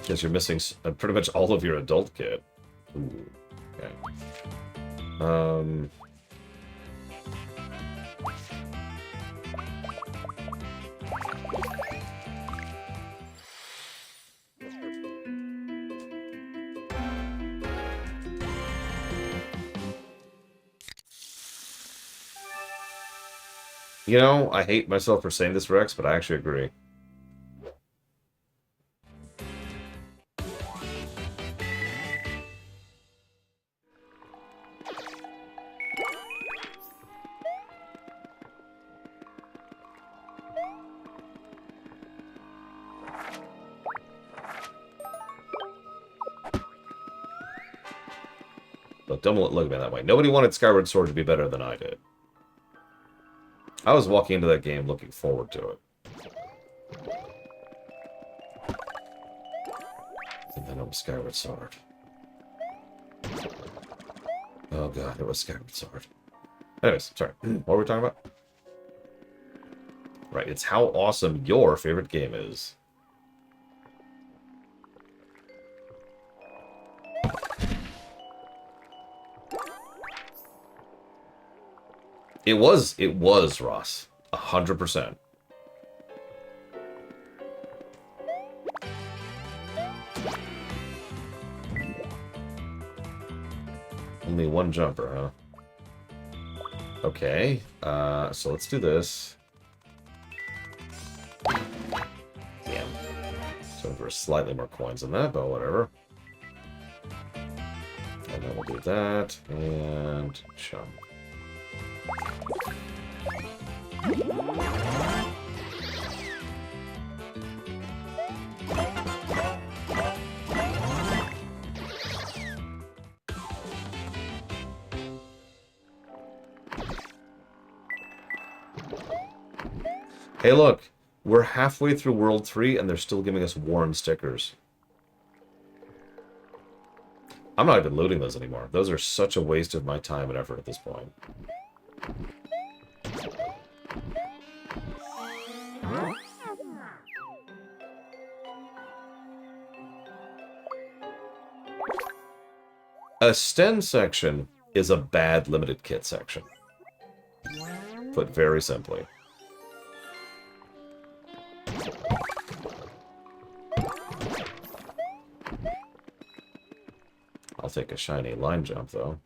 Because you're missing pretty much all of your adult kit. Ooh, okay. You know, I hate myself for saying this, Rex, but I actually agree. But don't look at me that way. Nobody wanted Skyward Sword to be better than I did. I was walking into that game looking forward to it. And then it was Skyward Sword. Oh god, it was Skyward Sword. Anyways, sorry. What were we talking about? Right, it's how awesome your favorite game is. It was, Ross. 100%. Only one jumper, huh? Okay, so let's do this. Damn. So for slightly more coins than that, but whatever. And then we'll do that, and jump. Hey, look, we're halfway through World 3 and they're still giving us worn stickers. I'm not even looting those anymore. Those are such a waste of my time and effort at this point. A Sten section is a bad limited kit section. Put very simply. I'll take a shiny line jump, though.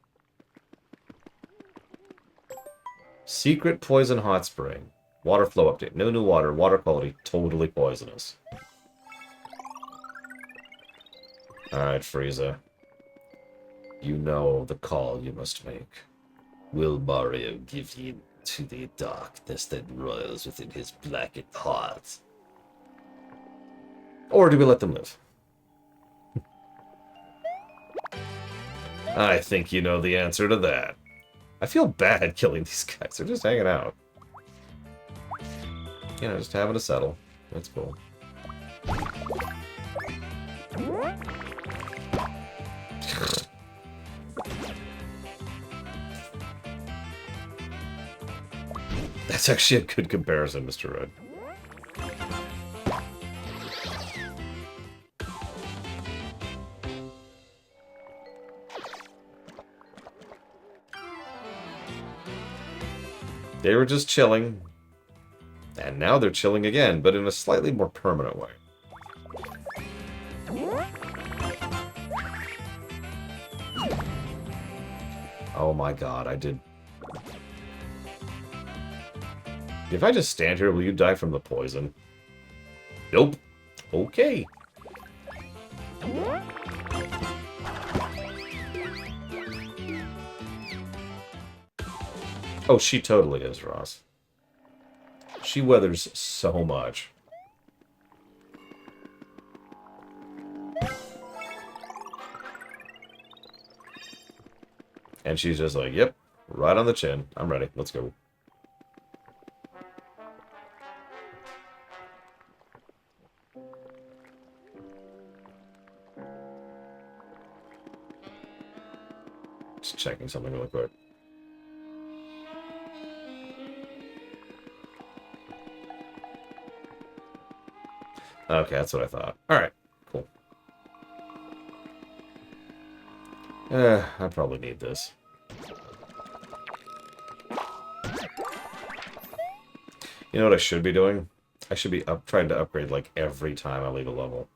Secret Poison Hot Spring. Water flow update. No new water. Water quality totally poisonous. Alright, Frieza. You know the call you must make. Will Mario give in to the darkness that roils within his blackened heart? Or do we let them live? I think you know the answer to that. I feel bad killing these guys. They're just hanging out. You know, just having a settle. That's cool. That's actually a good comparison, Mr. Red. They were just chilling. And now they're chilling again, but in a slightly more permanent way. Oh my god, I did... If I just stand here, will you die from the poison? Nope. Okay. Oh, she totally is, Ross. She weathers so much. And she's just like, yep, right on the chin. I'm ready. Let's go. Just checking something really quick. Okay, that's what I thought. Alright, cool. I probably need this. You know what I should be doing? I should be trying to upgrade, like, every time I leave a level.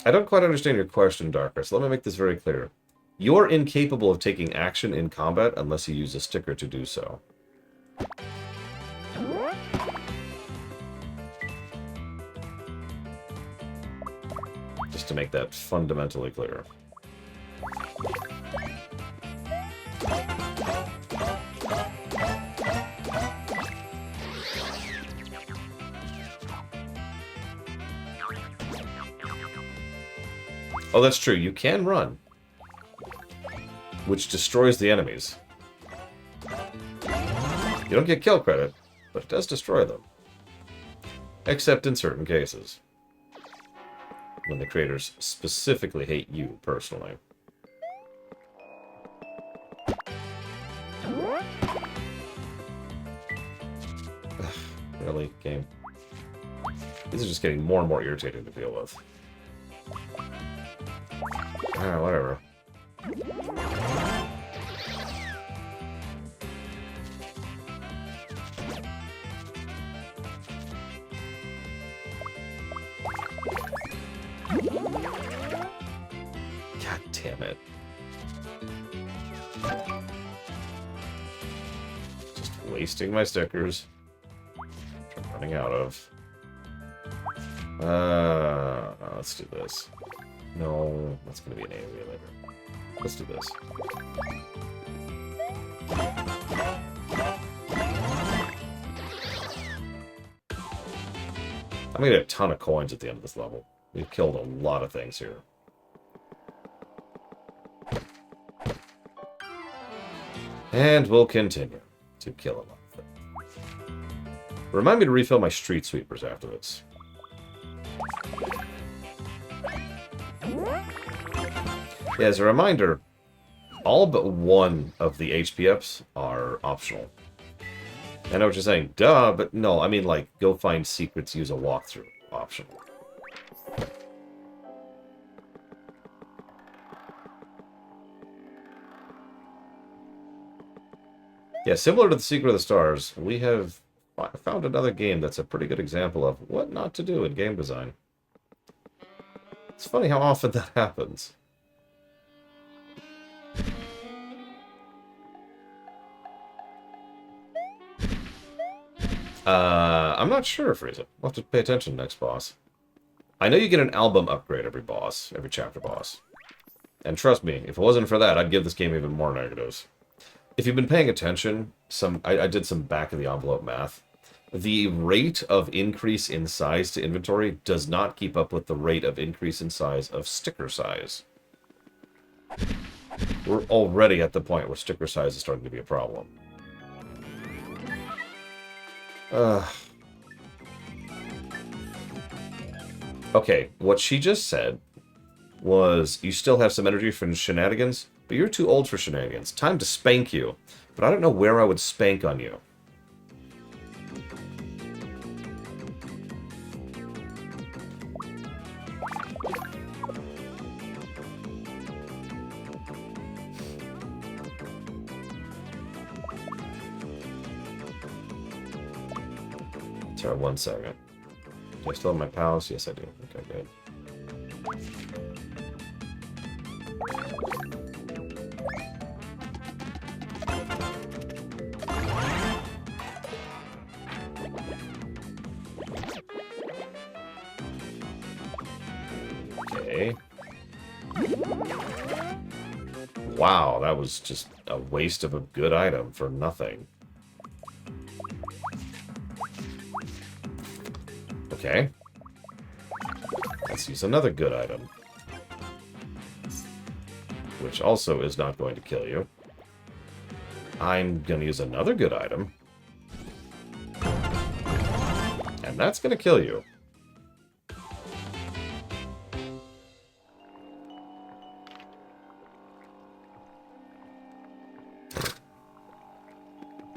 I don't quite understand your question, Darker, so let me make this very clear. You're incapable of taking action in combat unless you use a sticker to do so. Just to make that fundamentally clear. Oh, that's true. You can run. Which destroys the enemies. You don't get kill credit, but it does destroy them. Except in certain cases. When the creators specifically hate you personally. Ugh, really, game? These are just getting more and more irritating to deal with. Ah, whatever. God damn it. Just wasting my stickers. Which I'm running out of. Let's do this. No, that's going to be an AoE later. Let's do this. I'm going to get a ton of coins at the end of this level. We've killed a lot of things here. And we'll continue to kill a lot of things. Remind me to refill my street sweepers after this. Yeah, as a reminder, all but one of the HP ups are optional. I know what you're saying, duh, but no, I mean, like, go find secrets, use a walkthrough. Optional. Yeah, similar to The Secret of the Stars, we have found another game that's a pretty good example of what not to do in game design. It's funny how often that happens. I'm not sure, Frieza. We'll have to pay attention next boss. I know you get an album upgrade every boss, every chapter boss. And trust me, if it wasn't for that, I'd give this game even more negatives. If you've been paying attention, I did some back-of-the-envelope math. The rate of increase in size to inventory does not keep up with the rate of increase in size of sticker size. We're already at the point where sticker size is starting to be a problem. Okay, what she just said was, you still have some energy for shenanigans, but you're too old for shenanigans. Time to spank you. But I don't know where I would spank on you. Sorry, 1 second. Do I still have my pals? Yes, I do. Okay, good. Okay. Wow, that was just a waste of a good item for nothing. Okay. Let's use another good item. Which also is not going to kill you. I'm going to use another good item. And that's going to kill you.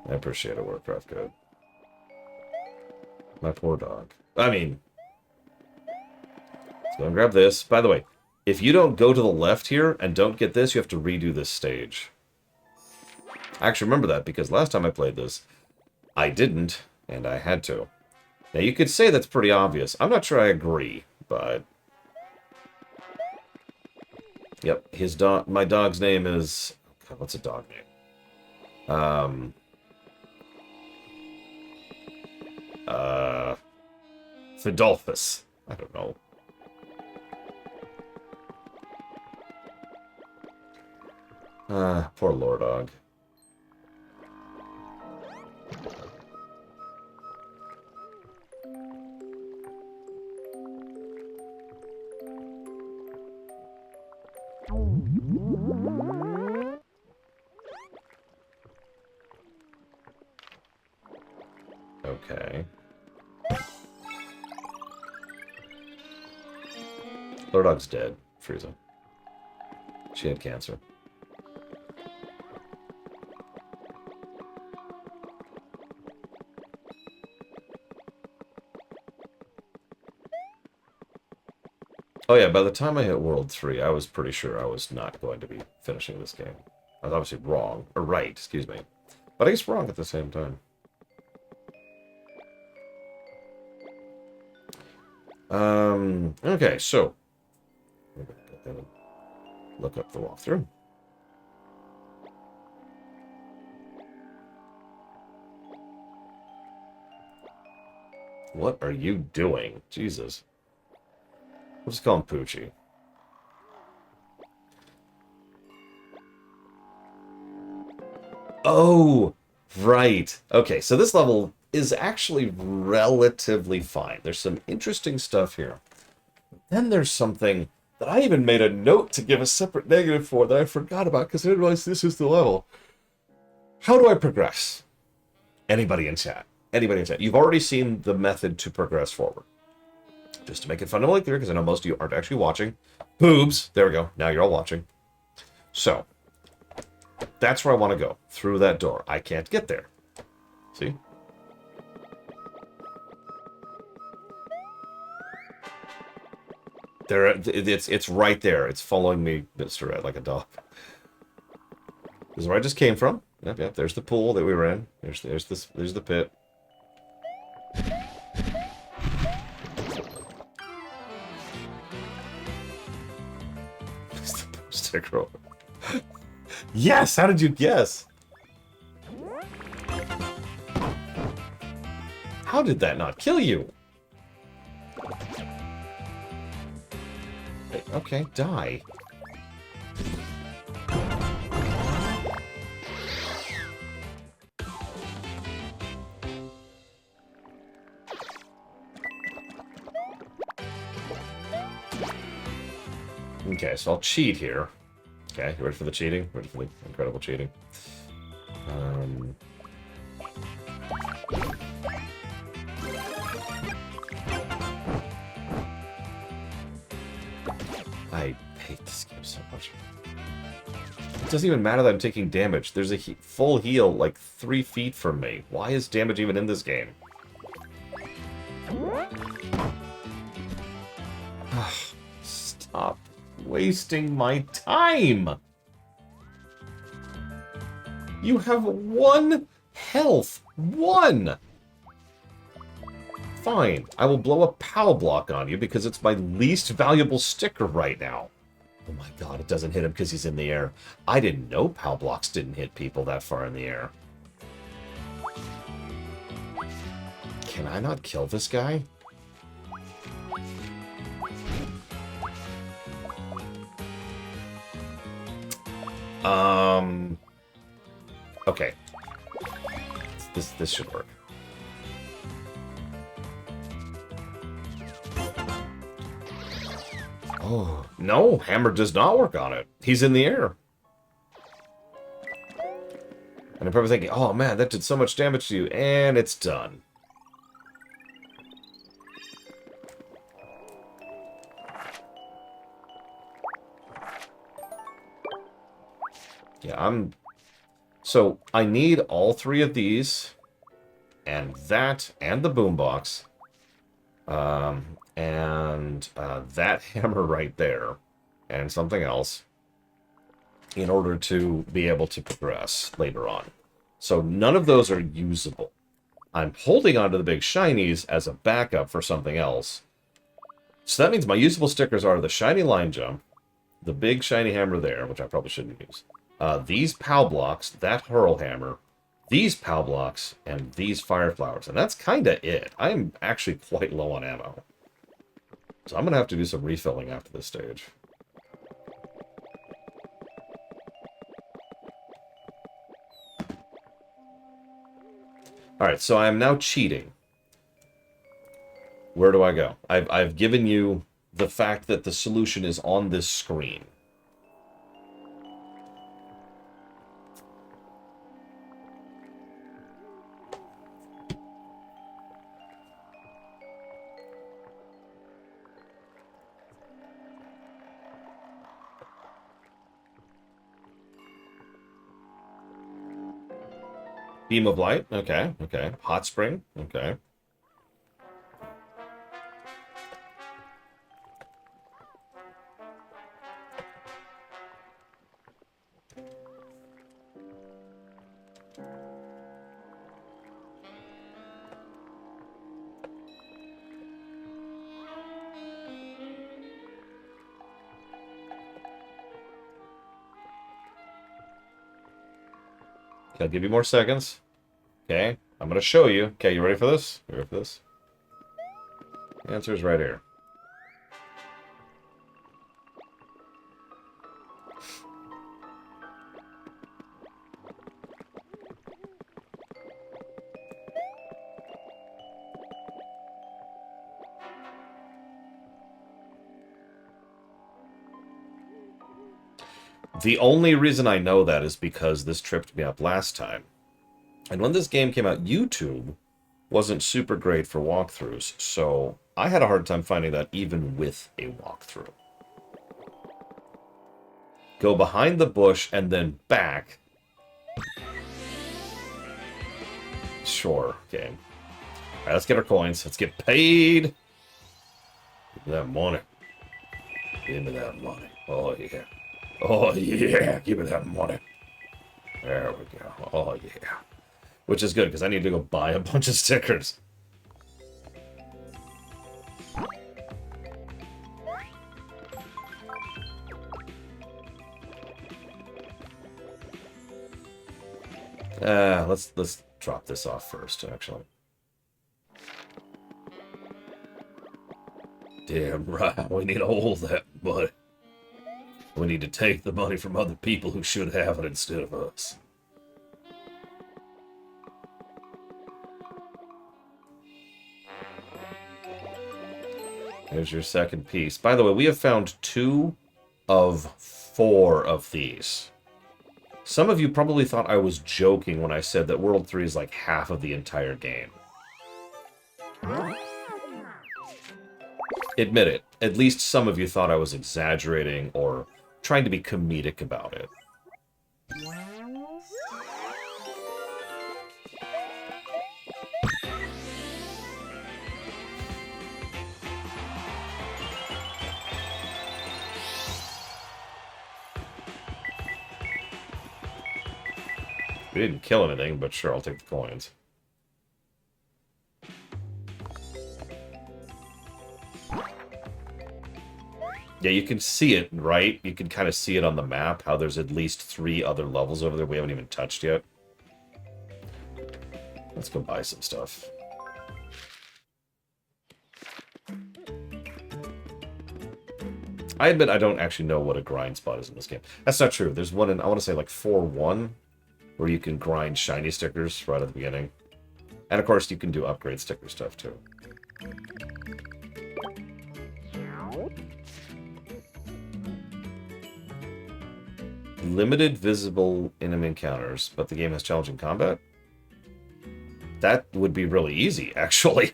I appreciate a Warcraft code. My poor dog. I mean, let's go and grab this. By the way, if you don't go to the left here and don't get this, you have to redo this stage. I actually remember that because last time I played this, I didn't, and I had to. Now, you could say that's pretty obvious. I'm not sure I agree, but... Yep, my dog's name is... God, what's a dog name? Fidolfus. I don't know. Poor lore dog. Okay. Lore dog's dead. Frieza. She had cancer. Oh yeah, by the time I hit World 3, I was pretty sure I was not going to be finishing this game. I was obviously wrong. Or right, excuse me. But I guess wrong at the same time. Okay, so... Look up the walkthrough. What are you doing? Jesus. We'll just call him Poochie. Oh, right. Okay, so this level is actually relatively fine. There's some interesting stuff here. Then there's something that I even made a note to give a separate negative for that I forgot about because I didn't realize this is the level. How do I progress? Anybody in chat. Anybody in chat. You've already seen the method to progress forward. Just to make it fundamentally clear, because I know most of you aren't actually watching. Boobs! There we go. Now you're all watching. So, that's where I want to go. Through that door. I can't get there. See? There, it's right there. It's following me, Mr. Red, like a dog. This is where I just came from. Yep, yep. There's the pool that we were in. There's the pit. Sticker. Yes! How did you guess? How did that not kill you? Okay, die. Okay, so I'll cheat here. Okay, you ready for the cheating? Ready for the incredible cheating? I hate this game so much. It doesn't even matter that I'm taking damage. There's a full heal like 3 feet from me. Why is damage even in this game? Stop wasting my time! You have 1 health. 1! Fine, I will blow a POW block on you because it's my least valuable sticker right now. Oh my god, it doesn't hit him because he's in the air. I didn't know POW blocks didn't hit people that far in the air. Can I not kill this guy? Okay. This should work. Oh, no, hammer does not work on it. He's in the air. And I'm probably thinking, oh man, that did so much damage to you, and it's done. Yeah, So, I need all three of these, and that, and the boombox, and that hammer right there, and something else, in order to be able to progress later on. So none of those are usable. I'm holding onto the big shinies as a backup for something else. So that means my usable stickers are the shiny line jump, the big shiny hammer there, which I probably shouldn't use, these POW blocks, that hurl hammer, these POW blocks, and these fire flowers. And that's kind of it. I'm actually quite low on ammo. So I'm going to have to do some refilling after this stage. Alright, so I am now cheating. Where do I go? I've given you the fact that the solution is on this screen. Beam of light? Okay, okay. Hot spring? Okay. I'll give you more seconds. Okay, I'm going to show you. Okay, you ready for this? You ready for this? The answer is right here. The only reason I know that is because this tripped me up last time. And when this game came out, YouTube wasn't super great for walkthroughs, so I had a hard time finding that even with a walkthrough. Go behind the bush and then back. Sure, game. Alright, let's get our coins. Let's get paid. Give me that money. Give me that money. Oh, yeah. Oh, yeah. Give me that money. There we go. Oh, yeah. Which is good, because I need to go buy a bunch of stickers. Let's drop this off first, actually. Damn right, we need to hold that money. We need to take the money from other people who should have it instead of us. There's your second piece. By the way, we have found 2 of 4 of these. Some of you probably thought I was joking when I said that World 3 is like half of the entire game. Admit it. At least some of you thought I was exaggerating or trying to be comedic about it. We didn't kill anything, but sure, I'll take the coins. Yeah, you can see it, right? You can kind of see it on the map, how there's at least 3 other levels over there we haven't even touched yet. Let's go buy some stuff. I admit I don't actually know what a grind spot is in this game. That's not true. There's one in, I want to say, like 4.1, where you can grind shiny stickers right at the beginning. And of course, you can do upgrade sticker stuff, too. Limited visible enemy encounters, but the game has challenging combat? That would be really easy, actually.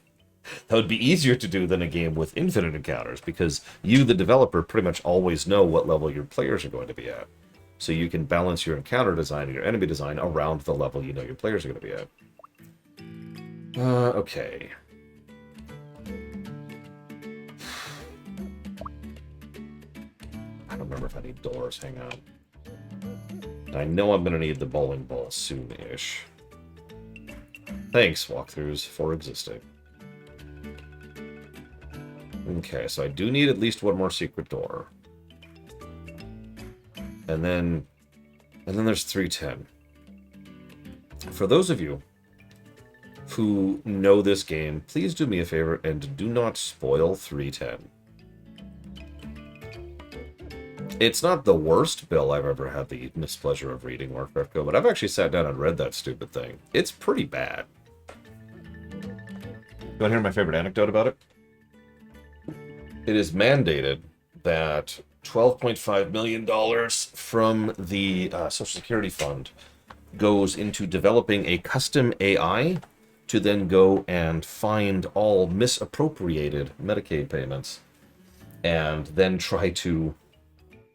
That would be easier to do than a game with infinite encounters, because you, the developer, pretty much always know what level your players are going to be at. So you can balance your encounter design and your enemy design around the level you know your players are going to be at. Okay. I don't remember if I need doors. Hang on. I know I'm going to need the bowling ball soon-ish. Thanks, walkthroughs, for existing. Okay, so I do need at least one more secret door. And then there's 310. For those of you who know this game, please do me a favor and do not spoil 310. It's not the worst bill I've ever had the mispleasure of reading, Warcraft Go, but I've actually sat down and read that stupid thing. It's pretty bad. You want to hear my favorite anecdote about it? It is mandated that $12.5 million from the Social Security Fund goes into developing a custom AI to then go and find all misappropriated Medicaid payments and then try to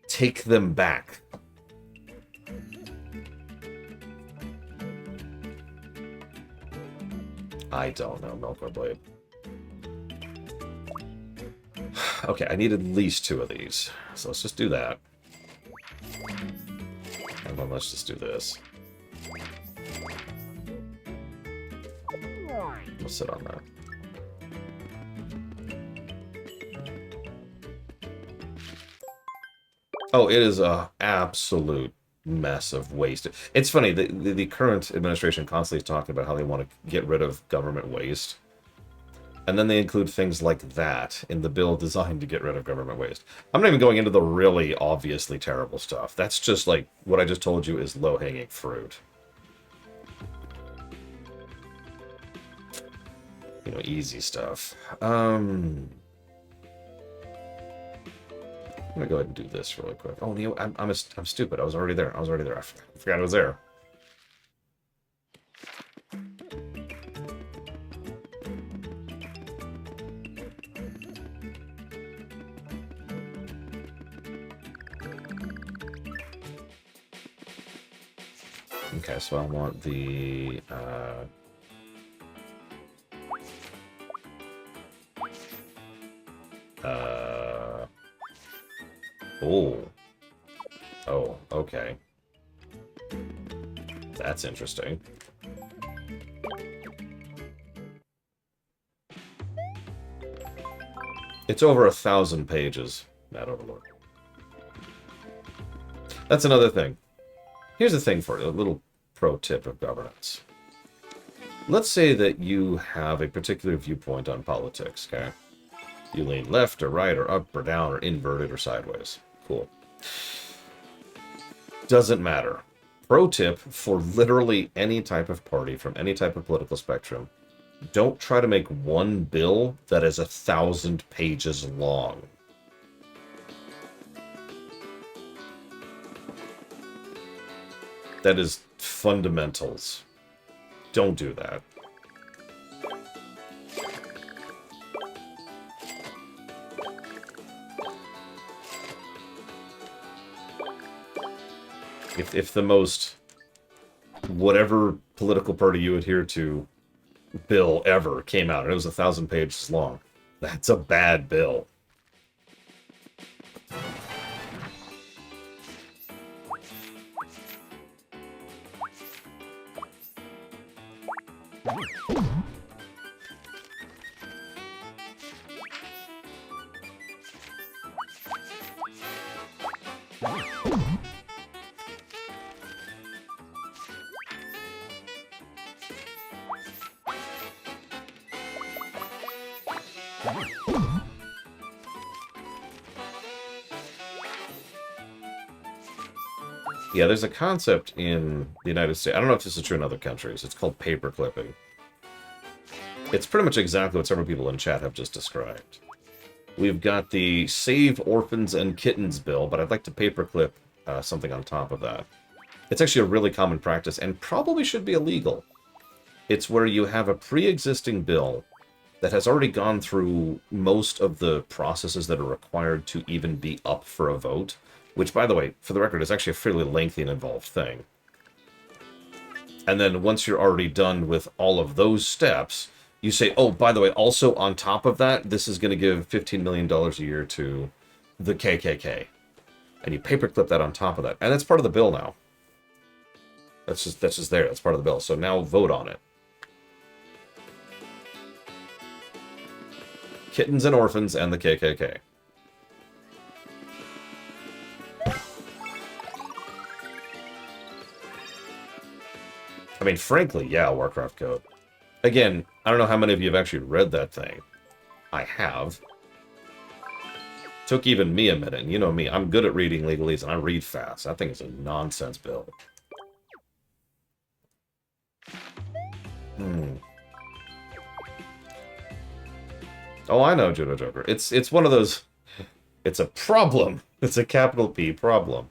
take them back. I don't know, Melkor Blade. Okay, I need at least 2 of these. So let's just do that. And then let's just do this. We'll sit on that. Oh, it is a absolute mess of waste. It's funny, the current administration constantly is talking about how they want to get rid of government waste. And then they include things like that in the bill designed to get rid of government waste. I'm not even going into the really obviously terrible stuff. That's just like what I just told you is low-hanging fruit. You know, easy stuff. I'm gonna go ahead and do this really quick. Oh, you know, I'm stupid. I was already there. I forgot I was there. Okay, so I want the oh, okay. That's interesting. It's over 1,000 pages, Mad Overlord. That's another thing. Here's the thing for you, a little pro tip of governance. Let's say that you have a particular viewpoint on politics, okay? You lean left or right or up or down or inverted or sideways. Cool. Doesn't matter. Pro tip for literally any type of party from any type of political spectrum. Don't try to make one bill that is 1,000 pages long. That is fundamentals. Don't do that. If the most whatever political party you adhere to bill ever came out and it was 1,000 pages long, that's a bad bill. Yeah, there's a concept in the United States. I don't know if this is true in other countries. It's called paper clipping. It's pretty much exactly what several people in chat have just described. We've got the Save Orphans and Kittens bill, but I'd like to paperclip something on top of that. It's actually a really common practice and probably should be illegal. It's where you have a pre-existing bill that has already gone through most of the processes that are required to even be up for a vote, which, by the way, for the record, is actually a fairly lengthy and involved thing. And then once you're already done with all of those steps, you say, oh, by the way, also on top of that, this is going to give $15 million a year to the KKK. And you paperclip that on top of that. And that's part of the bill now. That's just there. That's part of the bill. So now vote on it. Kittens and orphans and the KKK. I mean, frankly, yeah, Warcraft code. Again, I don't know how many of you have actually read that thing. I have. Took even me a minute, and you know me, I'm good at reading legalese, and I read fast. That thing is a nonsense bill. Oh, I know, Judo Joker. It's one of those... It's a problem. It's a capital P problem.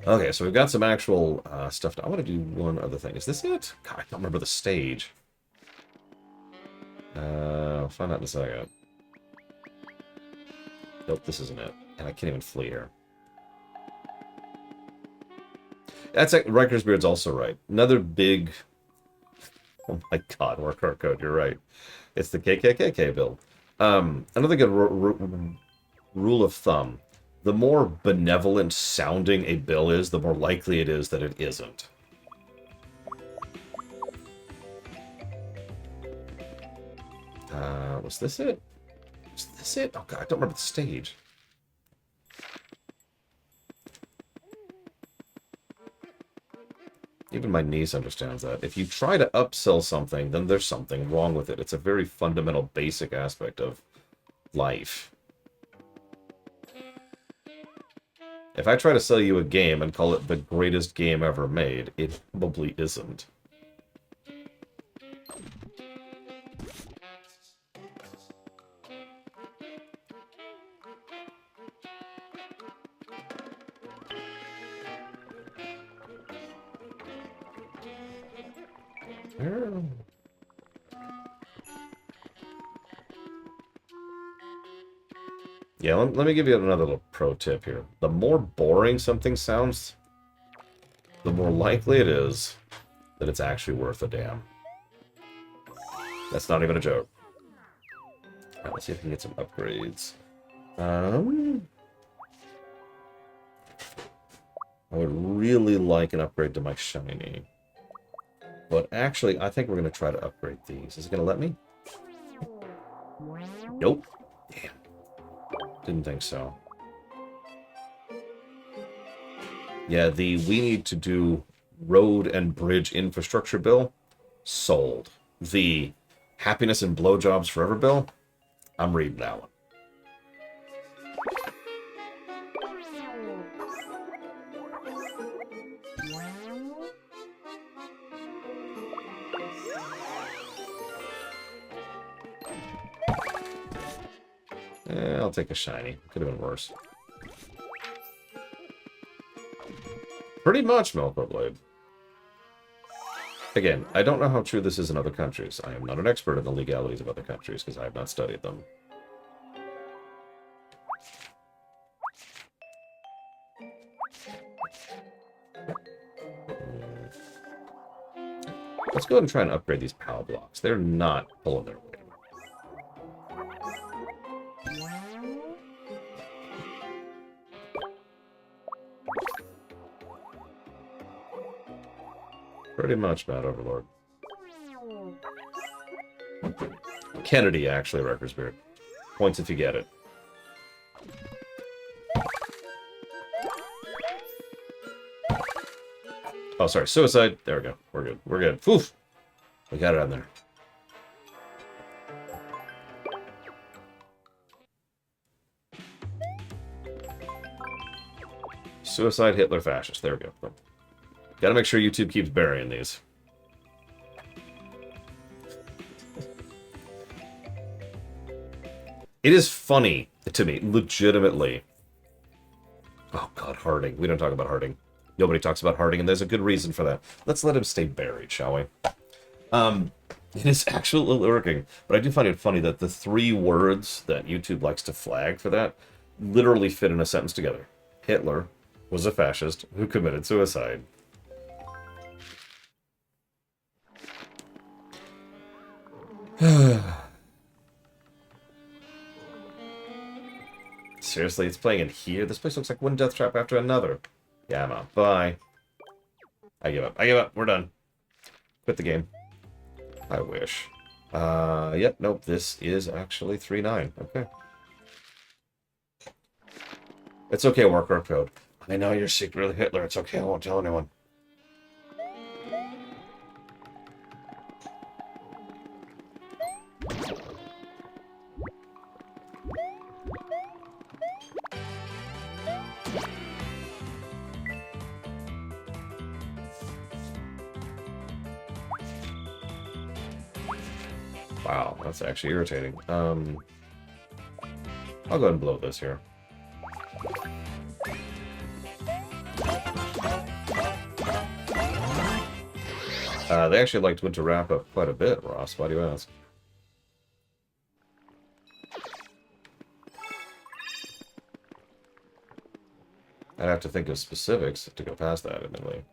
Okay, so we've got some actual stuff. I want to do one other thing. Is this it? God, I don't remember the stage. I'll find out in a second. Nope, this isn't it. And I can't even flee here. That's like Riker's Beard's also right. Another big... Oh my god, Warcraft code, you're right. It's the KKK bill. Another good rule of thumb. The more benevolent sounding a bill is, the more likely it is that it isn't. Was this it? Was this it? Oh god, I don't remember the stage. Even my niece understands that. If you try to upsell something, then there's something wrong with it. It's a very fundamental, basic aspect of life. If I try to sell you a game and call it the greatest game ever made, it probably isn't. Yeah, let me give you another little pro tip here. The more boring something sounds, the more likely it is that it's actually worth a damn. That's not even a joke. Alright, let's see if we can get some upgrades. I would really like an upgrade to my shiny. But actually, I think we're going to try to upgrade these. Is it going to let me? Nope. Damn. Didn't think so. Yeah, we need to do road and bridge infrastructure bill. Sold. The happiness and blowjobs forever bill. I'm reading that one. I'll take a shiny. Could have been worse. Pretty much, Melkor Blade. Again, I don't know how true this is in other countries. I am not an expert in the legalities of other countries because I have not studied them. Let's go ahead and try and upgrade these power blocks. They're not pulling their weight. Pretty much, Mad Overlord. Kennedy, actually, Wrecker's Beard. Points if you get it. Oh, sorry. Suicide. There we go. We're good. We're good. Oof. We got it on there. Suicide, Hitler, fascist. There we go. Gotta make sure YouTube keeps burying these. It is funny to me, legitimately. Oh god, Harding. We don't talk about Harding. Nobody talks about Harding, and there's a good reason for that. Let's let him stay buried, shall we? It is actually working, but I do find it funny that the 3 words that YouTube likes to flag for that literally fit in a sentence together. Hitler was a fascist who committed suicide. Seriously, it's playing in here? This place looks like one death trap after another. Yeah, I'm out. Bye. I give up. I give up. We're done. Quit the game. I wish. Yep, nope, this is actually 3-9. Okay. It's okay, worker code. I know you're secretly Hitler. It's okay, I won't tell anyone. Wow, that's actually irritating. I'll go ahead and blow this here. They actually liked Winter Wrap-Up quite a bit, Ross. Why do you ask? I'd have to think of specifics to go past that, admittedly.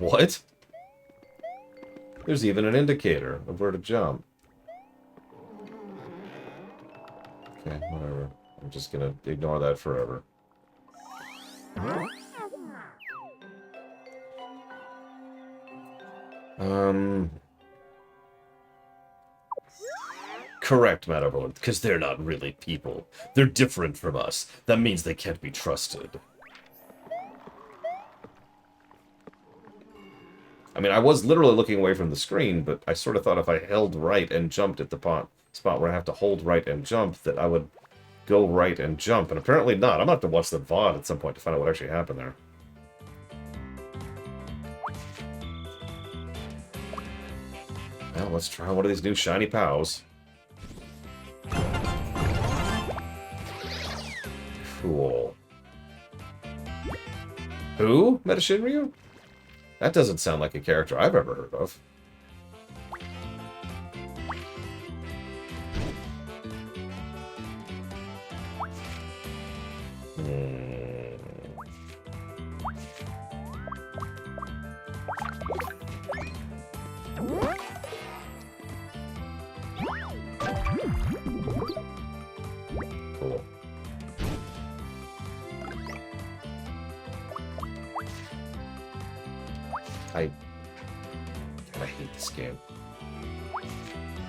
What? There's even an indicator of where to jump. Okay, whatever. I'm just gonna ignore that forever. Correct, Matt Overlord, because they're not really people. They're different from us. That means they can't be trusted. I mean, I was literally looking away from the screen, but I sort of thought if I held right and jumped at the spot where I have to hold right and jump, that I would go right and jump, and apparently not. I'm going to have to watch the VOD at some point to find out what actually happened there. Well, let's try one of these new shiny POWs. Cool. Who? Metashinryu? That doesn't sound like a character I've ever heard of. Cool. I hate this game.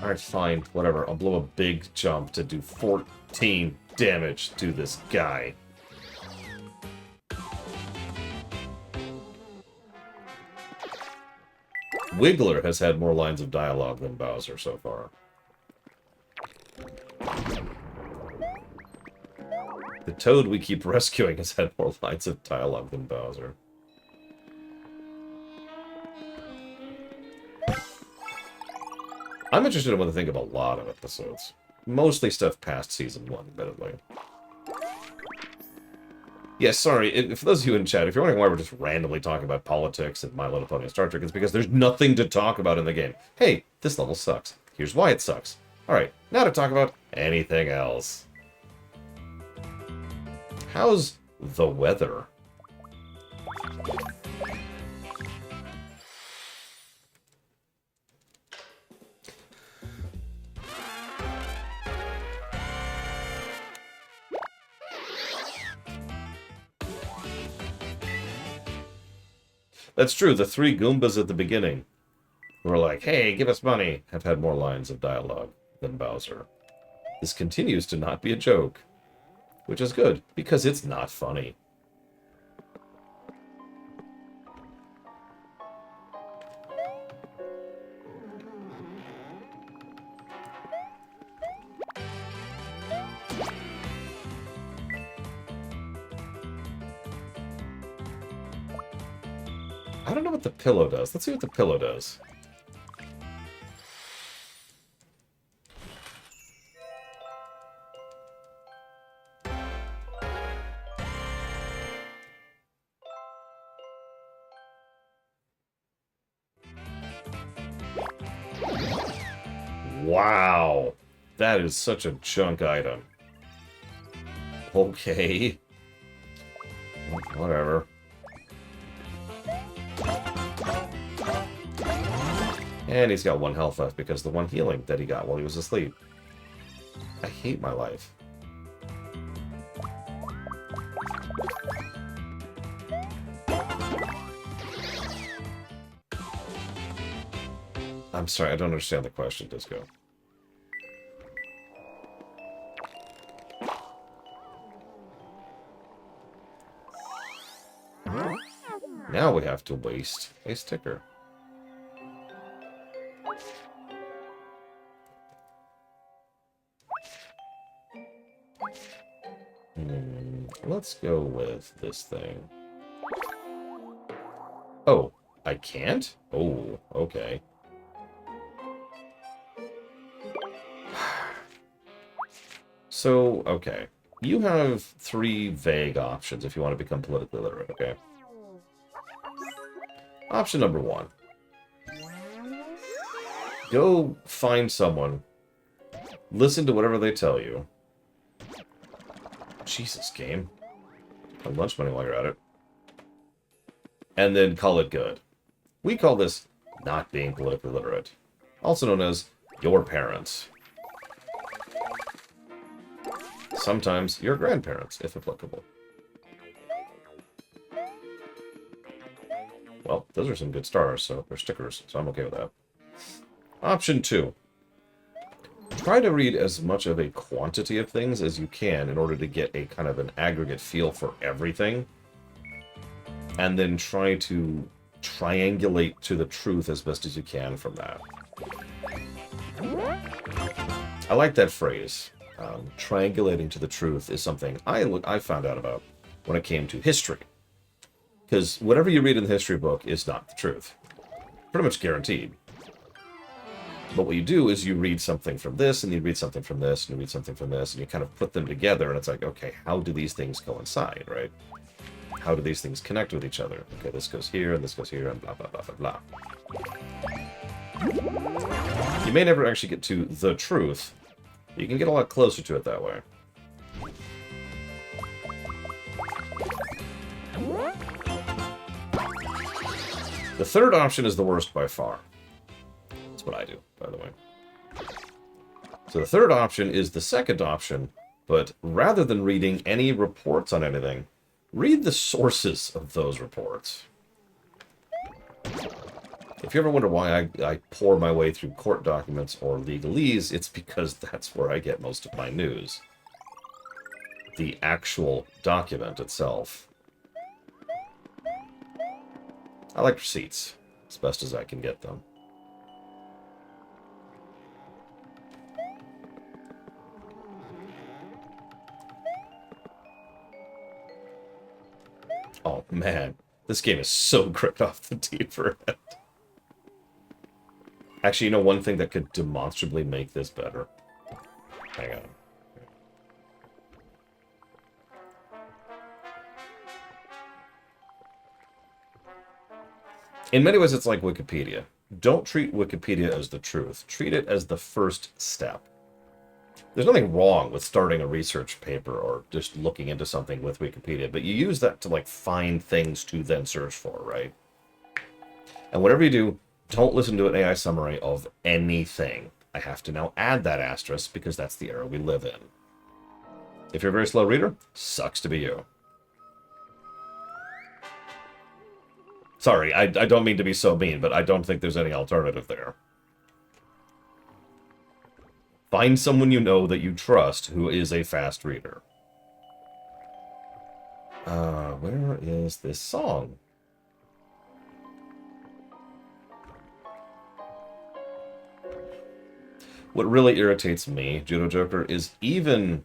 Alright, fine. Whatever. I'll blow a big jump to do 14 damage to this guy. Wiggler has had more lines of dialogue than Bowser so far. The Toad we keep rescuing has had more lines of dialogue than Bowser. I'm interested in what to think of a lot of episodes. Mostly stuff past Season 1, admittedly. Yeah, sorry, for those of you in chat, if you're wondering why we're just randomly talking about politics and My Little Pony and Star Trek, it's because there's nothing to talk about in the game. Hey, this level sucks. Here's why it sucks. Alright, now to talk about anything else. How's the weather? That's true, the 3 Goombas at the beginning who were like, hey, give us money, have had more lines of dialogue than Bowser. This continues to not be a joke. Which is good, because it's not funny. I don't know what the pillow does. Let's see what the pillow does. Wow. That is such a junk item. Okay. Whatever. And he's got 1 health left because the 1 healing that he got while he was asleep. I hate my life. I'm sorry, I don't understand the question, Disco. Now we have to waste a sticker. Let's go with this thing. Oh, I can't? Oh, okay. So, okay. You have 3 vague options if you want to become politically literate, okay? Option number 1. Go find someone. Listen to whatever they tell you. Jesus, game. Have lunch money while you're at it. And then call it good. We call this not being politically literate. Also known as your parents. Sometimes your grandparents, if applicable. Well, those are some good stars, so they're stickers, so I'm okay with that. Option 2. Try to read as much of a quantity of things as you can in order to get a kind of an aggregate feel for everything. And then try to triangulate to the truth as best as you can from that. I like that phrase. Triangulating to the truth is something I found out about when it came to history. Because whatever you read in the history book is not the truth. Pretty much guaranteed. But what you do is you read something from this, and you read something from this, and you read something from this, and you kind of put them together, and it's like, okay, how do these things coincide, right? How do these things connect with each other? Okay, this goes here, and this goes here, and blah, blah, blah, blah, blah. You may never actually get to the truth. You can get a lot closer to it that way. The third option is the worst by far. That's what I do, by the way. So the third option is the second option, but rather than reading any reports on anything, read the sources of those reports. If you ever wonder why I pour my way through court documents or legalese, it's because that's where I get most of my news. The actual document itself. I like receipts, as best as I can get them. Oh man, this game is so gripped off the deeper end. Actually, you know one thing that could demonstrably make this better? Hang on. In many ways, it's like Wikipedia. Don't treat Wikipedia as the truth. Treat it as the first step. There's nothing wrong with starting a research paper or just looking into something with Wikipedia, but you use that to, like, find things to then search for, right? And whatever you do, don't listen to an AI summary of anything. I have to now add that asterisk because that's the era we live in. If you're a very slow reader, sucks to be you. Sorry, I don't mean to be so mean, but I don't think there's any alternative there. Find someone you know that you trust who is a fast reader. Where is this song? What really irritates me, Judo Joker, is even...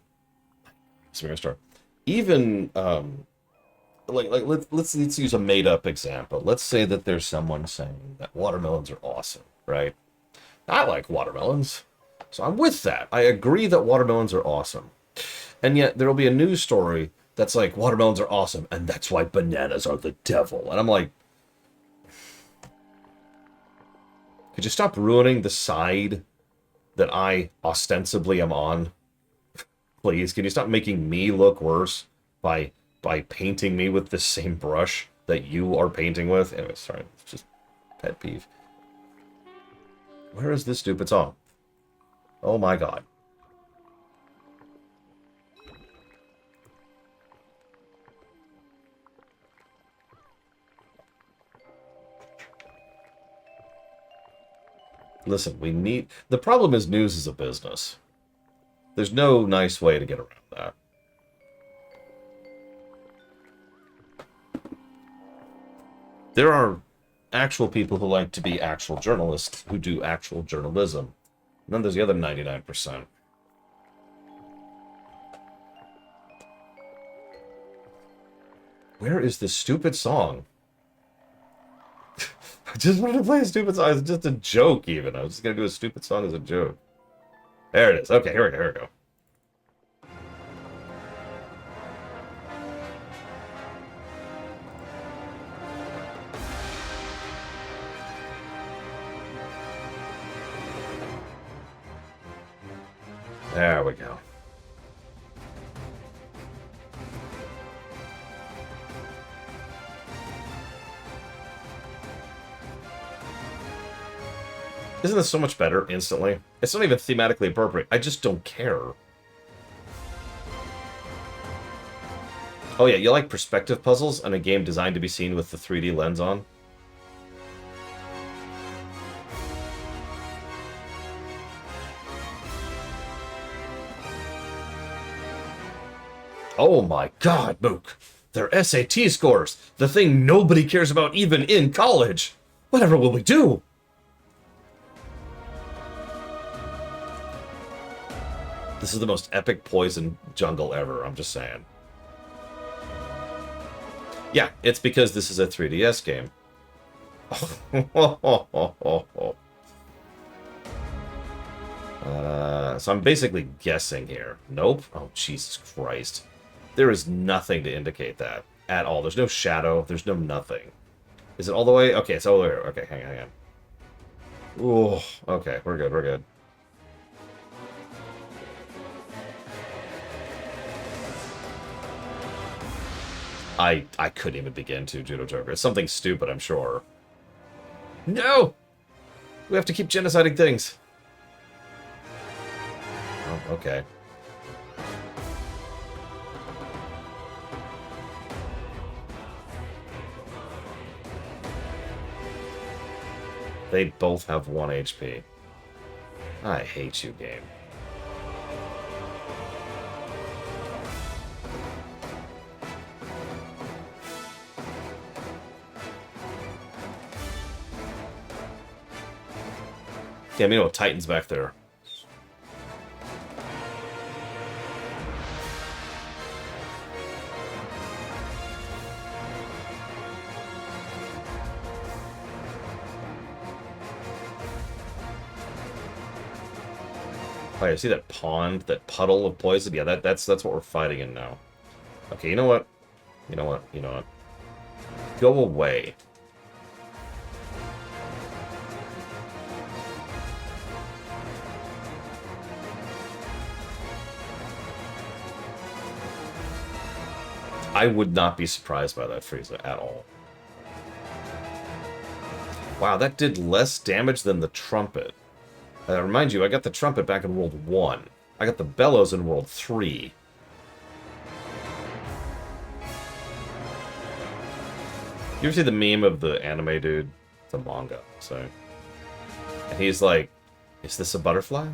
So we're gonna start. Even, let's use a made-up example. Let's say that there's someone saying that watermelons are awesome, right? I like watermelons, so I'm with that. I agree that watermelons are awesome. And yet there'll be a news story that's like, watermelons are awesome, and that's why bananas are the devil. And I'm like, could you stop ruining the side that I ostensibly am on? Please, can you stop making me look worse by painting me with the same brush that you are painting with? Anyway, sorry, it's just pet peeve. Where is this stupid song? Oh my god. Listen, we need... The problem is news is a business. There's no nice way to get around that. There are actual people who like to be actual journalists who do actual journalism. And then there's the other 99%. Where is this stupid song? I just wanted to play a stupid song. It's just a joke, even. I was just going to do a stupid song as a joke. There it is. Okay, here we go. There we go. Isn't this so much better instantly? It's not even thematically appropriate. I just don't care. Oh yeah, you like perspective puzzles and a game designed to be seen with the 3D lens on? Oh my god, Mook! Their SAT scores! The thing nobody cares about even in college! Whatever will we do? This is the most epic poison jungle ever, I'm just saying. Yeah, it's because this is a 3DS game. So I'm basically guessing here. Nope. Oh, Jesus Christ. There is nothing to indicate that at all. There's no shadow. There's no nothing. Is it all the way? Okay, it's all the way. Okay, hang on. Ooh, okay, we're good. I couldn't even begin to, Judo Joker. It's something stupid, I'm sure. No! We have to keep genociding things. Oh, okay. They both have 1 HP. I hate you, game. Damn, you know, Titan's back there. Oh, yeah, see that pond, that puddle of poison? Yeah, that's what we're fighting in now. Okay, you know what? You know what? Go away. I would not be surprised by that Frieza at all. Wow, that did less damage than the trumpet. Remind you, I got the trumpet back in World 1. I got the bellows in World 3. You ever see the meme of the anime dude? It's a manga, so... And he's like, is this a butterfly?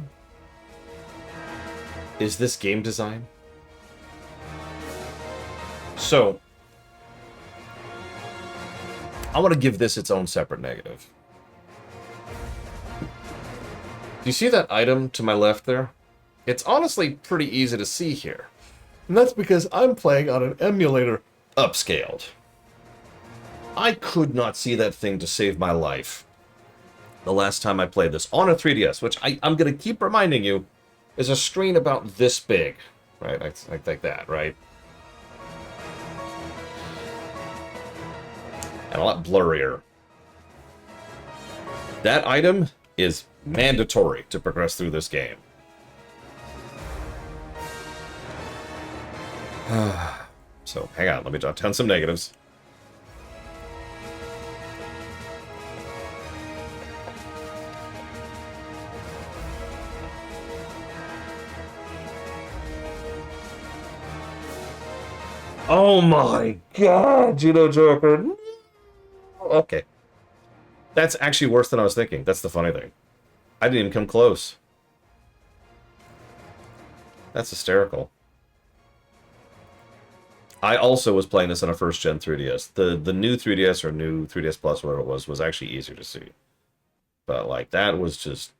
Is this game design? So, I want to give this its own separate negative. Do you see that item to my left there? It's honestly pretty easy to see here. And that's because I'm playing on an emulator upscaled. I could not see that thing to save my life the last time I played this on a 3DS, which I'm going to keep reminding you is a screen about this big, right? I think that, right? And a lot blurrier. That item is mandatory to progress through this game. So, hang on, let me jot down some negatives. Oh my god, Judo Joker. Okay. That's actually worse than I was thinking. That's the funny thing. I didn't even come close. That's hysterical. I also was playing this on a first-gen 3DS. The new 3DS or new 3DS Plus, whatever it was actually easier to see. But, like, that was just...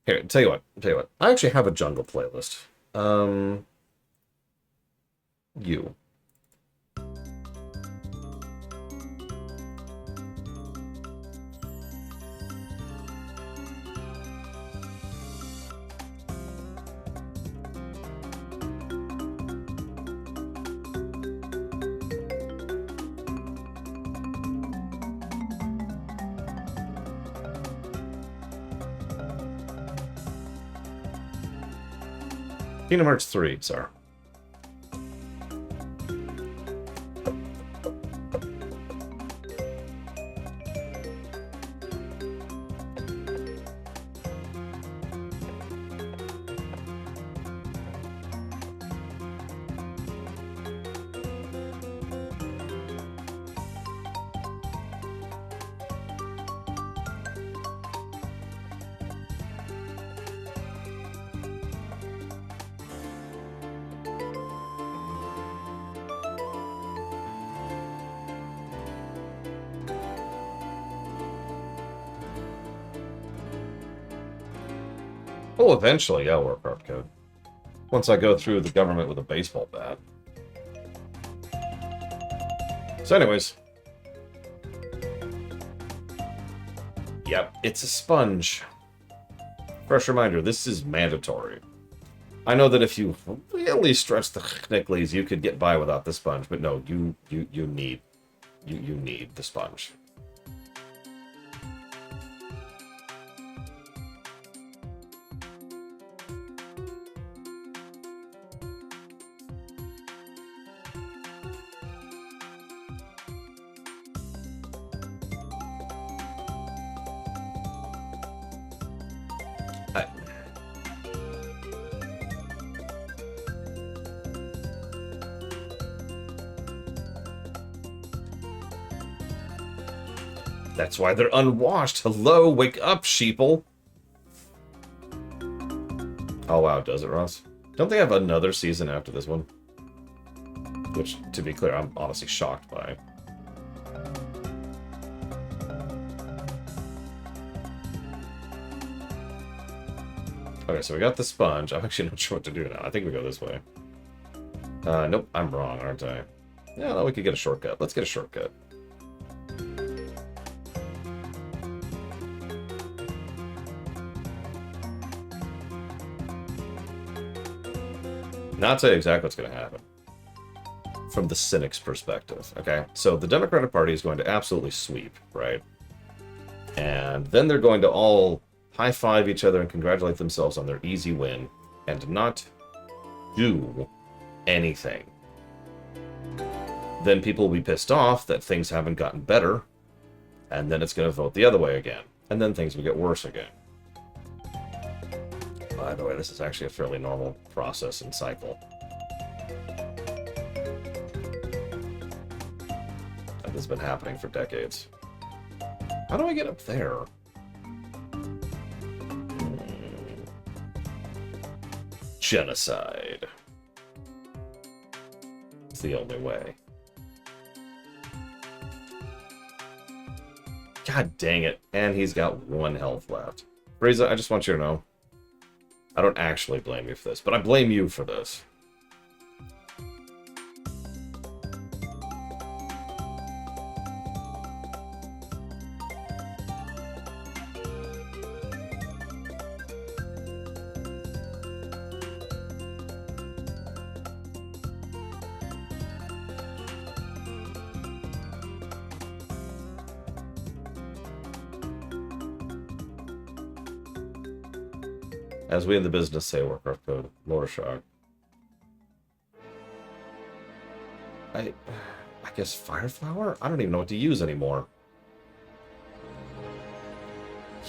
Here, tell you what. I actually have a jungle playlist. You. Kingdom Hearts 3, sorry. Oh, eventually, I'll work hard code. Once I go through the government with a baseball bat. So anyways. Yep, it's a sponge. Fresh reminder, this is mandatory. I know that if you really stretch the knicklies, you could get by without the sponge, but no, you need the sponge. That's why they're unwashed. Hello, wake up, sheeple. Oh, wow, does it, Ross? Don't they have another season after this one? Which, to be clear, I'm honestly shocked by. Okay, so we got the sponge. I'm actually not sure what to do now. I think we go this way. Nope, I'm wrong, aren't I? Yeah, no, we could get a shortcut. Let's get a shortcut. Not tell you exactly what's going to happen. From the cynic's perspective, okay? So the Democratic Party is going to absolutely sweep, right? And then they're going to all high-five each other and congratulate themselves on their easy win and not do anything. Then people will be pissed off that things haven't gotten better, and then it's going to vote the other way again. And then things will get worse again. By the way, this is actually a fairly normal process and cycle. That has been happening for decades. How do I get up there? Genocide. It's the only way. God dang it. And he's got 1 health left. Frieza, I just want you to know. I don't actually blame you for this, but I blame you for this. As we in the business say, Warcraft code. Lore shock. I guess Fireflower? I don't even know what to use anymore.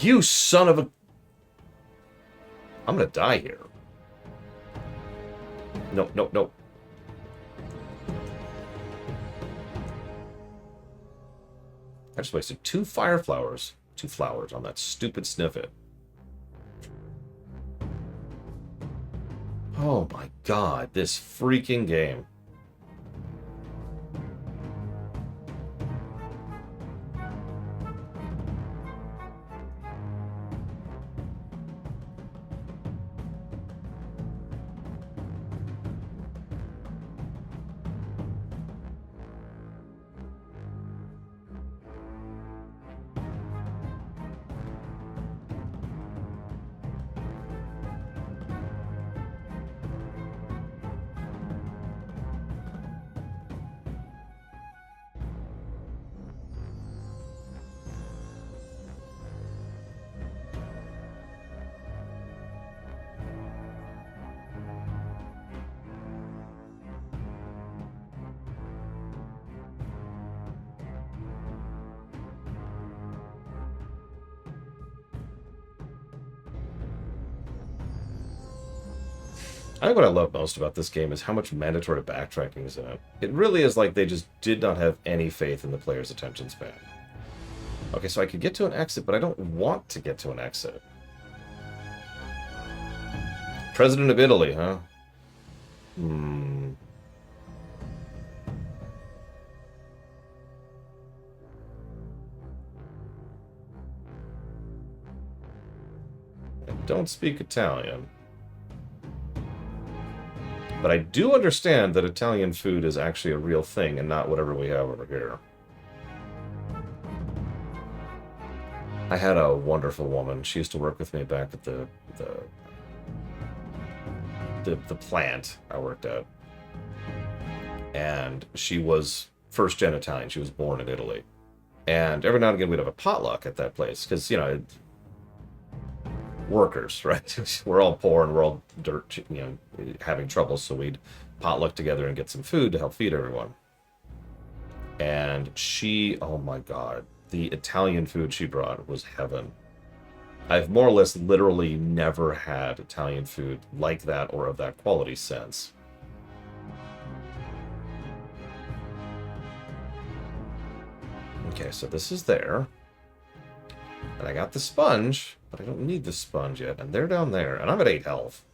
You son of a... I'm gonna die here. No, no, no. I just wasted 2 Fireflowers. 2 flowers on that stupid sniffet. Oh my god, this freaking game. I think what I love most about this game is how much mandatory backtracking is in it. It really is like they just did not have any faith in the player's attention span. Okay, so I could get to an exit, but I don't want to get to an exit. President of Italy, huh? I don't speak Italian. But I do understand that Italian food is actually a real thing and not whatever we have over here. I had a wonderful woman. She used to work with me back at the plant I worked at. And she was first-gen Italian. She was born in Italy. And every now and again we'd have a potluck at that place. Because, you know, workers, right? We're all poor and we're all dirt, you know, having trouble, so we'd potluck together and get some food to help feed everyone. And she, oh my god, the Italian food she brought was heaven. I've more or less literally never had Italian food like that or of that quality since. Okay, so this is there. And I got the sponge, but I don't need the sponge yet. And they're down there, and I'm at 8 health.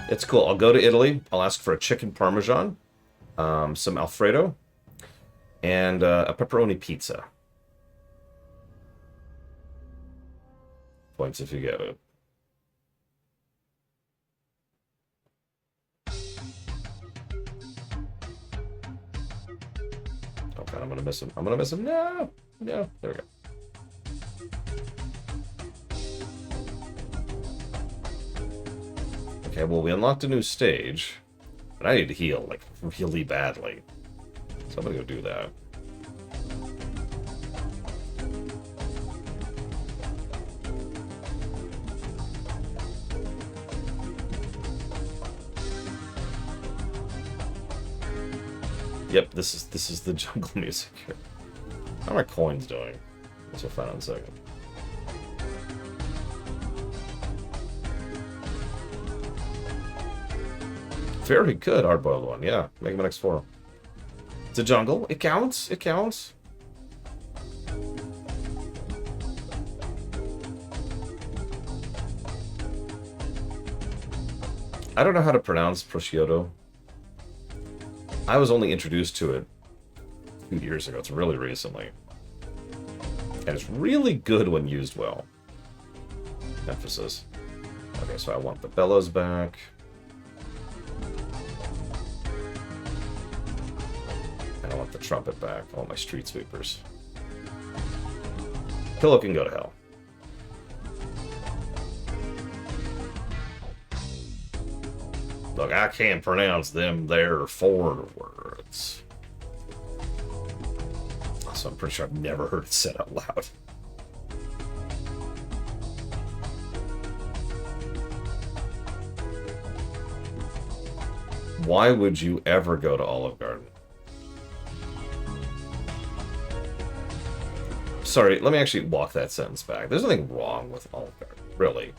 It's cool. I'll go to Italy. I'll ask for a chicken parmesan, some Alfredo, and a pepperoni pizza. Points if you get it. Oh god, I'm gonna miss him. I'm gonna miss him. No! No. There we go. Okay, well, we unlocked a new stage. But I need to heal, like, really badly. So I'm gonna go do that. Yep, this is the jungle music here. How are my coins doing? Which we'll find out in a second. Very good, hard-boiled one. Yeah, Mega Man X4. It's a jungle. It counts. It counts. I don't know how to pronounce prosciutto. I was only introduced to it 2 years ago. It's really recently. And it's really good when used well. Emphasis. Okay, so I want the bellows back. And I want the trumpet back. I want my street sweepers. Pillow can go to hell. Look, I can't pronounce them there foreign words. So I'm pretty sure I've never heard it said out loud. Why would you ever go to Olive Garden? Sorry, let me actually walk that sentence back. There's nothing wrong with Olive Garden, really.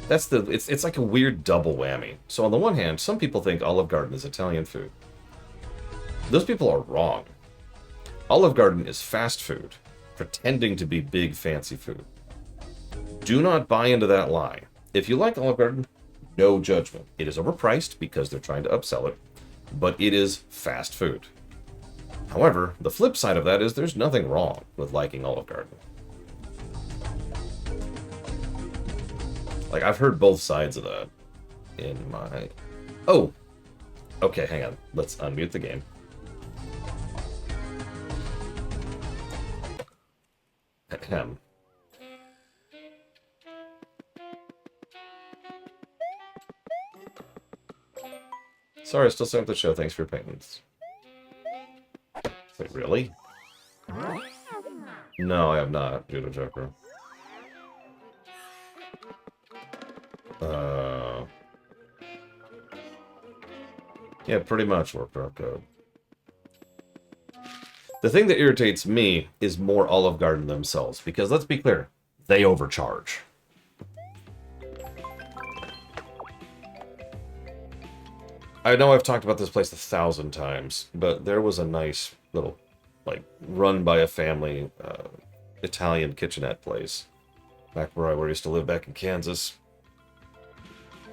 That's it's like a weird double whammy. So on the one hand, some people think Olive Garden is Italian food. Those people are wrong. Olive Garden is fast food, pretending to be big fancy food. Do not buy into that lie. If you like Olive Garden, no judgment. It is overpriced because they're trying to upsell it, but it is fast food. However, the flip side of that is there's nothing wrong with liking Olive Garden. Like, I've heard both sides of that in my... Oh! Okay, hang on. Let's unmute the game. Ahem. Sorry, still setting up the show. Thanks for your patience. Wait, really? No, I have not, Judo Joker. Yeah, pretty much worked our code. The thing that irritates me is more Olive Garden themselves, because let's be clear, they overcharge. I know I've talked about this place 1,000 times, but there was a nice little, like, run by a family Italian kitchenette place back where I used to live back in Kansas.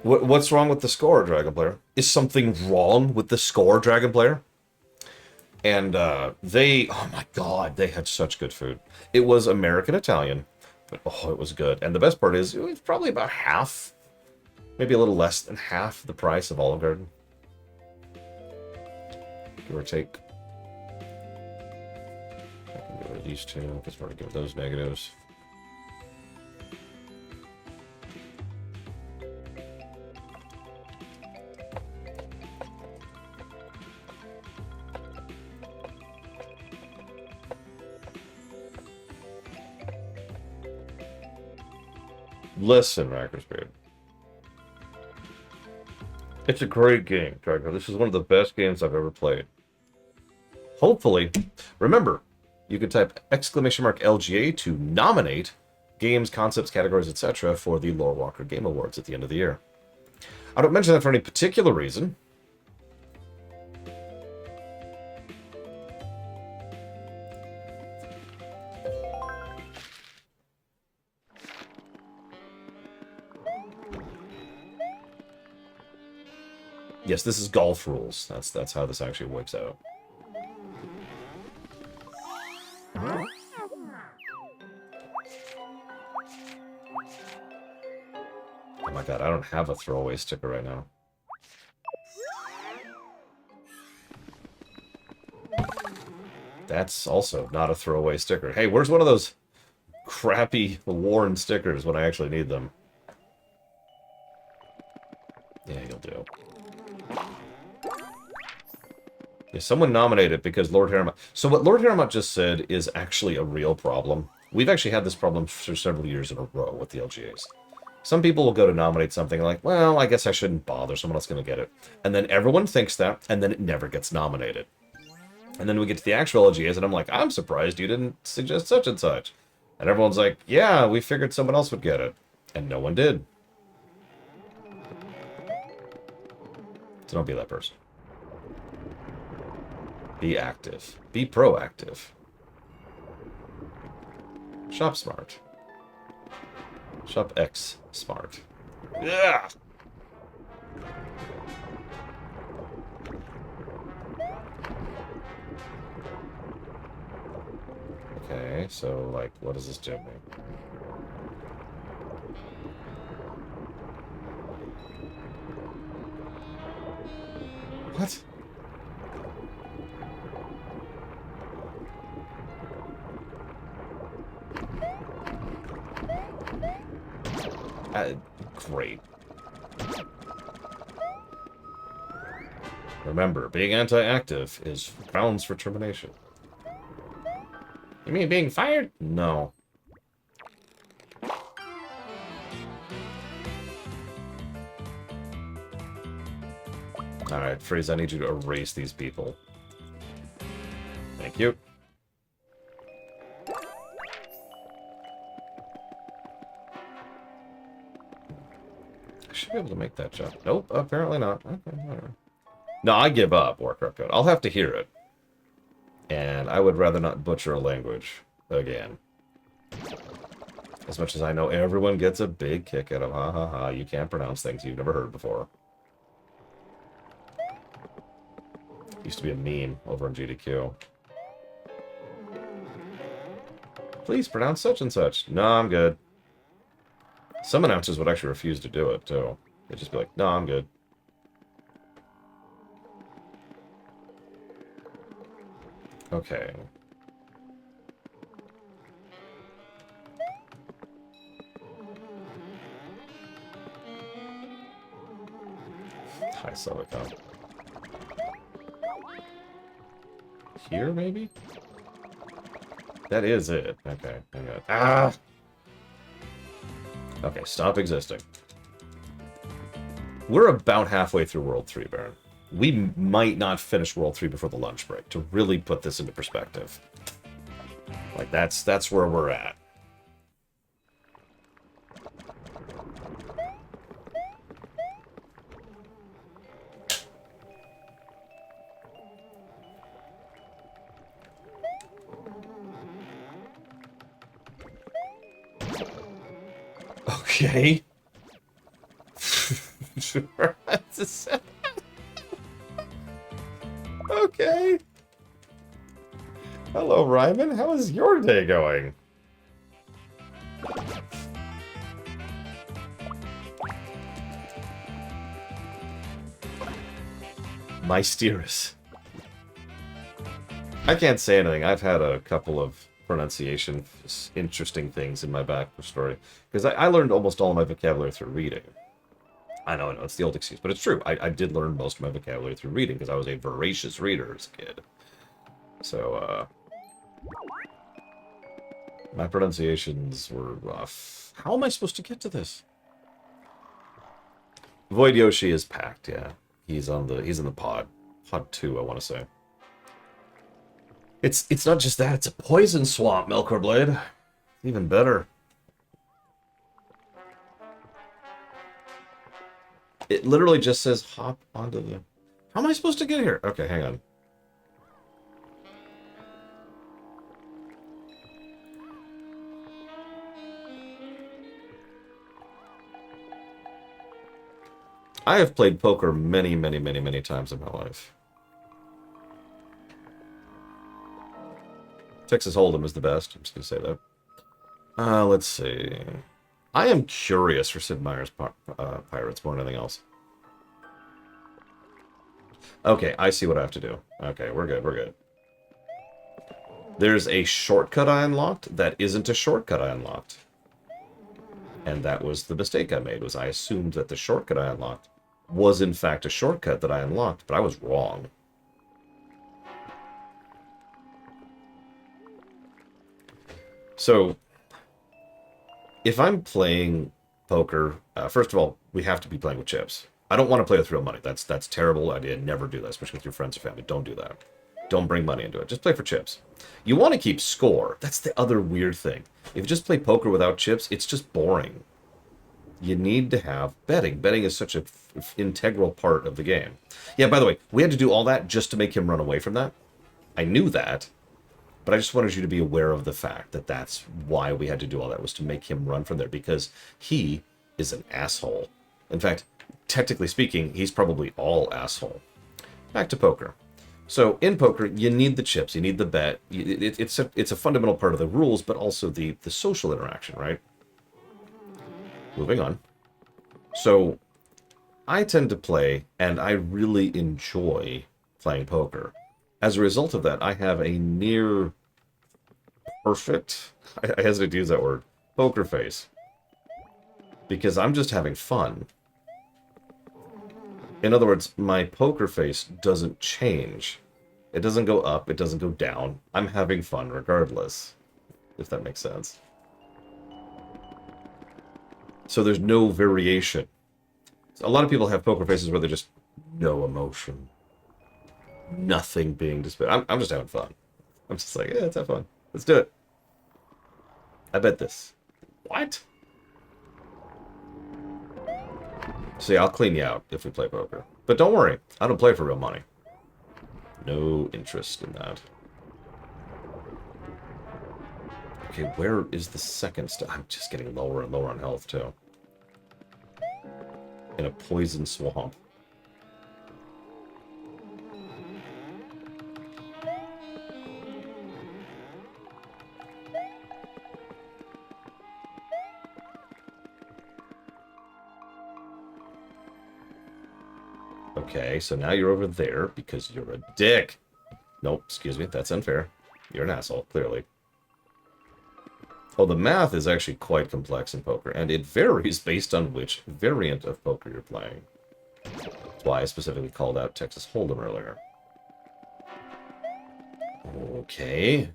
What's wrong with the score, Dragon Player? Is something wrong with the score, Dragon Player? And they, oh my god, they had such good food. It was American Italian, but oh, it was good. And the best part is, it was probably about half, maybe a little less than half the price of Olive Garden. Give or take. I can get rid of these two, because we're going to give those negatives. Listen, Rackersbeard. It's a great game, Drago. This is one of the best games I've ever played. Hopefully, remember, you can type !LGA to nominate games, concepts, categories, etc. for the Lore Walker Game Awards at the end of the year. I don't mention that for any particular reason. Yes, this is golf rules. That's how this actually works out. Oh my god, I don't have a throwaway sticker right now. That's also not a throwaway sticker. Hey, where's one of those crappy worn stickers when I actually need them? Yeah, you'll do. Yeah, someone nominated it because Lord Harriman... So what Lord Harriman just said is actually a real problem. We've actually had this problem for several years in a row with the LGAs. Some people will go to nominate something like, well, I guess I shouldn't bother, someone else is going to get it. And then everyone thinks that, and then it never gets nominated. And then we get to the actual LGAs, and I'm like, I'm surprised you didn't suggest such and such. And everyone's like, yeah, we figured someone else would get it. And no one did. So don't be that person. Be active. Be proactive. Shop smart. Shop X smart. Yeah. Okay, so, like, what does this gem mean? What? Great. Remember, being anti-active is grounds for termination. You mean being fired? No. Alright, Freeze, I need you to erase these people. Thank you. I should be able to make that jump. Nope, apparently not. Okay, whatever. No, I give up, Warcraft Code. I'll have to hear it. And I would rather not butcher a language again. As much as I know everyone gets a big kick out of ha ha ha, you can't pronounce things you've never heard before. Used to be a meme over on GDQ. Please pronounce such and such. No, I'm good. Some announcers would actually refuse to do it, too. They'd just be like, no, I'm good. Okay. Hi, Silicon. Here, maybe? That is it. Okay, hang on. Ah! Okay, stop existing. We're about halfway through World 3, Baron. We might not finish World 3 before the lunch break, to really put this into perspective. Like, that's where we're at. Okay. Sure. Okay. Hello, Ryman. How is your day going? Mysterious. I can't say anything. I've had a couple of pronunciation interesting things in my backstory. Because I learned almost all of my vocabulary through reading. I know, it's the old excuse, but it's true. I did learn most of my vocabulary through reading because I was a voracious reader as a kid. So, my pronunciations were rough. How am I supposed to get to this? Void Yoshi is packed, yeah. He's in the pod. Pod 2, I want to say. It's not just that, it's a poison swamp, Melkorblade. Even better. It literally just says hop onto the... How am I supposed to get here? Okay, hang on. I have played poker many, many, many, many times in my life. Texas Hold'em is the best. I'm just going to say that. Let's see. I am curious for Sid Meier's Pirates more than anything else. Okay, I see what I have to do. Okay, we're good, we're good. There's a shortcut I unlocked that isn't a shortcut I unlocked. And that was the mistake I made, was I assumed that the shortcut I unlocked was in fact a shortcut that I unlocked, but I was wrong. So, if I'm playing poker, first of all, we have to be playing with chips. I don't want to play with real money. That's a terrible idea. Never do that, especially with your friends or family. Don't do that. Don't bring money into it. Just play for chips. You want to keep score. That's the other weird thing. If you just play poker without chips, it's just boring. You need to have betting. Betting is such an integral part of the game. Yeah, by the way, we had to do all that just to make him run away from that. I knew that. But I just wanted you to be aware of the fact that that's why we had to do all that, was to make him run from there, because he is an asshole. In fact, technically speaking, he's probably all asshole. Back to poker. So in poker, you need the chips, you need the bet. It's a fundamental part of the rules, but also the social interaction, right? Moving on. So I tend to play, and I really enjoy playing poker. As a result of that, I have a near perfect, I hesitate to use that word, poker face. Because I'm just having fun. In other words, my poker face doesn't change. It doesn't go up, it doesn't go down. I'm having fun regardless, if that makes sense. So there's no variation. So a lot of people have poker faces where they're just no emotion. Nothing being displayed. I'm just having fun. I'm just like, yeah, let's have fun. Let's do it. I bet this. What? See, I'll clean you out if we play poker. But don't worry, I don't play for real money. No interest in that. Okay, where is the second stuff? I'm just getting lower and lower on health, too. In a poison swamp. Okay, so now you're over there because you're a dick. Nope, excuse me, that's unfair. You're an asshole, clearly. Oh, the math is actually quite complex in poker, and it varies based on which variant of poker you're playing. That's why I specifically called out Texas Hold'em earlier. Okay.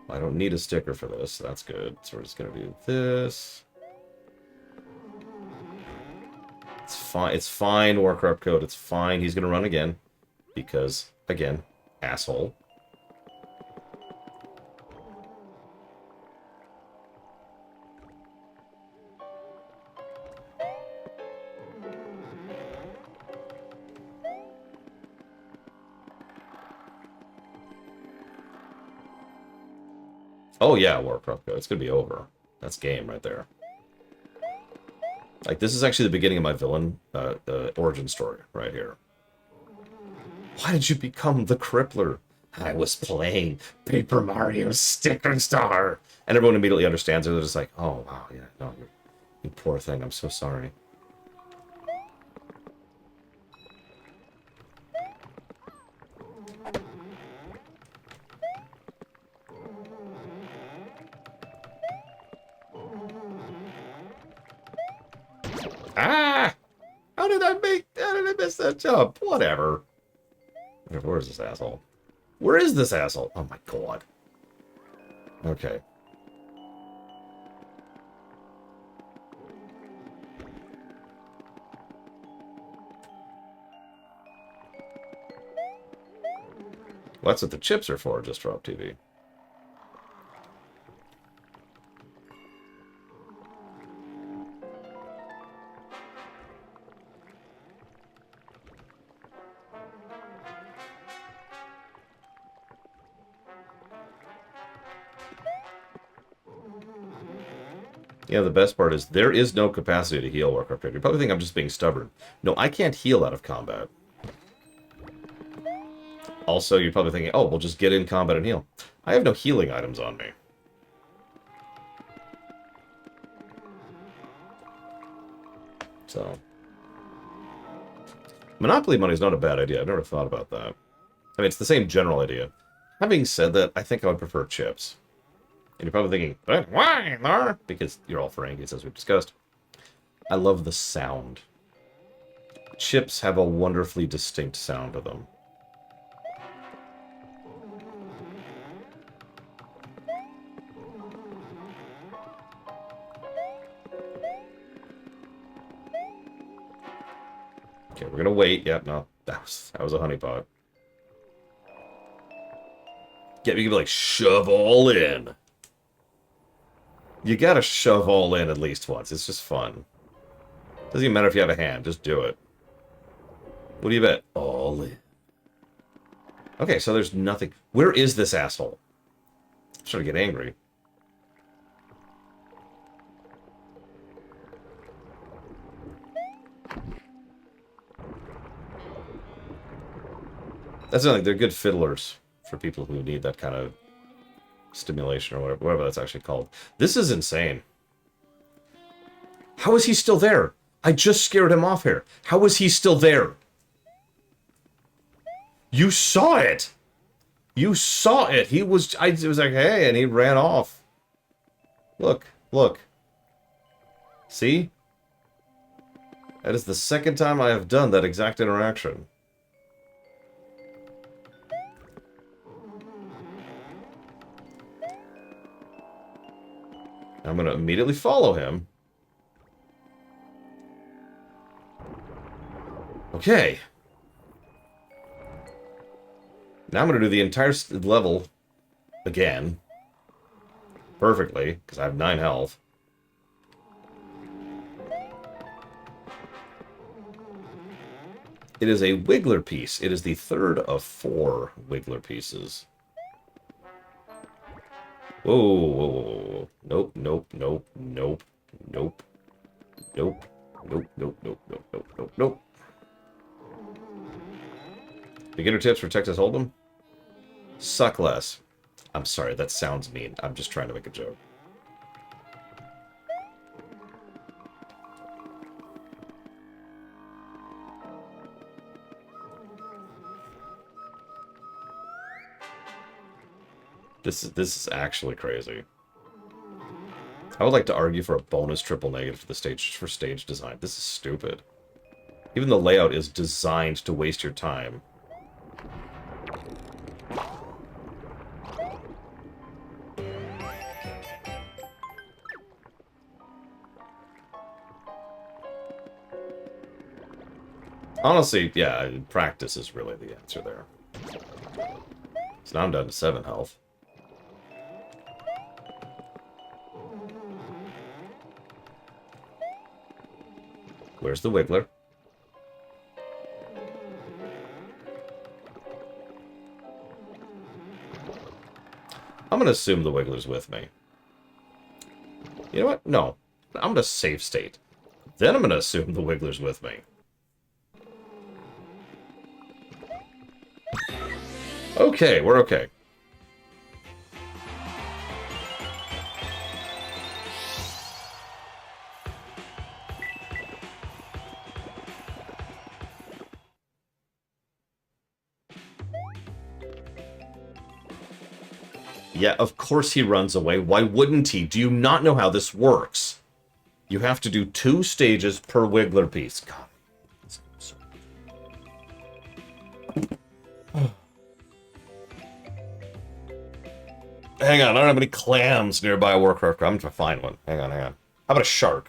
I don't need a sticker for this, so that's good. So we're just going to do this. It's fine. It's fine, Warcraft Code. It's fine. He's going to run again. Because, again, asshole. Oh yeah, Warcraft Code. It's going to be over. That's game right there. Like, this is actually the beginning of my villain origin story right here. Why did you become the Crippler? I was playing Paper Mario Sticker Star. And everyone immediately understands it. They're just like, oh, wow, yeah, no, you poor thing. I'm so sorry. Ah! How did I miss that jump? Whatever. Where is this asshole? Where is this asshole? Oh my god. Okay. Well, that's what the chips are for, just drop TV. Yeah, the best part is there is no capacity to heal Warcraft. You probably think I'm just being stubborn. No, I can't heal out of combat. Also, you're probably thinking, oh, we'll just get in combat and heal. I have no healing items on me. So. Monopoly money is not a bad idea. I've never thought about that. I mean, it's the same general idea. Having said that, I think I would prefer chips. And you're probably thinking, but why, Lar? Because you're all Ferengis, as we've discussed. I love the sound. Chips have a wonderfully distinct sound to them. Okay, we're gonna wait. Yep, no, that was a honeypot. Yeah, you can be like, shove all in. You gotta shove all in at least once. It's just fun. Doesn't even matter if you have a hand. Just do it. What do you bet? All in. Okay, so there's nothing. Where is this asshole? I'm starting to get angry. That's not like they're good fiddlers for people who need that kind of stimulation or whatever that's actually called. This is insane. How is he still there? I just scared him off here. How is he still there? You saw it. You saw it. He was, it was like, hey, and he ran off. Look, look. See? That is the second time I have done that exact interaction. I'm going to immediately follow him. Okay. Now I'm going to do the entire level again. Perfectly, because I have 9 health. It is a Wiggler piece. It is the third of 4 Wiggler pieces. Whoa, whoa, whoa, whoa. Nope, nope, nope, nope, nope, nope, nope, nope, nope, nope, nope, nope, nope. Beginner tips for Texas Hold'em? Suck less. I'm sorry, that sounds mean. I'm just trying to make a joke. This is actually crazy. I would like to argue for a bonus triple negative to the stage just for stage design. This is stupid. Even the layout is designed to waste your time. Honestly, yeah, practice is really the answer there. So now I'm down to 7 health. Where's the Wiggler? I'm gonna assume the Wiggler's with me. You know what? No. I'm gonna save state. Then I'm gonna assume the Wiggler's with me. Okay, we're okay. Yeah, of course he runs away. Why wouldn't he? Do you not know how this works? You have to do 2 stages per Wiggler piece. God. Hang on, I don't have any clams nearby Warcraft. I'm gonna find one. Hang on, hang on. How about a shark?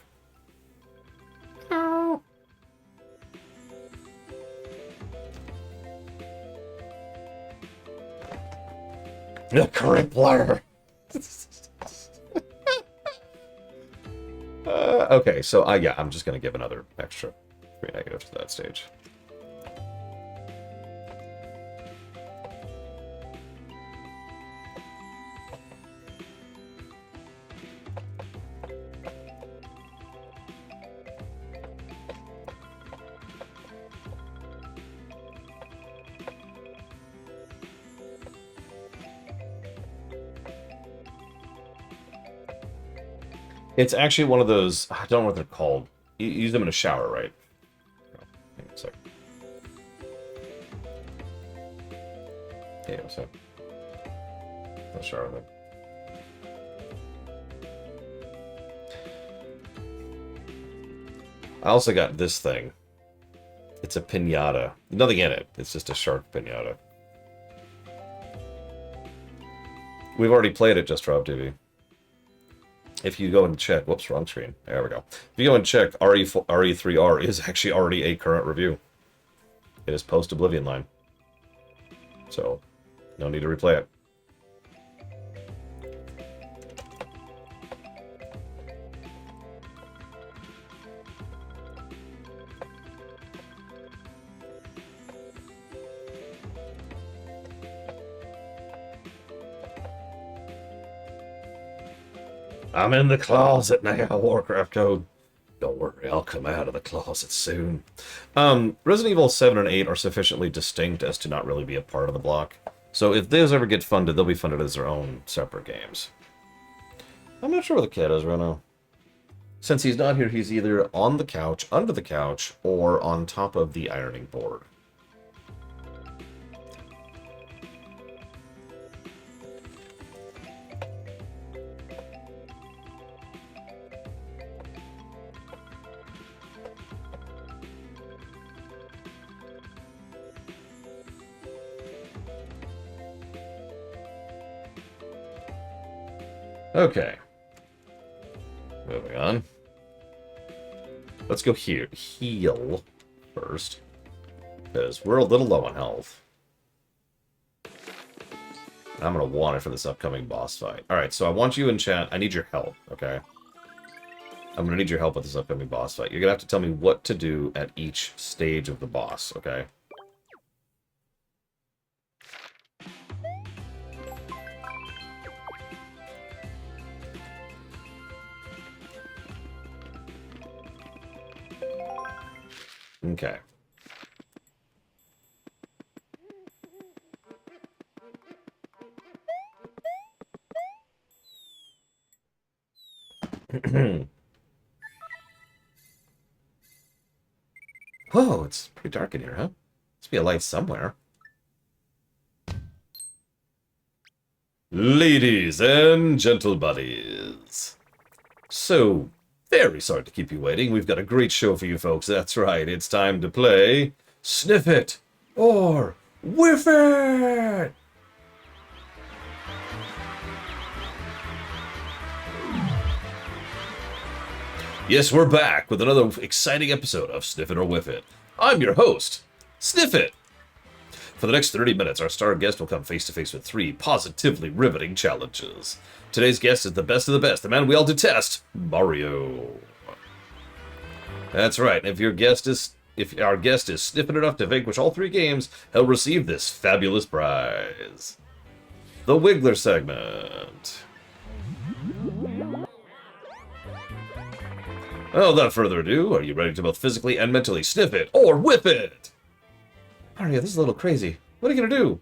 The crippler. Okay, so yeah, I'm just gonna give another extra 3 negative to that stage. It's actually one of those, I don't know what they're called. You use them in a shower, right? Hang on a sec. Yeah, so. I'll shower then. I also got this thing. It's a pinata. Nothing in it. It's just a shark pinata. We've already played it, Just Rob TV. If you go and check, whoops, wrong screen. There we go. If you go and check, RE3R is actually already a current review. It is post-Oblivion line. So, no need to replay it. I'm in the closet now, Warcraft code. Don't worry, I'll come out of the closet soon. Resident Evil 7 and 8 are sufficiently distinct as to not really be a part of the block. So if those ever get funded, they'll be funded as their own separate games. I'm not sure where the cat is right now. Since he's not here, he's either on the couch, under the couch, or on top of the ironing board. Okay. Moving on. Let's go here. Heal first. Because we're a little low on health. I'm going to want it for this upcoming boss fight. Alright, so I want you in chat. I need your help, okay? I'm going to need your help with this upcoming boss fight. You're going to have to tell me what to do at each stage of the boss, okay? Okay. Whoa, it's pretty dark in here, huh? Must be a light somewhere. Ladies and gentle buddies. So, very sorry to keep you waiting. We've got a great show for you folks. That's right, it's time to play Sniff It or Whiff It! Yes, we're back with another exciting episode of Sniff It or Whiff It. I'm your host, Sniff It. For the next 30 minutes, our star guest will come face-to-face with 3 positively riveting challenges. Today's guest is the best of the best, the man we all detest, Mario. That's right, if our guest is sniffing enough to vanquish all 3 games, he'll receive this fabulous prize. The Wiggler segment. Well, without further ado, are you ready to both physically and mentally sniff it or whip it? Mario, this is a little crazy. What are you going to do?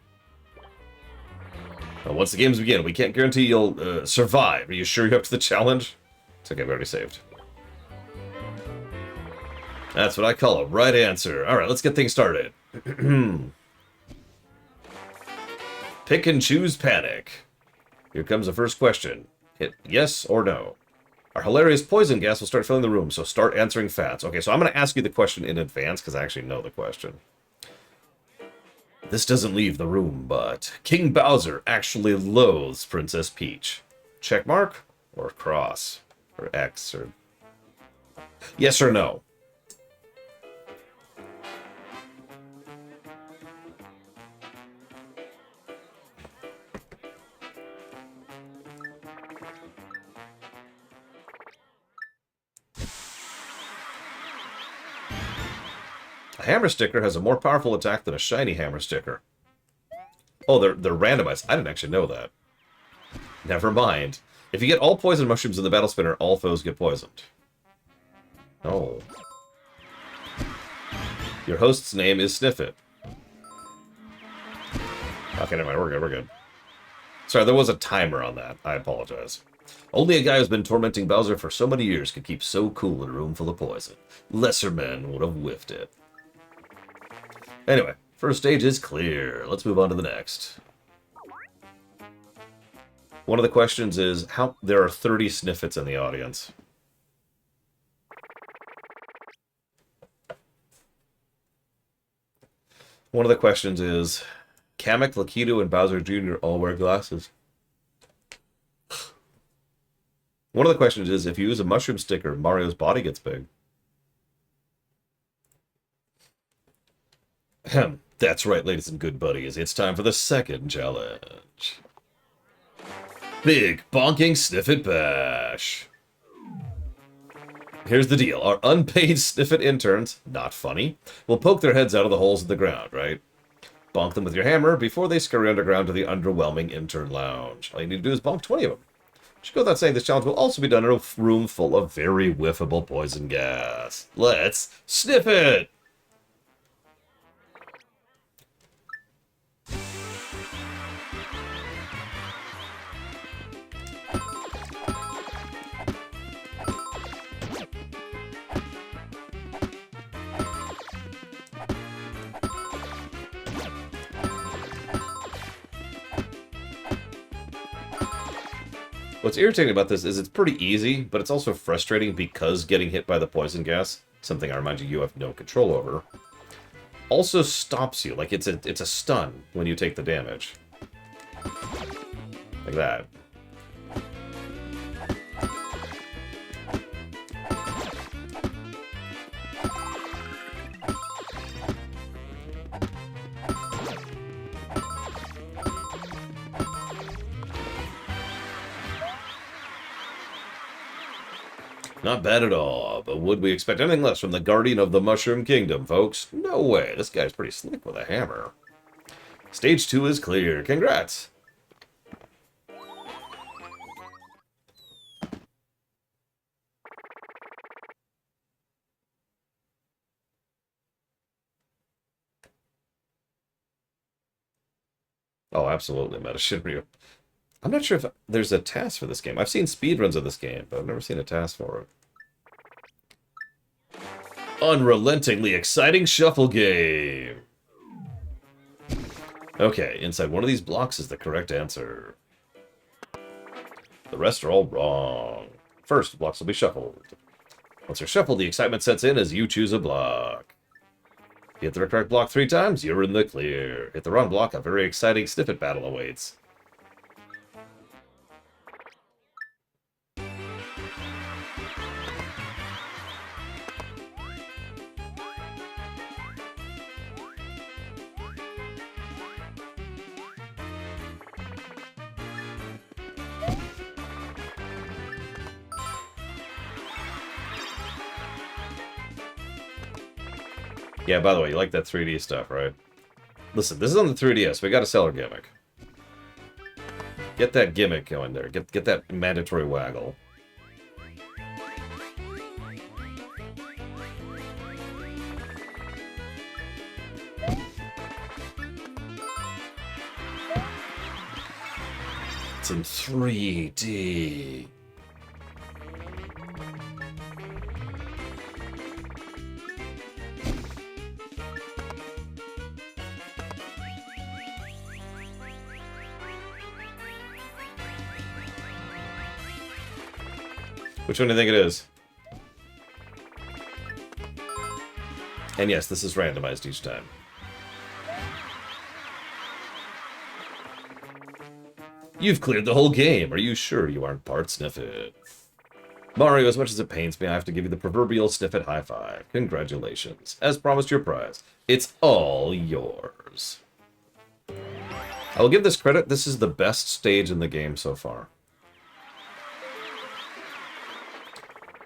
Well, once the games begin, we can't guarantee you'll survive. Are you sure you're up to the challenge? It's okay, we already saved. That's what I call a right answer. Alright, let's get things started. Pick and choose panic. Here comes the first question. Hit yes or no. Our hilarious poison gas will start filling the room, so start answering fast. Okay, so I'm going to ask you the question in advance, because I actually know the question. This doesn't leave the room, but King Bowser actually loathes Princess Peach. Check mark? Or cross? Or X? Or yes or no? A hammer sticker has a more powerful attack than a shiny hammer sticker. Oh, they're randomized. I didn't actually know that. Never mind. If you get all poison mushrooms in the battle spinner, all foes get poisoned. Oh. Your host's name is Sniff It. Okay, never mind. We're good. Sorry, there was a timer on that. I apologize. Only a guy who's been tormenting Bowser for so many years could keep so cool in a room full of poison. Lesser men would have whiffed it. Anyway, first stage is clear. Let's move on to the next. One of the questions is, how there are 30 Sniffits in the audience. One of the questions is, Kamek, Lakitu, and Bowser Jr. all wear glasses. One of the questions is, if you use a mushroom sticker, Mario's body gets big. That's right, ladies and good buddies. It's time for the second challenge. Big bonking Sniff It Bash. Here's the deal. Our unpaid Sniff It interns, not funny, will poke their heads out of the holes in the ground, right? Bonk them with your hammer before they scurry underground to the underwhelming intern lounge. All you need to do is bonk 20 of them. Should go without saying this challenge will also be done in a room full of very whiffable poison gas. Let's sniff it! What's irritating about this is it's pretty easy, but it's also frustrating because getting hit by the poison gas, something I remind you have no control over, also stops you. Like, it's a stun when you take the damage. Like that. Not bad at all, but would we expect anything less from the Guardian of the Mushroom Kingdom, folks? No way. This guy's pretty slick with a hammer. Stage 2 is clear. Congrats! Oh, absolutely, Meta Shinryu. I'm not sure if there's a task for this game. I've seen speedruns of this game, but I've never seen a task for it. Unrelentingly exciting shuffle game! Okay, inside one of these blocks is the correct answer. The rest are all wrong. First, blocks will be shuffled. Once they're shuffled, the excitement sets in as you choose a block. If you hit the correct block 3 times, you're in the clear. Hit the wrong block, a very exciting snippet battle awaits. Yeah, by the way, you like that 3D stuff, right? Listen, this is on the 3DS. We got a seller gimmick. Get that gimmick going there. Get that mandatory waggle. It's in 3D. Which one do you think it is? And yes, this is randomized each time. You've cleared the whole game. Are you sure you aren't part Sniffit? Mario, as much as it pains me, I have to give you the proverbial Sniffit high five. Congratulations. As promised, your prize. It's all yours. I will give this credit. This is the best stage in the game so far.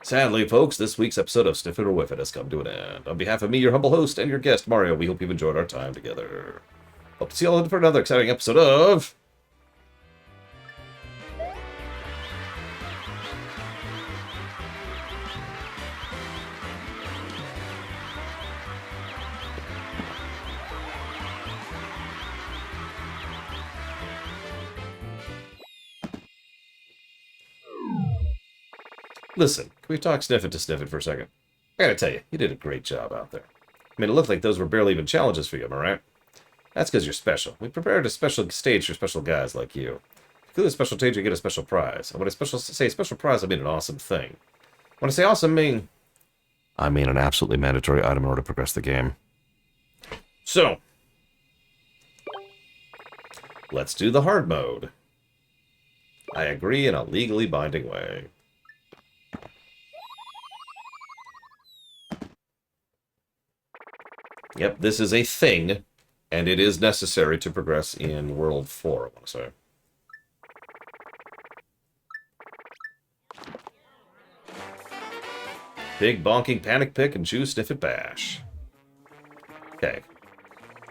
Sadly, folks, this week's episode of Sniff It or Whiff It has come to an end. On behalf of me, your humble host, and your guest, Mario, we hope you've enjoyed our time together. Hope to see you all for another exciting episode of... Listen, can we talk Sniffit to Sniffit for a second? I gotta tell you, you did a great job out there. I mean, it looked like those were barely even challenges for you, am I right? That's because you're special. We prepared a special stage for special guys like you. If you do a special stage, you get a special prize. And when I say special prize, I mean an awesome thing. When I say awesome, I mean an absolutely mandatory item in order to progress the game. So, let's do the hard mode. I agree in a legally binding way. Yep, this is a thing, and it is necessary to progress in World 4, I want to say. Big bonking panic pick and chew sniff it bash. Okay.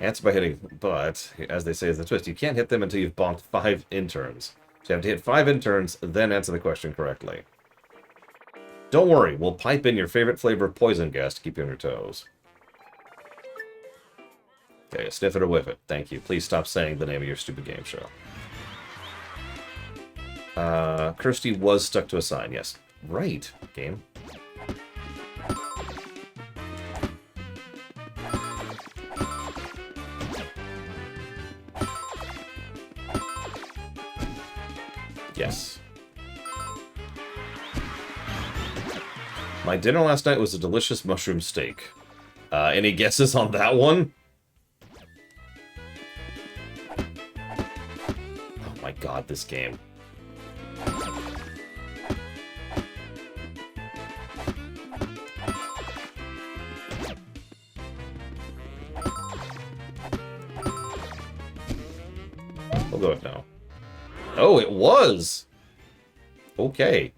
Answer by hitting, but, as they say is the twist, you can't hit them until you've bonked 5 interns. So you have to hit 5 interns, then answer the question correctly. Don't worry, we'll pipe in your favorite flavor of poison gas to keep you on your toes. Okay, Sniff It or Whiff It. Thank you. Please stop saying the name of your stupid game show. Kirsty was stuck to a sign. Yes. Right, game. Yes. My dinner last night was a delicious mushroom steak. Any guesses on that one? My God, this game. We'll go with no. Oh, it was! Okay.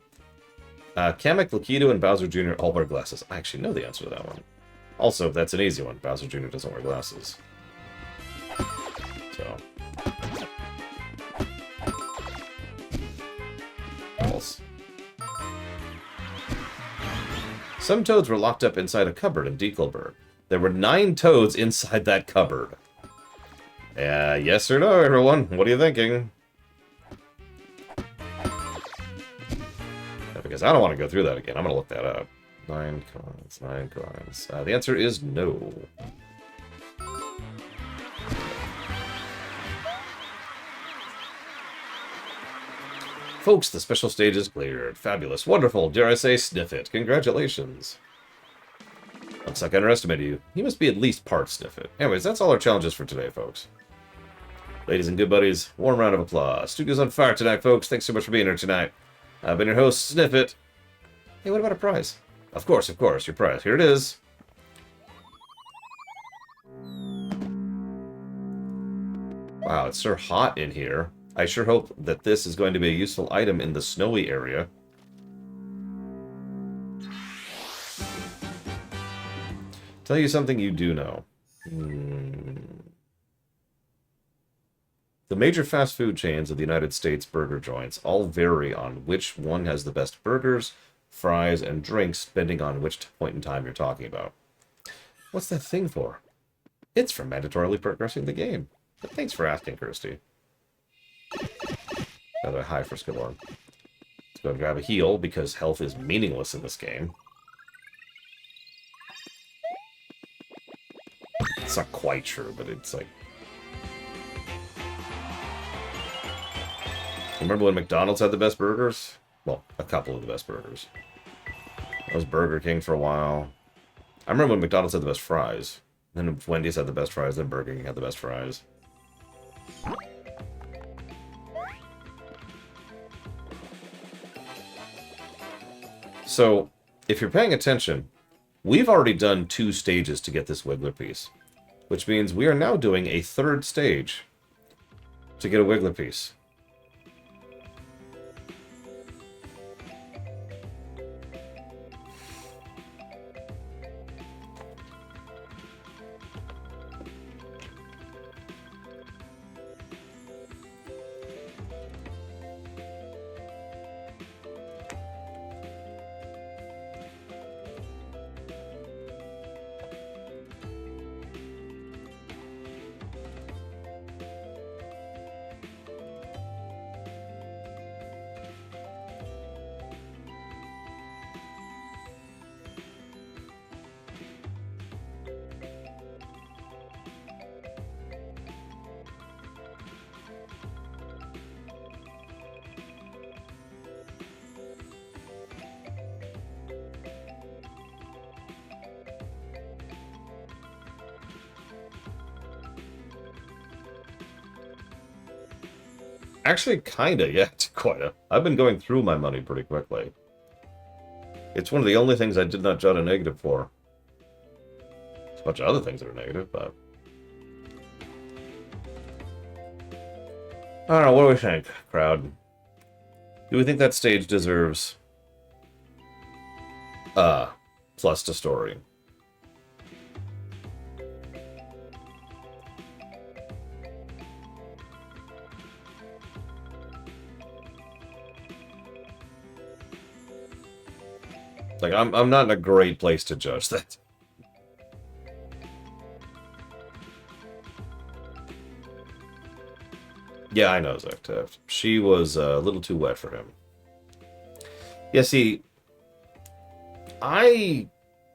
Kamek, Lakitu, and Bowser Jr. all wear glasses. I actually know the answer to that one. Also, that's an easy one. Bowser Jr. doesn't wear glasses. So. False. Some toads were locked up inside a cupboard in Dekelberg. There were 9 toads inside that cupboard. Yes or no, everyone? What are you thinking? Because I don't want to go through that again. I'm going to look that up. 9 coins, 9 coins. The answer is no. Folks, the special stage is cleared. Fabulous. Wonderful. Dare I say, sniff it. Congratulations. Looks like I underestimated you. You must be at least part sniff it. Anyways, that's all our challenges for today, folks. Ladies and good buddies, warm round of applause. Studio's on fire tonight, folks. Thanks so much for being here tonight. I've been your host, Sniff It. Hey, what about a prize? Of course, your prize. Here it is. Wow, it's so hot in here. I sure hope that this is going to be a useful item in the snowy area. Tell you something you do know. The major fast food chains of the United States burger joints all vary on which one has the best burgers, fries, and drinks, depending on which point in time you're talking about. What's that thing for? It's for mandatorily progressing the game. But thanks for asking, Kirsty. By the way, hi, Friskalorn. Let's go and grab a heal, because health is meaningless in this game. It's not quite true, but it's like... Remember when McDonald's had the best burgers? Well, a couple of the best burgers. That was Burger King for a while. I remember when McDonald's had the best fries. Then Wendy's had the best fries, then Burger King had the best fries. So, if you're paying attention, we've already done 2 stages to get this Wiggler piece. Which means we are now doing a 3rd stage to get a Wiggler piece. Actually, kinda, yeah, quite a. I've been going through my money pretty quickly. It's one of the only things I did not jot a negative for. There's a bunch of other things that are negative, but... I don't know, what do we think, crowd? Do we think that stage deserves... plus to story? Like, I'm not in a great place to judge that. Yeah, I know, Zach Taft. She was a little too wet for him. Yeah, see, I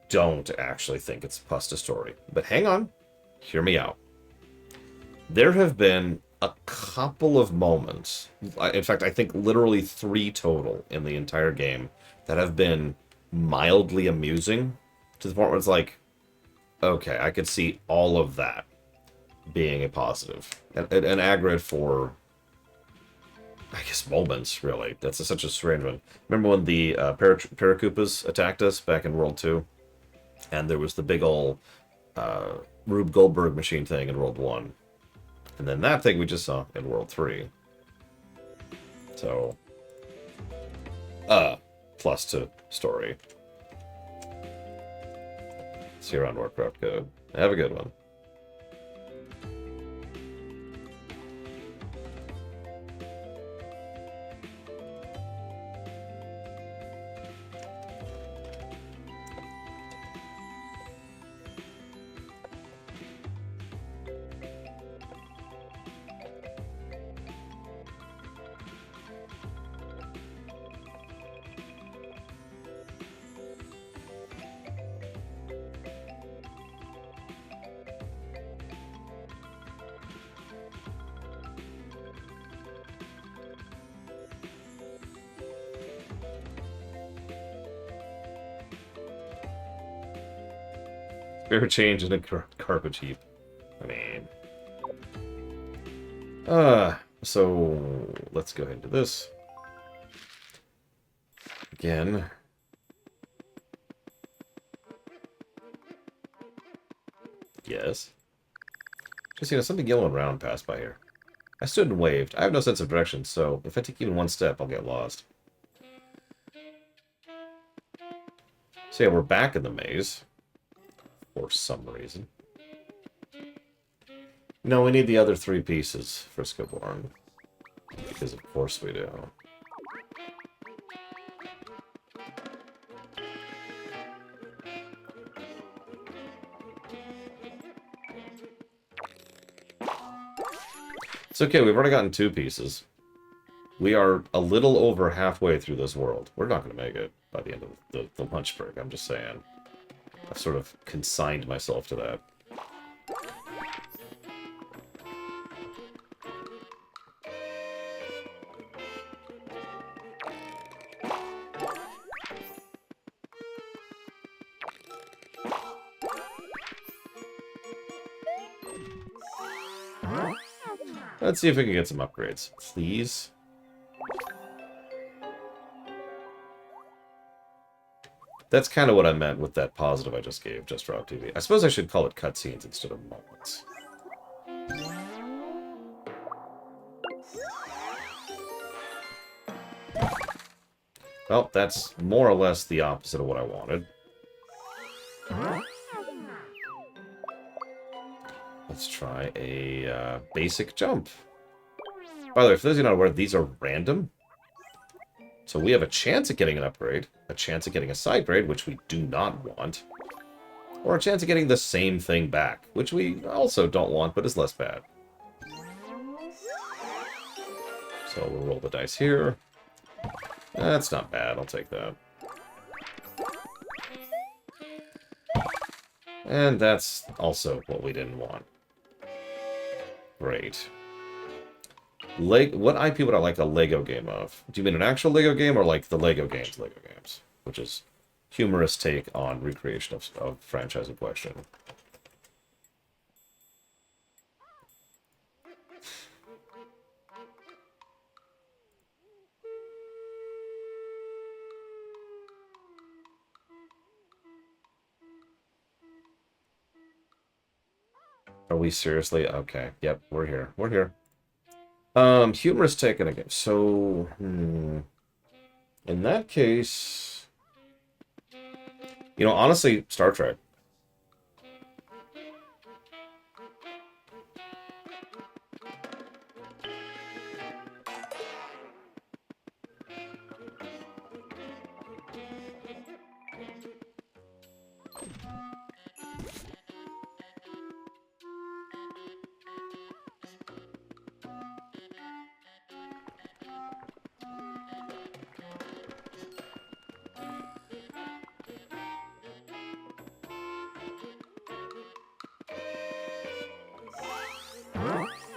don't actually think it's plus to story. But hang on. Hear me out. There have been a couple of moments, in fact, I think literally 3 total in the entire game, that have been mildly amusing, to the point where it's like, okay, I could see all of that being a positive. An aggregate for, I guess, moments, really. That's such a strange one. Remember when the Paracupas attacked us back in World 2? And there was the big ol' Rube Goldberg machine thing in World 1. And then that thing we just saw in World 3. So, plus to story. See you around Warcraft Code. Have a good one. Fair change in a garbage heap. I mean... so let's go ahead and do this. Again. Yes. Just, something yellow and round passed by here. I stood and waved. I have no sense of direction, so if I take even one step, I'll get lost. So yeah, we're back in the maze. For some reason. No, we need the other 3 pieces, Frisco-born. Because of course we do. It's okay, we've already gotten 2 pieces. We are a little over halfway through this world. We're not going to make it by the end of the lunch break, I'm just saying. I've sort of consigned myself to that. Let's see if we can get some upgrades, please. That's kind of what I meant with that positive I just gave, Just Rob TV. I suppose I should call it cutscenes instead of moments. Well, that's more or less the opposite of what I wanted. Let's try a basic jump. By the way, for those of you not aware, these are random. So we have a chance at getting an upgrade, a chance at getting a side grade, which we do not want, or a chance of getting the same thing back, which we also don't want, but is less bad. So we'll roll the dice here. That's not bad, I'll take that. And that's also what we didn't want. Great. What IP would I like a Lego game of? Do you mean an actual Lego game or like the Lego games, which is humorous take on recreation of franchise in question? Are we seriously? Okay. Yep, we're here. We're here. Humorous take on a game. So, in that case, honestly, Star Trek.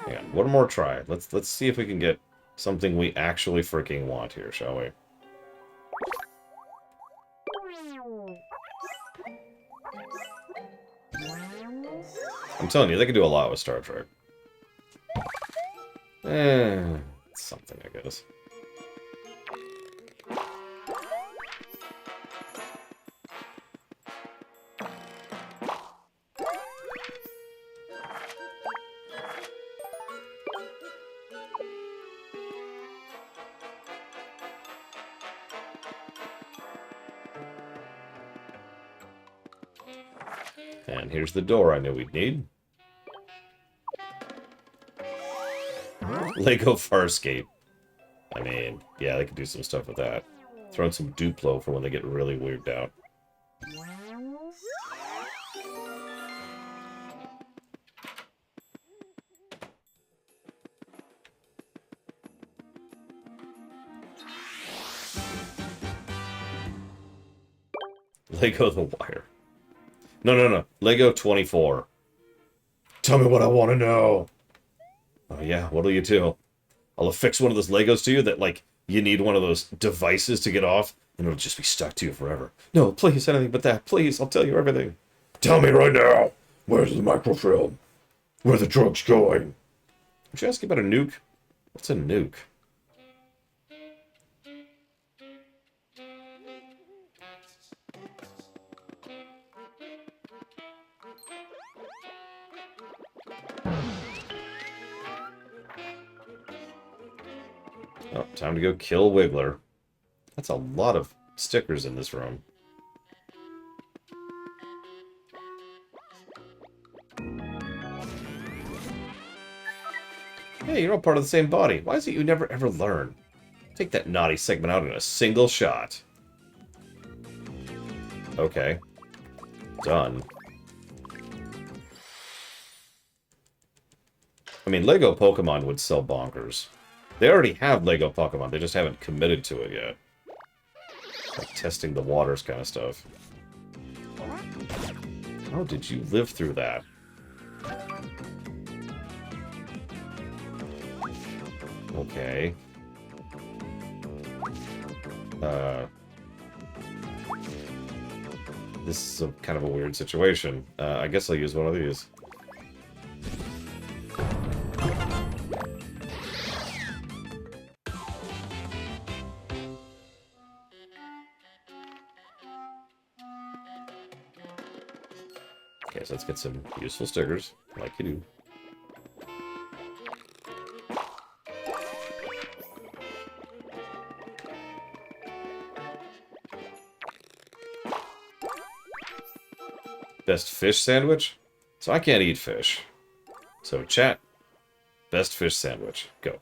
Yeah, one more try. Let's see if we can get something we actually freaking want here, shall we? I'm telling you, they could do a lot with Star Trek. Something, I guess. And here's the door I knew we'd need. Lego Farscape. I mean, yeah, they could do some stuff with that. Throw in some Duplo for when they get really weirded out. Lego The Wire. No. Lego 24. Tell me what I want to know. Oh, yeah, what'll you do? I'll affix one of those Legos to you that, like, you need one of those devices to get off, and it'll just be stuck to you forever. No, please, anything but that. Please, I'll tell you everything. Tell me right now. Where's the microfilm? Where are the drugs going? Would you ask about a nuke? What's a nuke? Oh, time to go kill Wiggler. That's a lot of stickers in this room. Hey, you're all part of the same body. Why is it you never ever learn? Take that naughty segment out in a single shot. Okay. Done. I mean, Lego Pokemon would sell bonkers. They already have Lego Pokemon, they just haven't committed to it yet. Like testing the waters kind of stuff. How did you live through that? Okay. This is kind of a weird situation. I guess I'll use one of these. Okay, so let's get some useful stickers, like you do. Best fish sandwich? So I can't eat fish. So chat, best fish sandwich. Go.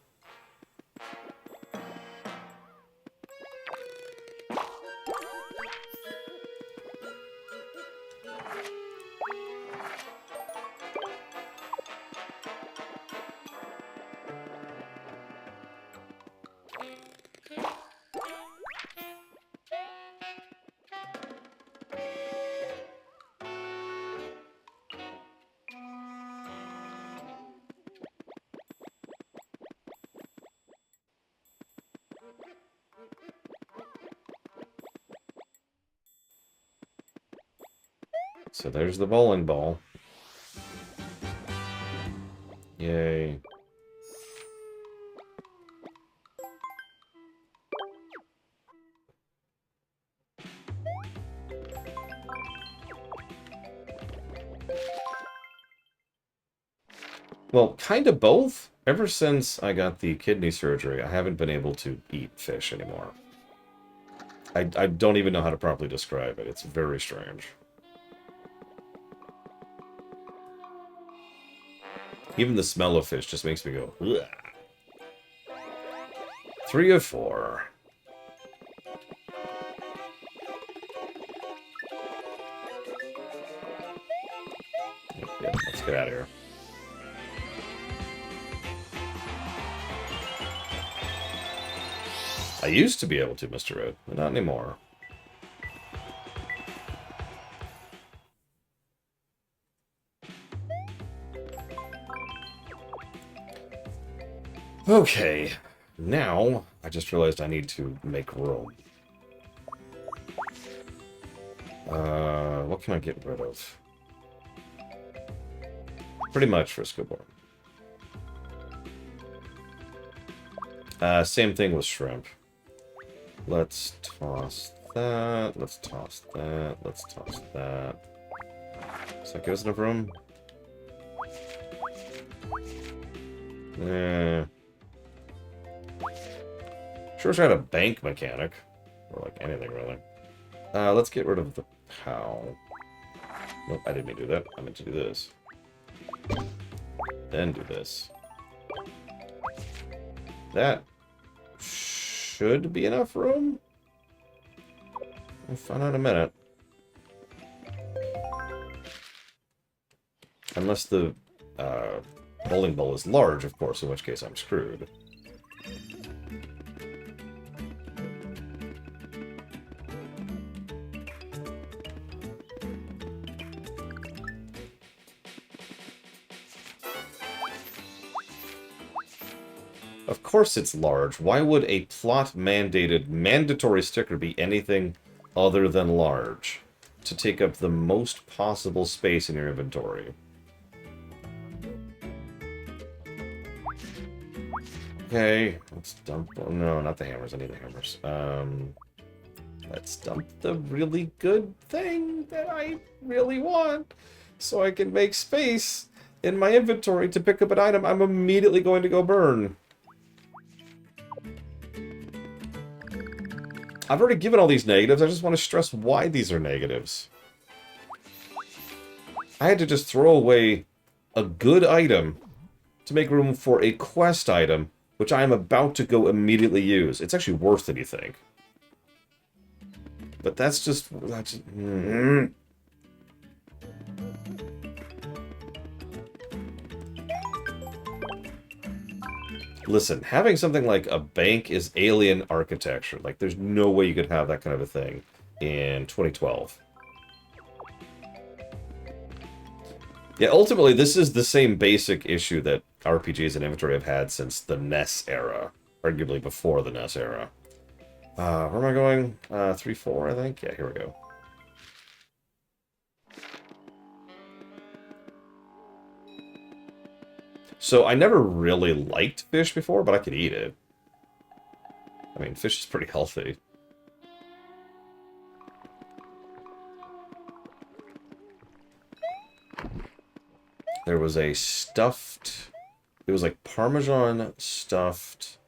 So there's the bowling ball. Yay. Well, kind of both. Ever since I got the kidney surgery, I haven't been able to eat fish anymore. I don't even know how to properly describe it. It's very strange. Even the smell of fish just makes me go, ugh. 3 of 4. Yep, let's get out of here. I used to be able to, Mr. Red, but not anymore. Okay, now I just realized I need to make room. What can I get rid of? Pretty much Frisco Bar. Same thing with shrimp. Let's toss that. Let's toss that. Let's toss that. Does that give us enough room? Sure wish I had a bank mechanic. Or like anything, really. Let's get rid of the POW. Nope, I didn't mean to do that. I meant to do this. Then do this. That should be enough room. We'll find out in a minute. Unless the bowling ball is large, of course, in which case I'm screwed. Of course it's large. Why would a plot-mandated mandatory sticker be anything other than large? To take up the most possible space in your inventory. Okay, let's dump... Oh, no, not the hammers. I need the hammers. Let's dump the really good thing that I really want so I can make space in my inventory to pick up an item I'm immediately going to go burn. I've already given all these negatives. I just want to stress why these are negatives. I had to just throw away a good item to make room for a quest item, which I am about to go immediately use. It's actually worse than you think. But that's just... Listen, having something like a bank is alien architecture. Like, there's no way you could have that kind of a thing in 2012. Yeah, ultimately, this is the same basic issue that RPGs and inventory have had since the NES era. Arguably before the NES era. Where am I going? 3-4, I think? Yeah, here we go. So, I never really liked fish before, but I could eat it. I mean, fish is pretty healthy. There was a stuffed... It was like Parmesan stuffed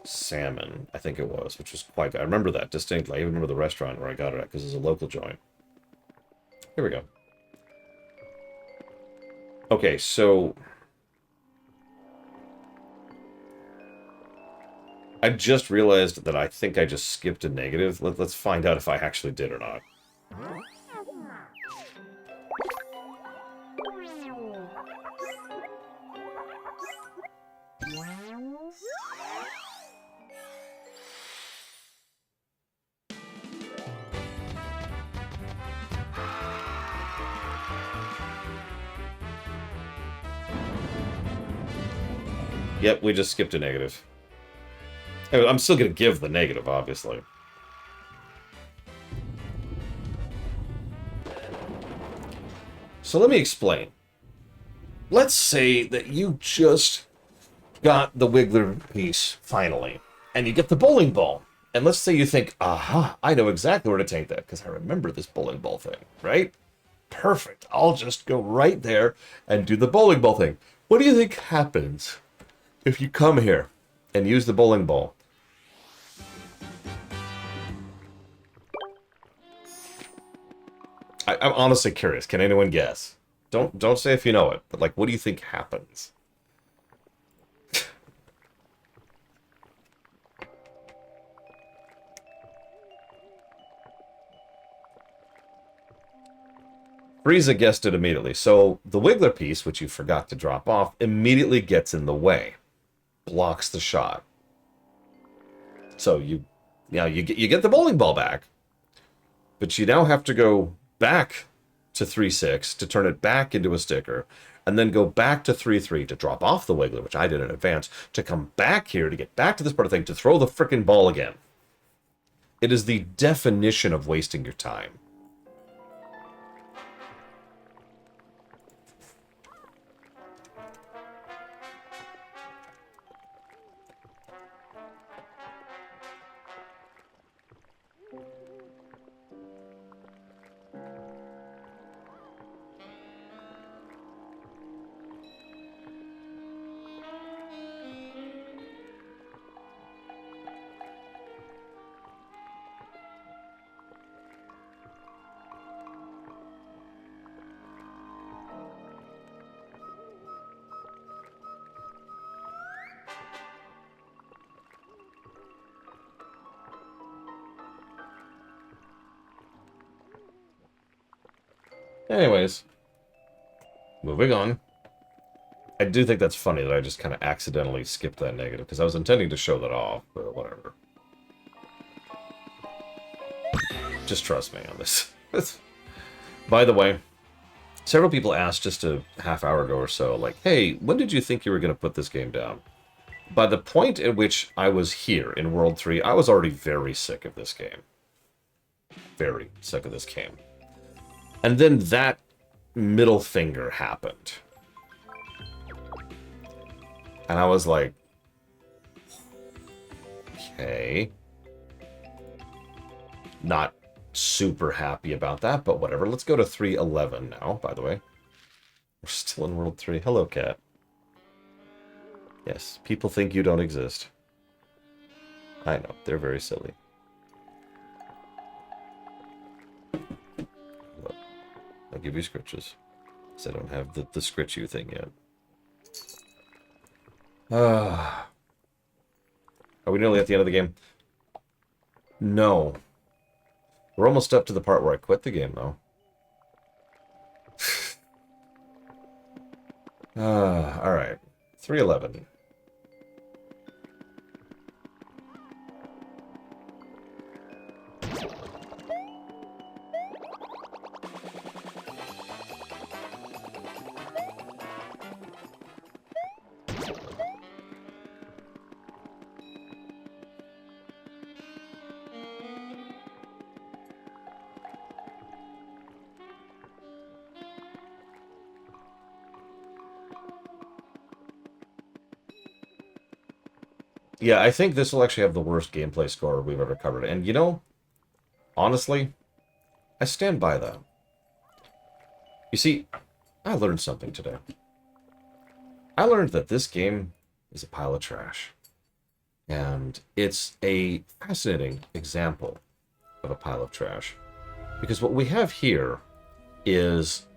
salmon, I think it was, which was quite good. I remember that distinctly. I even remember the restaurant where I got it at, because it's a local joint. Here we go. Okay, so... I just realized that I think I just skipped a negative. Let's find out if I actually did or not. Yep, we just skipped a negative. I'm still going to give the negative, obviously. So let me explain. Let's say that you just got the Wiggler piece, finally, and you get the bowling ball. And let's say you think, aha, I know exactly where to take that, because I remember this bowling ball thing, right? Perfect. I'll just go right there and do the bowling ball thing. What do you think happens if you come here and use the bowling ball? I'm honestly curious. Can anyone guess? Don't say if you know it, but like, what do you think happens? Frieza guessed it immediately. So the Wiggler piece, which you forgot to drop off, immediately gets in the way, blocks the shot. So you get the bowling ball back, but you now have to go back to 3-6 to turn it back into a sticker, and then go back to 3-3 to drop off the Wiggler, which I did in advance, to come back here to get back to this part of the thing to throw the frickin' ball again. It is the definition of wasting your time. Anyways, moving on. I do think that's funny that I just kind of accidentally skipped that negative, because I was intending to show that off, but whatever. Just trust me on this. By the way, several people asked just a half hour ago or so, like, hey, when did you think you were going to put this game down? By the point at which I was here in World 3, I was already very sick of this game. Very sick of this game. And then that middle finger happened. And I was like, okay. Not super happy about that, but whatever. Let's go to 311 now, by the way. We're still in World 3. Hello, cat. Yes, people think you don't exist. I know, they're very silly. Look, I'll give you scritches. Because I don't have the scritch you thing yet. Are we nearly at the end of the game? No. We're almost up to the part where I quit the game, though. Alright. 311. Yeah, I think this will actually have the worst gameplay score we've ever covered. And, you know, honestly, I stand by that. You see, I learned something today. I learned that this game is a pile of trash. And it's a fascinating example of a pile of trash. Because what we have here is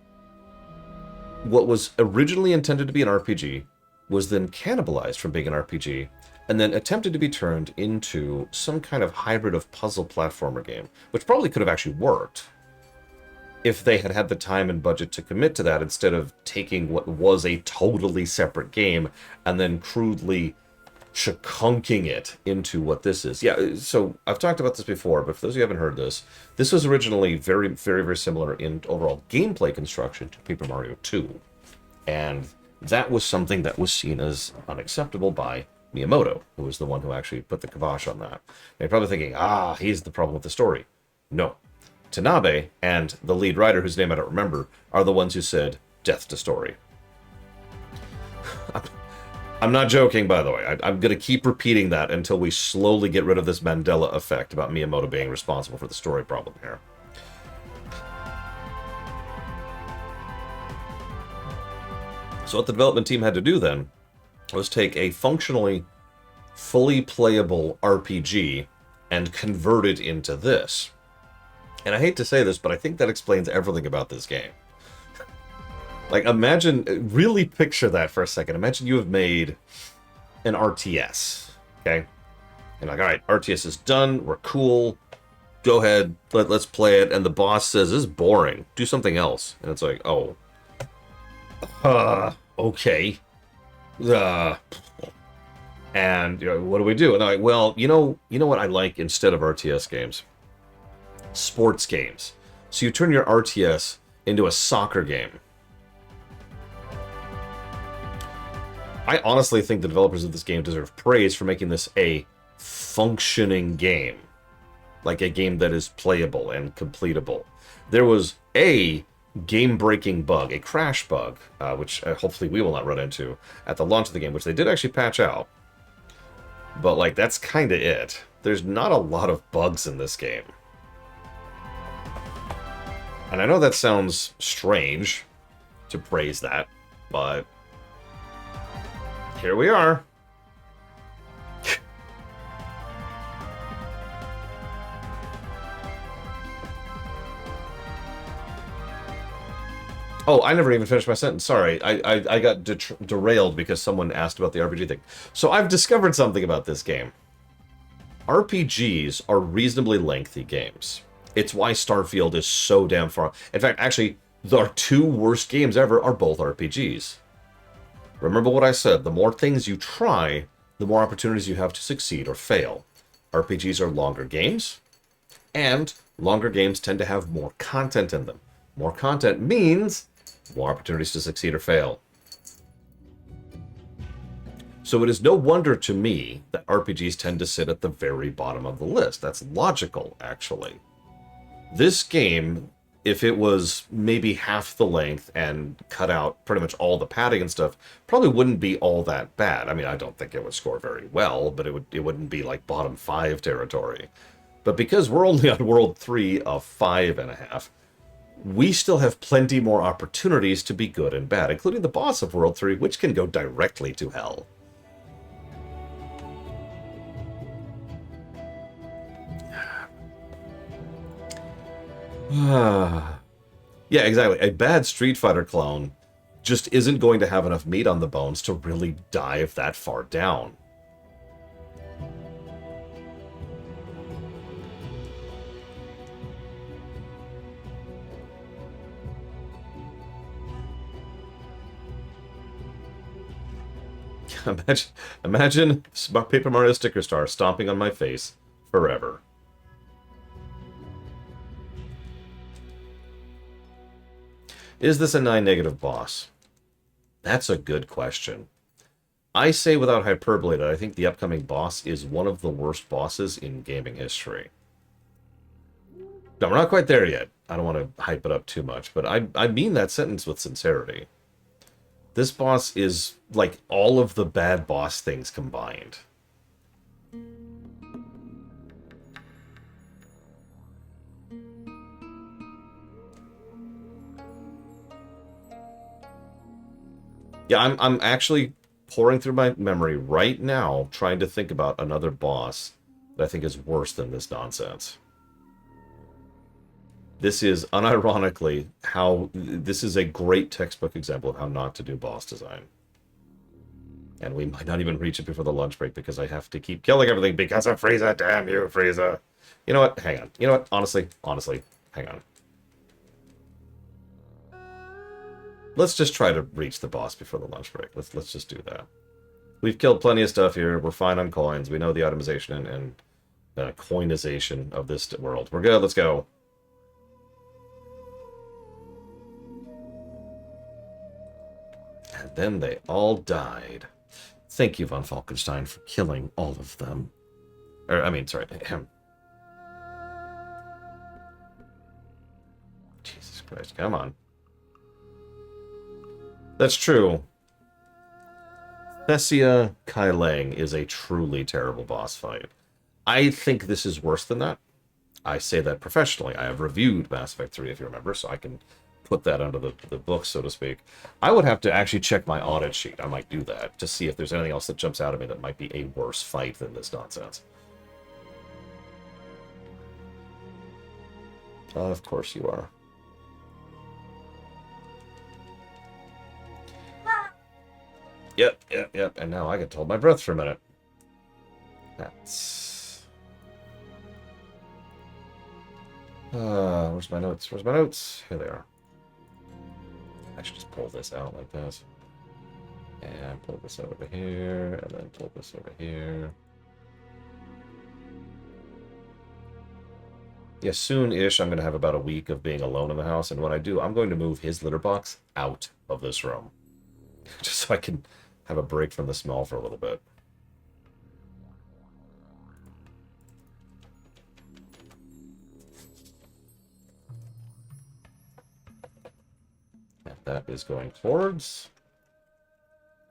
what was originally intended to be an RPG was then cannibalized from being an RPG and then attempted to be turned into some kind of hybrid of puzzle platformer game, which probably could have actually worked if they had had the time and budget to commit to that instead of taking what was a totally separate game and then crudely chunking it into what this is. Yeah, so I've talked about this before, but for those of you who haven't heard this, this was originally very, very, very similar in overall gameplay construction to Paper Mario 2. And that was something that was seen as unacceptable by Miyamoto, who was the one who actually put the kibosh on that. And you're probably thinking, he's the problem with the story. No. Tanabe and the lead writer, whose name I don't remember, are the ones who said, death to story. I'm not joking, by the way. I'm going to keep repeating that until we slowly get rid of this Mandela effect about Miyamoto being responsible for the story problem here. So what the development team had to do then was take a functionally fully playable RPG and convert it into this. And I hate to say this, but I think that explains everything about this game. Like, imagine, really picture that for a second. Imagine you have made an RTS, okay? And like, all right, RTS is done, we're cool, go ahead, let's play it. And the boss says, this is boring, do something else. And it's like, oh. Okay. And, you know, what do we do? And I'm like, well, you know what I like instead of RTS games? Sports games. So you turn your RTS into a soccer game. I honestly think the developers of this game deserve praise for making this a functioning game. Like a game that is playable and completable. There was a game-breaking bug, a crash bug, which hopefully we will not run into at the launch of the game, which they did actually patch out. But, like, that's kind of it. There's not a lot of bugs in this game. And I know that sounds strange to praise that, but here we are. Oh, I never even finished my sentence. Sorry. I got derailed because someone asked about the RPG thing. So I've discovered something about this game. RPGs are reasonably lengthy games. It's why Starfield is so damn far. In fact, actually, Our two worst games ever are both RPGs. Remember what I said, the more things you try, the more opportunities you have to succeed or fail. RPGs are longer games, and longer games tend to have more content in them. More content means more opportunities to succeed or fail. So it is no wonder to me that RPGs tend to sit at the very bottom of the list. That's logical, actually. This game, if it was maybe half the length and cut out pretty much all the padding and stuff, probably wouldn't be all that bad. I mean, I don't think it would score very well, but it wouldn't be like bottom 5 territory. But because we're only on World 3 of 5.5, we still have plenty more opportunities to be good and bad, including the boss of World 3, which can go directly to hell. Yeah, exactly. A bad Street Fighter clone just isn't going to have enough meat on the bones to really dive that far down. Imagine Paper Mario Sticker Star stomping on my face forever. Is this a 9 negative boss? That's a good question. I say without hyperbole that I think the upcoming boss is one of the worst bosses in gaming history. Now, we're not quite there yet. I don't want to hype it up too much, but I mean that sentence with sincerity. This boss is like all of the bad boss things combined. Yeah, I'm actually pouring through my memory right now, trying to think about another boss that I think is worse than this nonsense. This is, unironically, this is a great textbook example of how not to do boss design. And we might not even reach it before the lunch break because I have to keep killing everything because of Frieza. Damn you, Frieza. You know what? Hang on. You know what? Honestly, hang on. Let's just try to reach the boss before the lunch break. Let's just do that. We've killed plenty of stuff here. We're fine on coins. We know the itemization and coinization of this world. We're good. Let's go. And then they all died. Thank you, von Falkenstein, for killing all of them. Sorry, him. Jesus Christ, come on. That's true. Thessia Kai Lang is a truly terrible boss fight. I think this is worse than that. I say that professionally. I have reviewed Mass Effect 3, if you remember, so I can put that under the book, so to speak. I would have to actually check my audit sheet. I might do that to see if there's anything else that jumps out at me that might be a worse fight than this nonsense. Of course you are. Yep. And now I get to hold my breath for a minute. That's... where's my notes? Here they are. I should just pull this out like this. And pull this over here, and then pull this over here. Yeah, soon-ish I'm going to have about a week of being alone in the house, and when I do, I'm going to move his litter box out of this room. Just so I can have a break from the smell for a little bit. And that is going towards...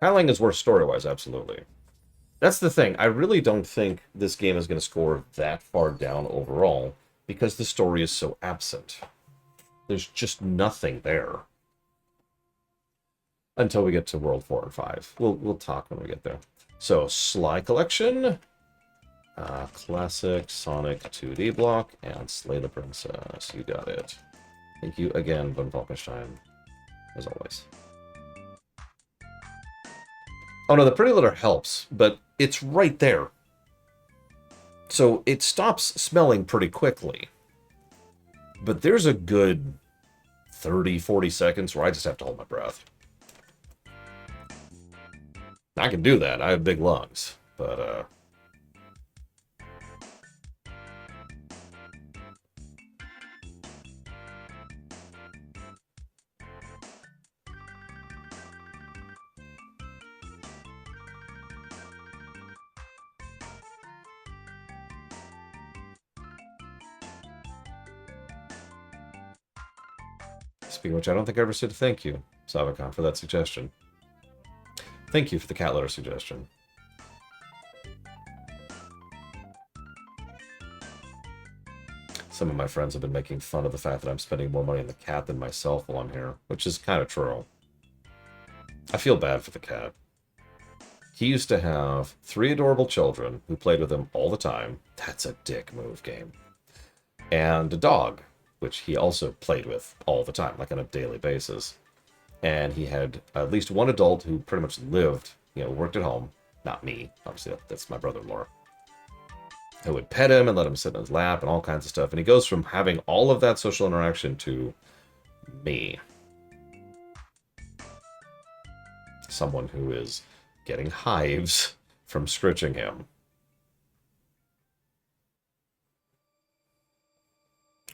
Howling is worse story-wise, absolutely. That's the thing. I really don't think this game is going to score that far down overall, because the story is so absent. There's just nothing there. Until we get to World 4 and 5. We'll talk when we get there. So, Sly Collection, Classic Sonic 2D block, and Slay the Princess. You got it. Thank you again, von Falkenstein, as always. Oh no, the pretty litter helps, but it's right there. So it stops smelling pretty quickly. But there's a good 30, 40 seconds where I just have to hold my breath. I can do that. I have big lungs. But, speaking of which, I don't think I ever said thank you, Savacon, for that suggestion. Thank you for the cat litter suggestion. Some of my friends have been making fun of the fact that I'm spending more money on the cat than myself while I'm here, which is kind of true. I feel bad for the cat. He used to have 3 adorable children who played with him all the time. That's a dick move, game. And a dog, which he also played with all the time, like on a daily basis. And he had at least one adult who pretty much lived, worked at home. Not me, obviously, that's my brother-in-law. Who would pet him and let him sit in his lap and all kinds of stuff. And he goes from having all of that social interaction to me. Someone who is getting hives from scritching him.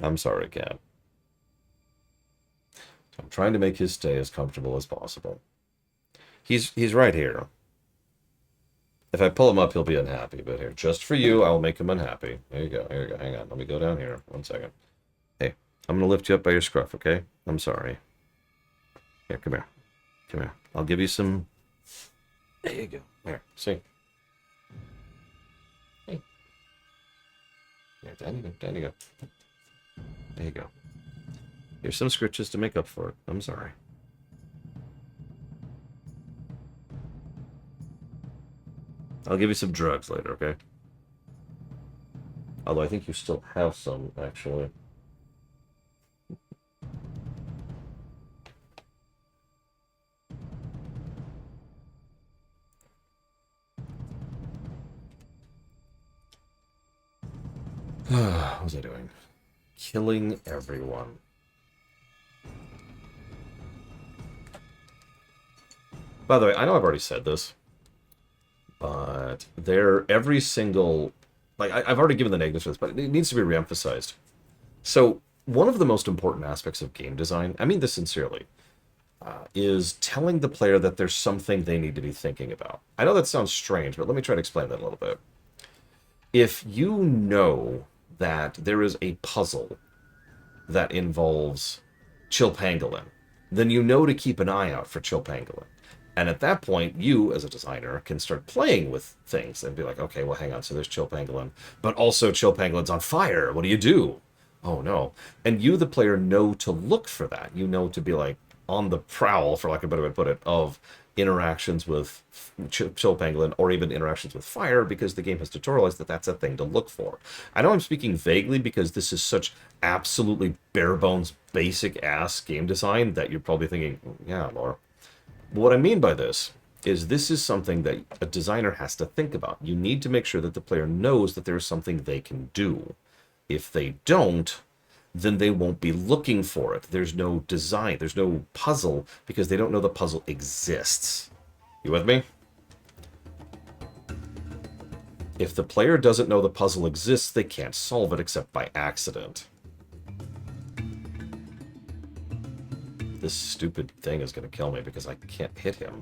I'm sorry, cat. I'm trying to make his stay as comfortable as possible. He's right here. If I pull him up, he'll be unhappy. But here, just for you, I'll make him unhappy. There you go. Here you go. Hang on. Let me go down here. 1 second. Hey, I'm going to lift you up by your scruff, okay? I'm sorry. Here, come here. Come here. I'll give you some... There you go. Here, see? Hey. Here, down you go. Down you go. There you go. Here's some scritches to make up for it. I'm sorry. I'll give you some drugs later, okay? Although I think you still have some, actually. What was I doing? Killing everyone. By the way, I know I've already said this, but every single... I've already given the negatives for this, but it needs to be reemphasized. So, one of the most important aspects of game design, I mean this sincerely, is telling the player that there's something they need to be thinking about. I know that sounds strange, but let me try to explain that a little bit. If you know that there is a puzzle that involves Chilpangolin, then you know to keep an eye out for Chilpangolin. And at that point, you, as a designer, can start playing with things and be like, okay, well, hang on, so there's Chilpangolin, but also Chilpangolin's on fire. What do you do? Oh, no. And you, the player, know to look for that. You know to be, like, on the prowl, for lack of a better way to put it, of interactions with Chilpangolin or even interactions with fire, because the game has tutorialized that that's a thing to look for. I know I'm speaking vaguely because this is such absolutely bare-bones, basic-ass game design that you're probably thinking, yeah, Laura. What I mean by this is something that a designer has to think about. You need to make sure that the player knows that there's something they can do. If they don't, then they won't be looking for it. There's no design, there's no puzzle, because they don't know the puzzle exists. You with me? If the player doesn't know the puzzle exists, they can't solve it except by accident. This stupid thing is going to kill me because I can't hit him.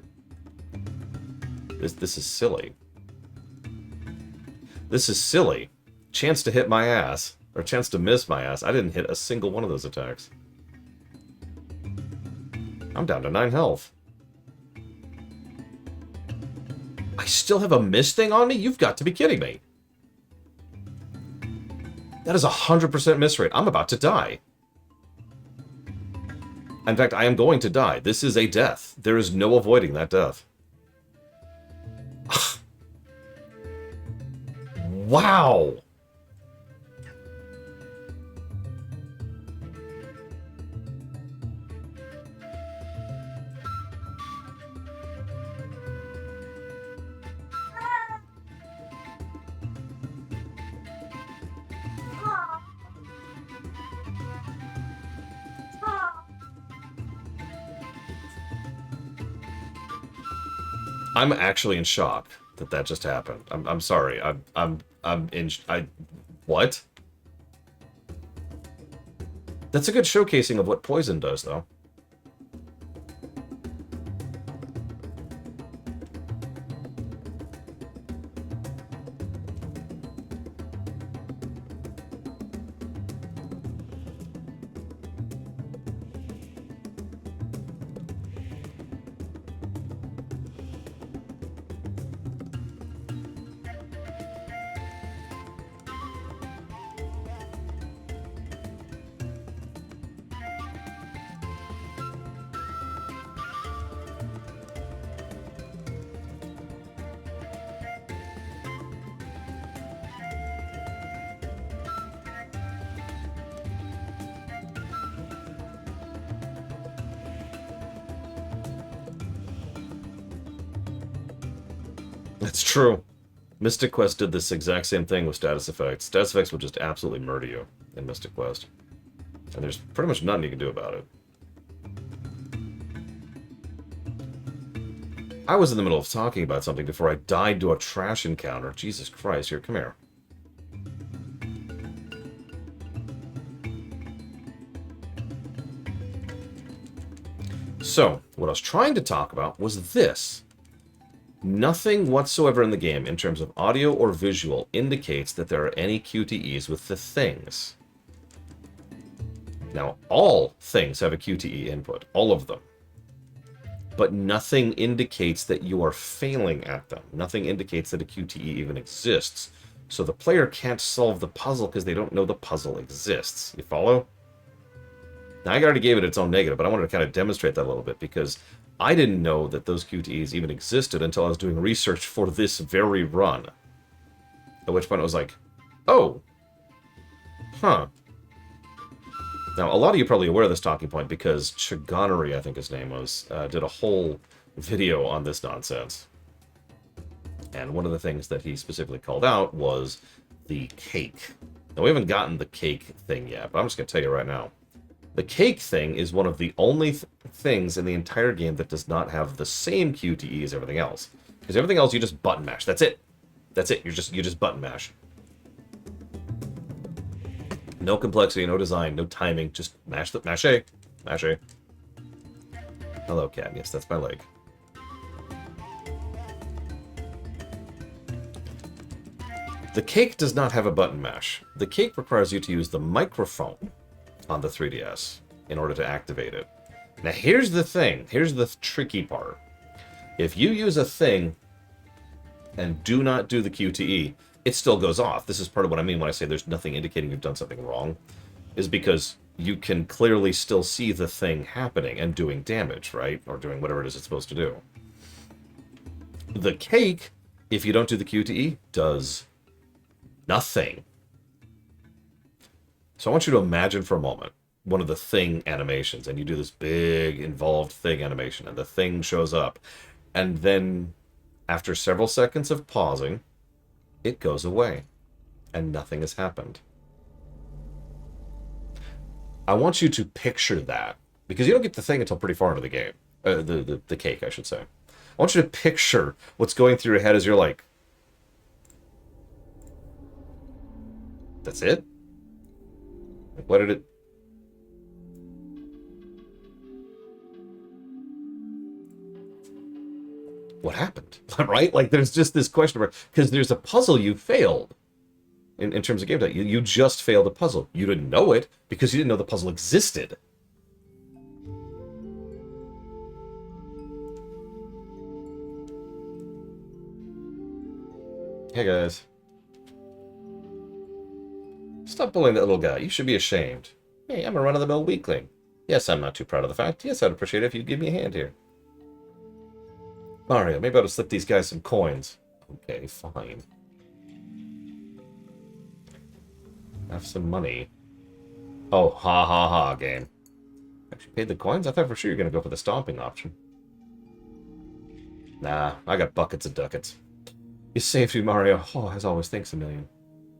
This is silly. This is silly. Chance to hit my ass. Or chance to miss my ass. I didn't hit a single one of those attacks. I'm down to 9 health. I still have a miss thing on me? You've got to be kidding me. That is a 100% miss rate. I'm about to die. In fact, I am going to die. This is a death. There is no avoiding that death. Wow! I'm actually in shock that that just happened. I'm sorry. I'm in. What? That's a good showcasing of what poison does, though. That's true. Mystic Quest did this exact same thing with status effects. Status effects will just absolutely murder you in Mystic Quest. And there's pretty much nothing you can do about it. I was in the middle of talking about something before I died to a trash encounter. Jesus Christ, here, come here. So, what I was trying to talk about was this. Nothing whatsoever in the game, in terms of audio or visual, indicates that there are any QTEs with the things. Now, all things have a QTE input. All of them. But nothing indicates that you are failing at them. Nothing indicates that a QTE even exists. So the player can't solve the puzzle because they don't know the puzzle exists. You follow? Now, I already gave it its own negative, but I wanted to kind of demonstrate that a little bit because I didn't know that those QTEs even existed until I was doing research for this very run. At which point I was like, oh, huh. Now, a lot of you are probably aware of this talking point because Chigonery, I think his name was, did a whole video on this nonsense. And one of the things that he specifically called out was the cake. Now, we haven't gotten the cake thing yet, but I'm just going to tell you right now. The cake thing is one of the only things in the entire game that does not have the same QTE as everything else. Because everything else, you just button mash. That's it. That's it. You just button mash. No complexity, no design, no timing. Just mash A. Mash A. Hello, cat. Yes, that's my leg. The cake does not have a button mash. The cake requires you to use the microphone on the 3DS in order to activate it. Now here's the thing. Here's the tricky part. If you use a thing and do not do the QTE, it still goes off. This is part of what I mean when I say there's nothing indicating you've done something wrong, is because you can clearly still see the thing happening and doing damage, right? Or doing whatever it is it's supposed to do. The cake, if you don't do the QTE, does nothing. So I want you to imagine for a moment one of the thing animations, and you do this big involved thing animation, and the thing shows up, and then after several seconds of pausing, it goes away, and nothing has happened. I want you to picture that, because you don't get the thing until pretty far into the game. The cake, I should say. I want you to picture what's going through your head as you're like, that's it? What did it... What happened? Right? Like, there's just this question mark. Because there's a puzzle you failed. In terms of gameplay. You just failed a puzzle. You didn't know it because you didn't know the puzzle existed. Hey, guys. Stop bullying that little guy. You should be ashamed. Hey, I'm a run-of-the-mill weakling. Yes, I'm not too proud of the fact. Yes, I'd appreciate it if you'd give me a hand here. Mario, maybe I ought to slip these guys some coins. Okay, fine. Have some money. Oh, ha ha ha, game. Actually paid the coins? I thought for sure you were going to go for the stomping option. Nah, I got buckets of ducats. You saved me, Mario. Oh, as always, thanks a million.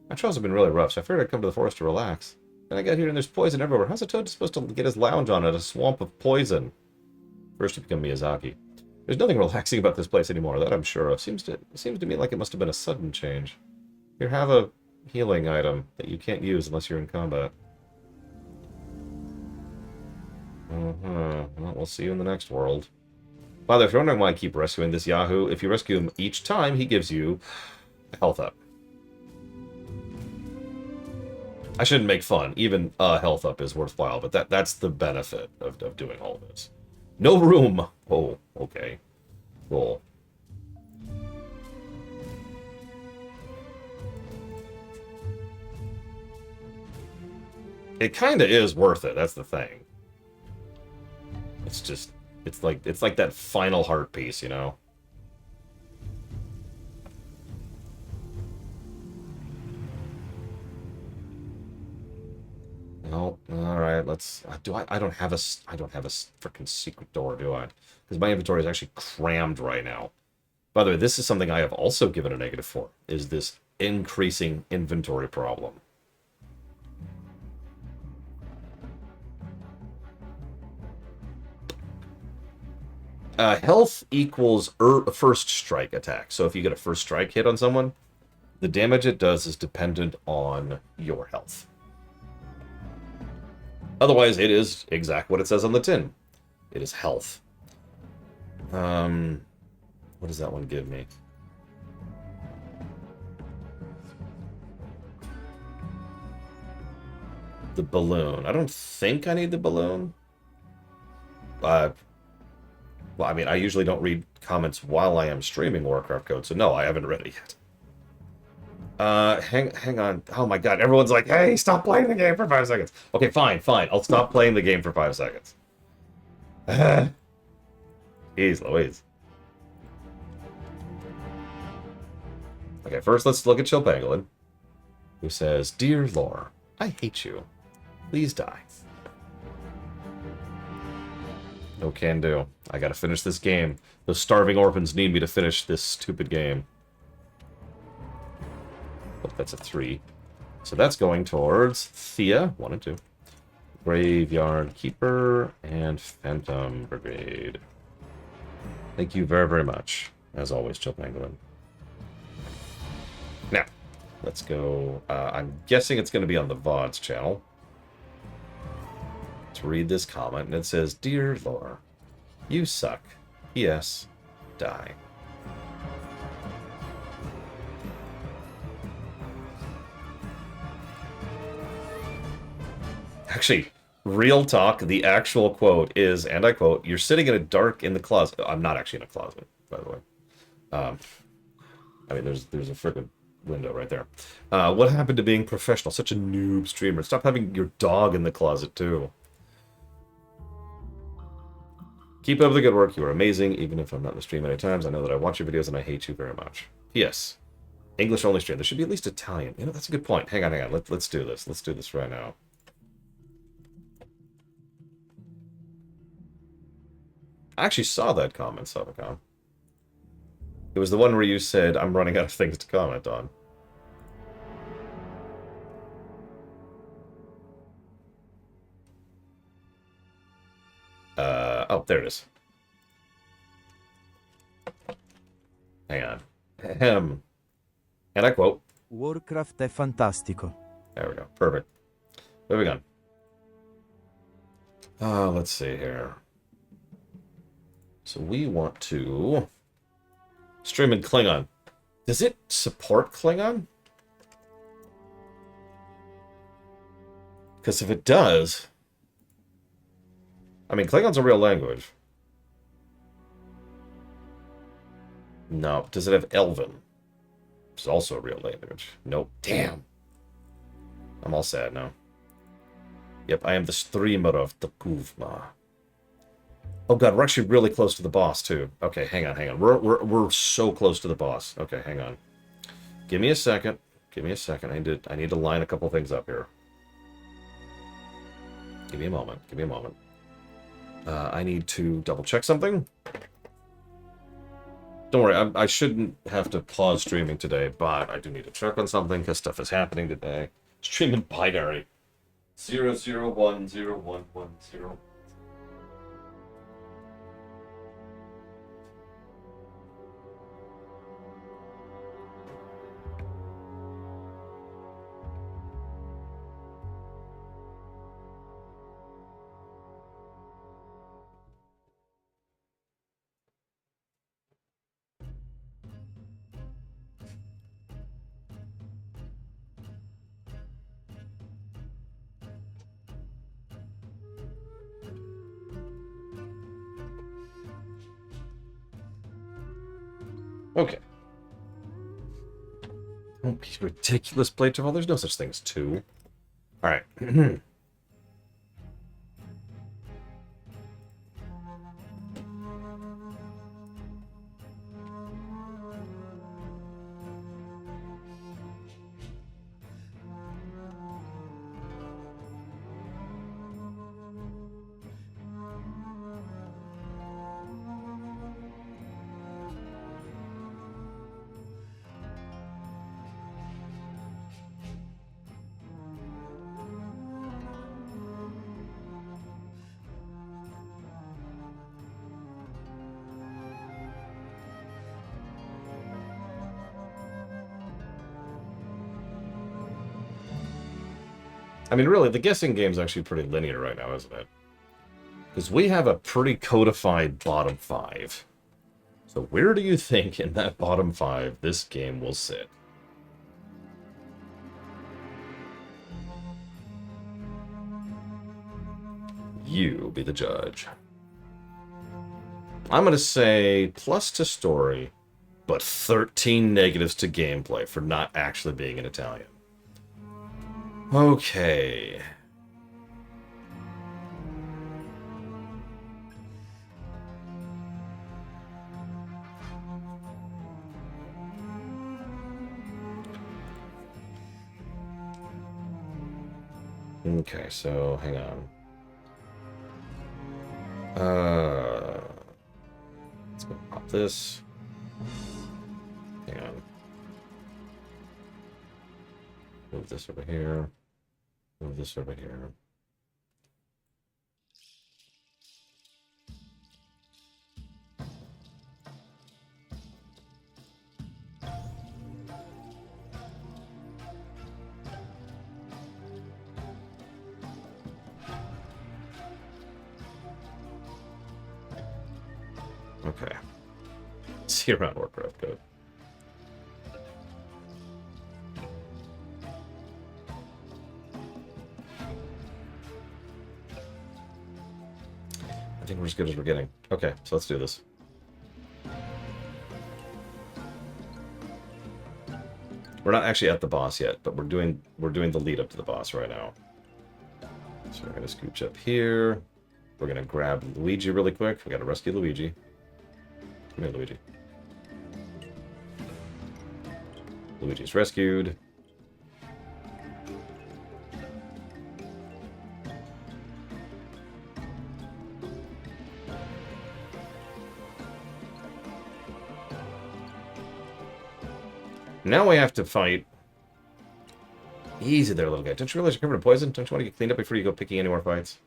My trials have been really rough, so I figured I'd come to the forest to relax. Then I got here and there's poison everywhere. How's a toad supposed to get his lounge on at a swamp of poison? First you become Miyazaki. There's nothing relaxing about this place anymore, that I'm sure of. Seems to me like it must have been a sudden change. Here, have a healing item that you can't use unless you're in combat. Well, we'll see you in the next world. By the way, if you're wondering why I keep rescuing this Yahoo, if you rescue him each time, he gives you a health up. I shouldn't make fun. Even a health up is worthwhile, but that's the benefit of doing all this. No room! Oh, okay. Cool. It kind of is worth it, that's the thing. It's just... It's like that final heart piece, you know? No, all right. Let's. I don't have a freaking secret door, do I? Because my inventory is actually crammed right now. By the way, this is something I have also given a negative for. Is this increasing inventory problem? Health equals first strike attack. So if you get a first strike hit on someone, the damage it does is dependent on your health. Otherwise, it is exactly what it says on the tin. It is health. What does that one give me? The balloon. I don't think I need the balloon. Well, I mean, I usually don't read comments while I am streaming Warcraft Code, so no, I haven't read it yet. Hang on. Oh my god, everyone's like, hey, stop playing the game for 5 seconds. Okay, fine. I'll stop playing the game for 5 seconds. Jeez Louise. Okay, first let's look at Chill Pangolin, who says, Dear Lore, I hate you. Please die. No can do. I gotta finish this game. Those starving orphans need me to finish this stupid game. Oh, that's a 3. So that's going towards Thea, 1 and 2. Graveyard Keeper, and Phantom Brigade. Thank you very, very much. As always, Chill Pangolin. Now, let's go. I'm guessing it's going to be on the VODs channel. Let's read this comment, and it says, Dear Lore, you suck. P.S. Die. Actually, real talk, the actual quote is, and I quote, you're sitting in the closet. I'm not actually in a closet, by the way. I mean, there's a freaking window right there. What happened to being professional? Such a noob streamer. Stop having your dog in the closet, too. Keep up the good work. You are amazing. Even if I'm not in the stream many times, I know that I watch your videos and I hate you very much. P.S. English only stream. There should be at least Italian. You know, that's a good point. Hang on. Let's do this. Let's do this right now. I actually saw that comment, Savacon. It was the one where you said, I'm running out of things to comment on. Oh, there it is. Hang on. Ahem. And I quote, Warcraft è fantastico. There we go. Perfect. Moving on. Let's see here. So we want to stream in Klingon. Does it support Klingon? Because if it does... I mean, Klingon's a real language. No. Does it have Elven? It's also a real language. Nope. Damn. I'm all sad now. Yep, I am the streamer of the Kuvma. Oh god, we're actually really close to the boss too. Okay, hang on. We're so close to the boss. Okay, hang on. Give me a second. I need to line a couple things up here. Give me a moment. I need to double check something. Don't worry, I shouldn't have to pause streaming today, but I do need to check on something because stuff is happening today. Streaming binary. 0010110. Okay. Don't be ridiculous, Playtable. There's no such thing as two. Alright. I mean, really, the guessing game's actually pretty linear right now, isn't it? Because we have a pretty codified bottom 5. So where do you think in that bottom 5 this game will sit? You be the judge. I'm going to say plus to story, but 13 negatives to gameplay for not actually being in Italian. Okay. Okay, so hang on. Let's go pop this. Hang on. Move this over here. Move this over here. Okay. See around Warcraft code. I think we're as good as we're getting. Okay, so let's do this. We're not actually at the boss yet, but we're doing the lead up to the boss right now. So we're gonna scooch up here. We're gonna grab Luigi really quick. We gotta rescue Luigi. Come here, Luigi. Luigi's rescued. Now we have to fight. Easy there, little guy. Don't you realize you're covered in poison? Don't you want to get cleaned up before you go picking any more fights?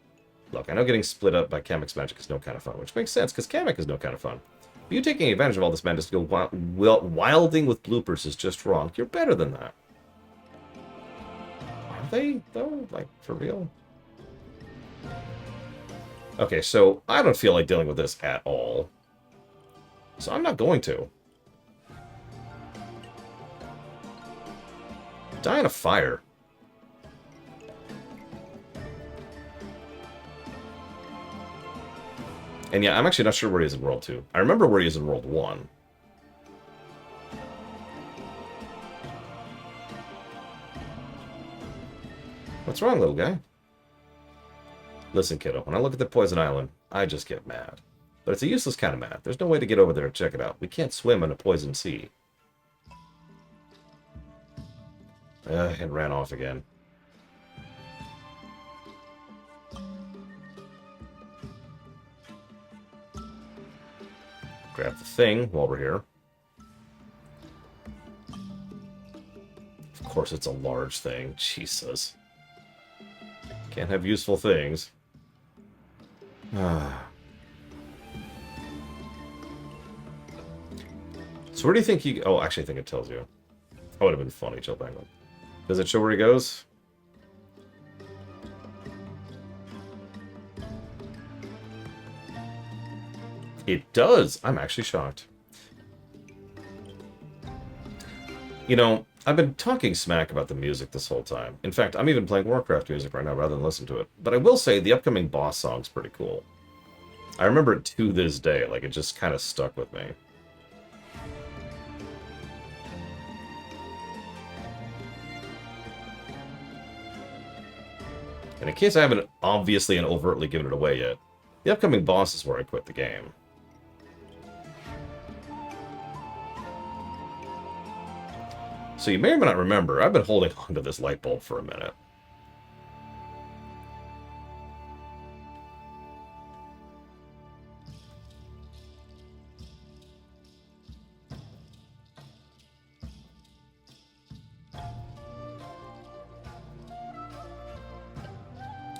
Look, I know getting split up by Kamek's magic is no kind of fun, which makes sense, because Kamek is no kind of fun. But you taking advantage of all this madness to go wilding with bloopers is just wrong. You're better than that. Are they, though? Like, for real? Okay, so I don't feel like dealing with this at all. So I'm not going to. Die in a fire. And yeah, I'm actually not sure where he is in World 2. I remember where he is in World 1. What's wrong, little guy? Listen, kiddo, when I look at the Poison Island, I just get mad. But it's a useless kind of mad. There's no way to get over there and check it out. We can't swim in a poison sea. It ran off again. Grab the thing while we're here. Of course it's a large thing. Jesus. Can't have useful things. So where do you think he... Oh, actually I think it tells you. That would have been funny, Chill Penguin. Does it show where he goes? It does! I'm actually shocked. You know, I've been talking smack about the music this whole time. In fact, I'm even playing Warcraft music right now rather than listen to it. But I will say, the upcoming boss song's pretty cool. I remember it to this day, like it just kind of stuck with me. And in case I haven't obviously and overtly given it away yet, the upcoming boss is where I quit the game. So you may or may not remember, I've been holding onto this light bulb for a minute.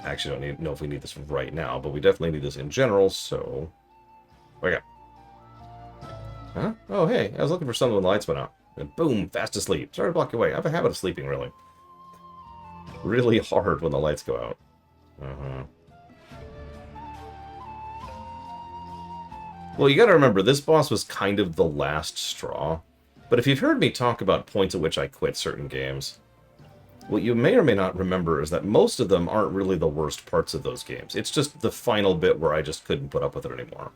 I actually don't know if we need this right now, but we definitely need this in general, so... Okay. Huh? Oh, hey, I was looking for something when the lights went out. And boom, fast asleep. Sorry to block your way. I have a habit of sleeping, really. Really hard when the lights go out. Uh-huh. Well, you gotta remember, this boss was kind of the last straw. But if you've heard me talk about points at which I quit certain games, what you may or may not remember is that most of them aren't really the worst parts of those games. It's just the final bit where I just couldn't put up with it anymore.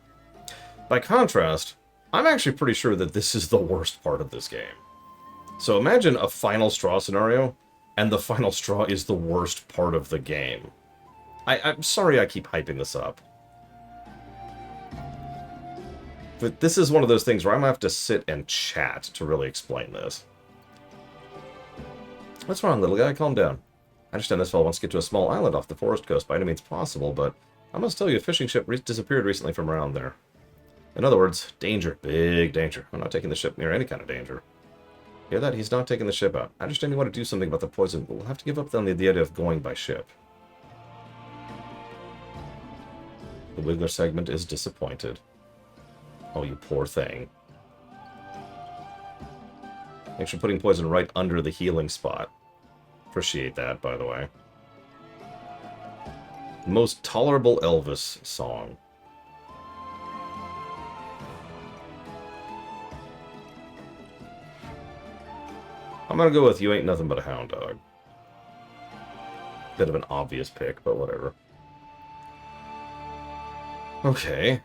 By contrast, I'm actually pretty sure that this is the worst part of this game. So imagine a final straw scenario, and the final straw is the worst part of the game. I'm sorry I keep hyping this up. But this is one of those things where I'm going to have to sit and chat to really explain this. What's wrong, little guy? Calm down. I understand this fellow wants to get to a small island off the forest coast by any means possible, but I must tell you, a fishing ship disappeared recently from around there. In other words, danger. Big danger. I'm not taking the ship near any kind of danger. Hear that? He's not taking the ship out. I understand you want to do something about the poison, but we'll have to give up on the idea of going by ship. The Wiggler segment is disappointed. Oh, you poor thing. Thanks for putting poison right under the healing spot. Appreciate that, by the way. Most tolerable Elvis song. I'm gonna go with You Ain't Nothing But a Hound Dog. Bit of an obvious pick, but whatever. Okay.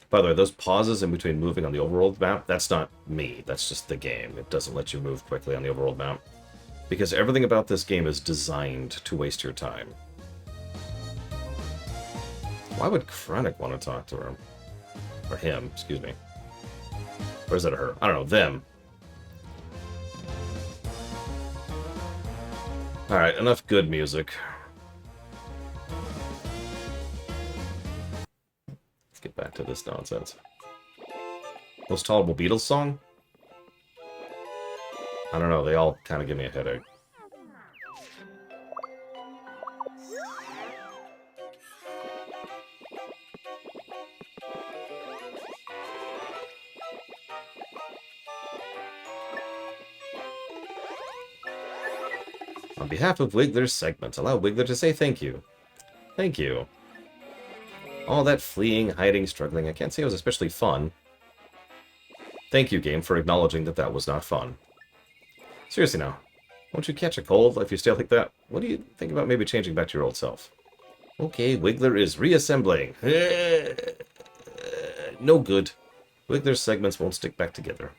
By the way, those pauses in between moving on the overworld map, that's not me. That's just the game. It doesn't let you move quickly on the overworld map. Because everything about this game is designed to waste your time. Why would Krennic want to talk to her? Or him, excuse me. Or is it her? I don't know, them. Alright, enough good music. Get back to this nonsense. Most tolerable Beatles song? I don't know, they all kind of give me a headache. On behalf of Wiggler's segment, allow Wiggler to say thank you. Thank you. All that fleeing, hiding, struggling, I can't say it was especially fun. Thank you, game, for acknowledging that that was not fun. Seriously now, won't you catch a cold if you stay like that? What do you think about maybe changing back to your old self? Okay, Wiggler is reassembling. No good. Wiggler's segments won't stick back together.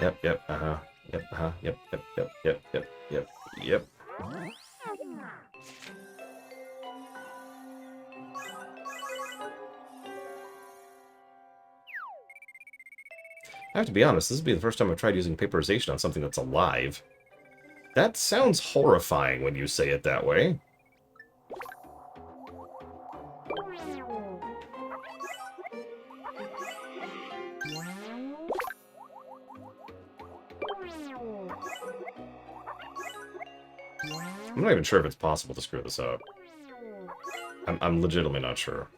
Yep, yep, uh-huh. Yep, uh-huh, yep, yep, yep, yep, yep, yep, yep. I have to be honest, this would be the first time I've tried using paperization on something that's alive. That sounds horrifying when you say it that way. I'm not even sure if it's possible to screw this up. I'm legitimately not sure.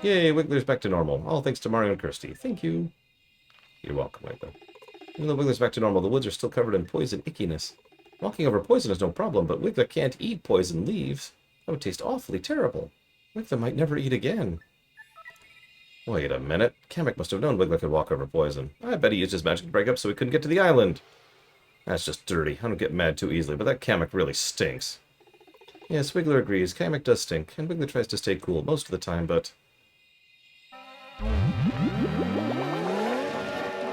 Yay, Wiggler's back to normal. All thanks to Mario and Kirsty. Thank you. You're welcome, Wiggler. Even though Wiggler's back to normal, the woods are still covered in poison ickiness. Walking over poison is no problem, but Wiggler can't eat poison leaves. That would taste awfully terrible. Wiggler might never eat again. Wait a minute. Kamek must have known Wiggler could walk over poison. I bet he used his magic to break up so he couldn't get to the island. That's just dirty. I don't get mad too easily, but that Kamek really stinks. Yes, Wiggler agrees. Kamek does stink, and Wiggler tries to stay cool most of the time, but...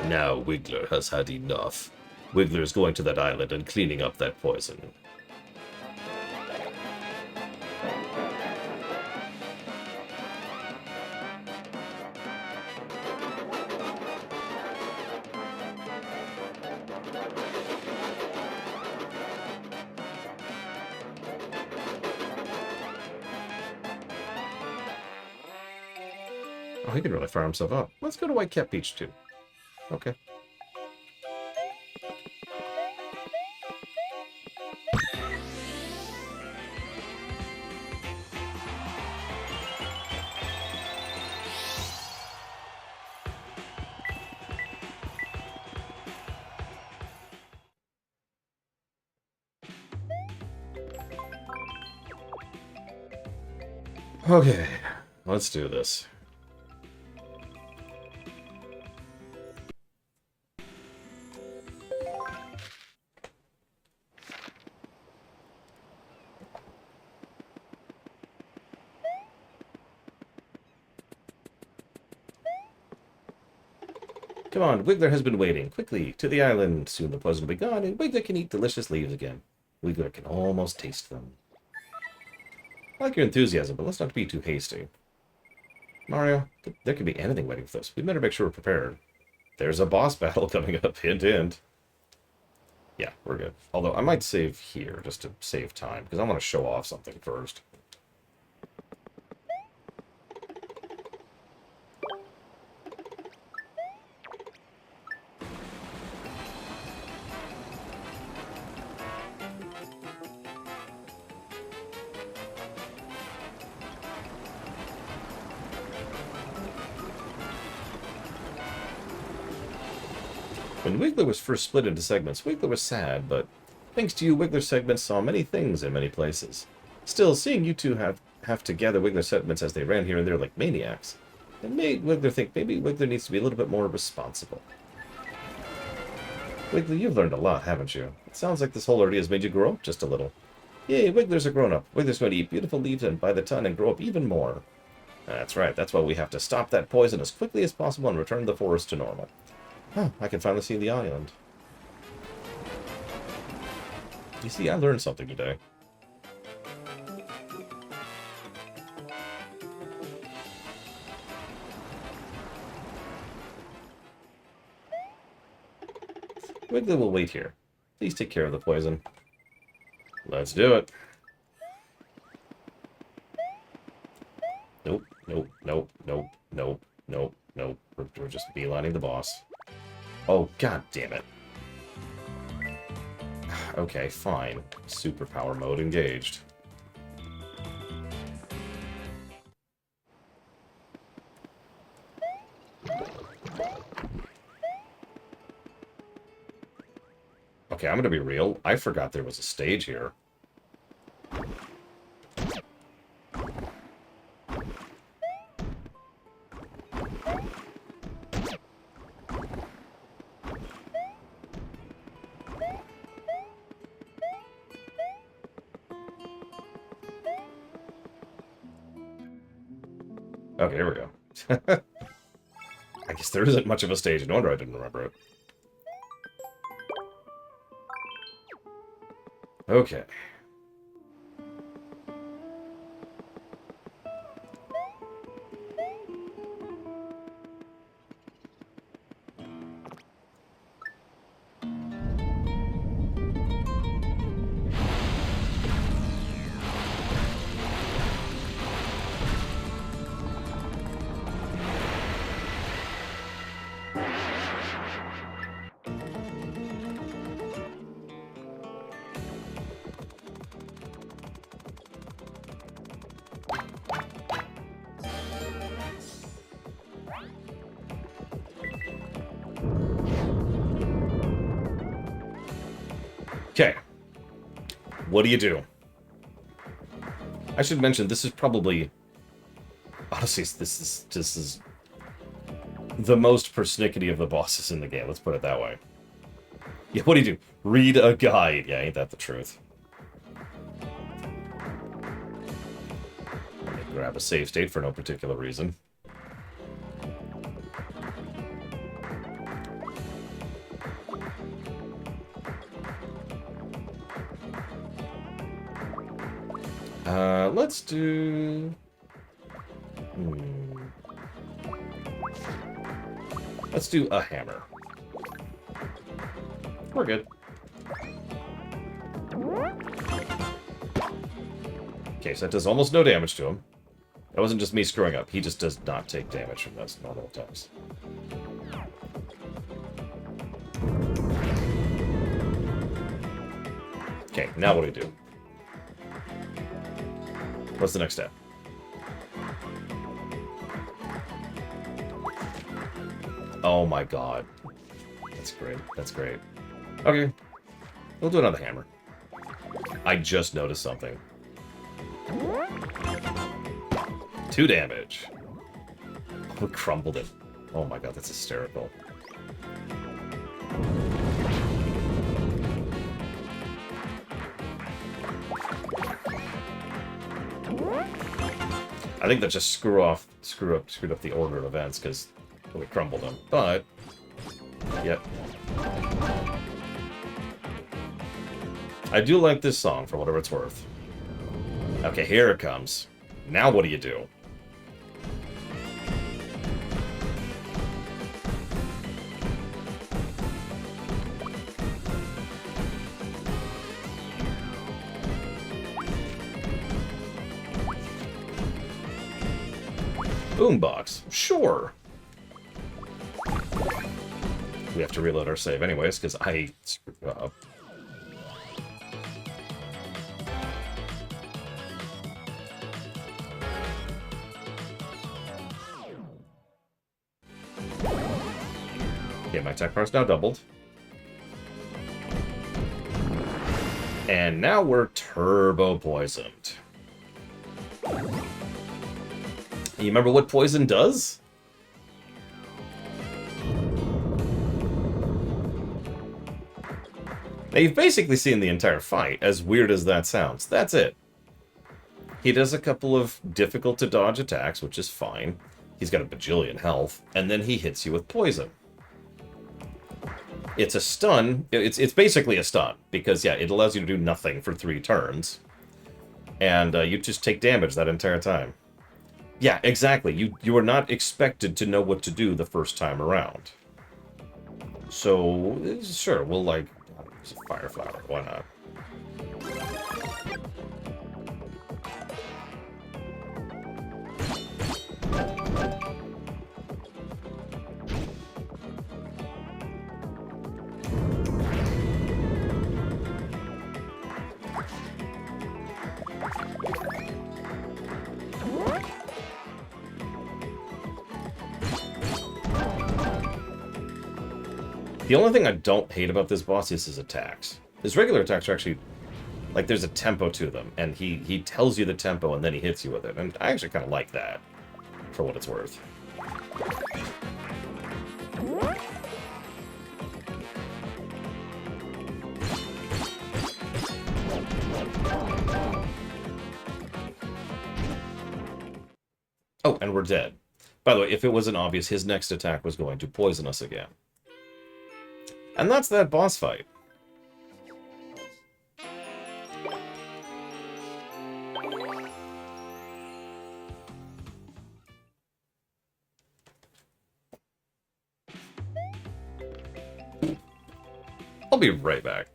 Now Wiggler has had enough. Wiggler is going to that island and cleaning up that poison. Oh, he can really fire himself up. Let's go to Whitecap Beach, too. Okay. Okay, let's do this. Come on, Wiggler has been waiting. Quickly, to the island. Soon the poison will be gone, and Wiggler can eat delicious leaves again. Wiggler can almost taste them. I like your enthusiasm, but let's not be too hasty. Mario, there could be anything waiting for us. We better make sure we're prepared. There's a boss battle coming up, hint, hint. Yeah, we're good. Although, I might save here, just to save time, because I want to show off something first. When Wiggler was first split into segments, Wiggler was sad, but thanks to you, Wiggler segments saw many things in many places. Still, seeing you two have to gather Wiggler segments as they ran here and there like maniacs, it made Wiggler think maybe Wiggler needs to be a little bit more responsible. Wiggler, you've learned a lot, haven't you? It sounds like this whole ordeal has made you grow up just a little. Yay, Wiggler's a grown-up. Wiggler's going to eat beautiful leaves and by the ton and grow up even more. That's right, that's why we have to stop that poison as quickly as possible and return the forest to normal. Huh, I can finally see the island. You see, I learned something today. Wiggler will wait here. Please take care of the poison. Let's do it. Nope, nope, nope, nope, nope, nope, nope. We're just beelining the boss. Oh, god damn it. Okay, fine. Superpower mode engaged. Okay, I'm gonna be real. I forgot there was a stage here. Okay, here we go. I guess there isn't much of a stage. No wonder I didn't remember it. Okay. Okay. What do you do? I should mention, this is probably... Honestly, this is the most persnickety of the bosses in the game. Let's put it that way. Yeah, what do? Read a guide. Yeah, ain't that the truth? Let me grab a save state for no particular reason. Let's do... Let's do a hammer. We're good. Okay, so that does almost no damage to him. That wasn't just me screwing up. He just does not take damage from those normal attacks. Okay, now what do we do? What's the next step? Oh my god. That's great. That's great. Okay. We'll do another hammer. I just noticed something. 2 damage. We crumbled it. Oh my god, that's hysterical. I think that just screwed up the order of events because we crumbled them. But yep. I do like this song for whatever it's worth. Okay, here it comes. Now what do you do? Boombox. Sure. We have to reload our save anyways, because I screwed up. Okay, my attack power's now doubled. And now we're turbo poisoned. You remember what poison does? Now, you've basically seen the entire fight, as weird as that sounds. That's it. He does a couple of difficult-to-dodge attacks, which is fine. He's got a bajillion health, and then he hits you with poison. It's a stun. It's basically a stun, because, yeah, it allows you to do nothing for 3 turns. And you just take damage that entire time. Yeah, exactly. You are not expected to know what to do the first time around. So, sure, we'll, like, use a fire flower. Why not? The only thing I don't hate about this boss is his attacks. His regular attacks are actually, like, there's a tempo to them, and he tells you the tempo and then he hits you with it, and I actually kind of like that, for what it's worth. Oh, and we're dead. By the way, if it wasn't obvious, his next attack was going to poison us again. And that's that boss fight. I'll be right back.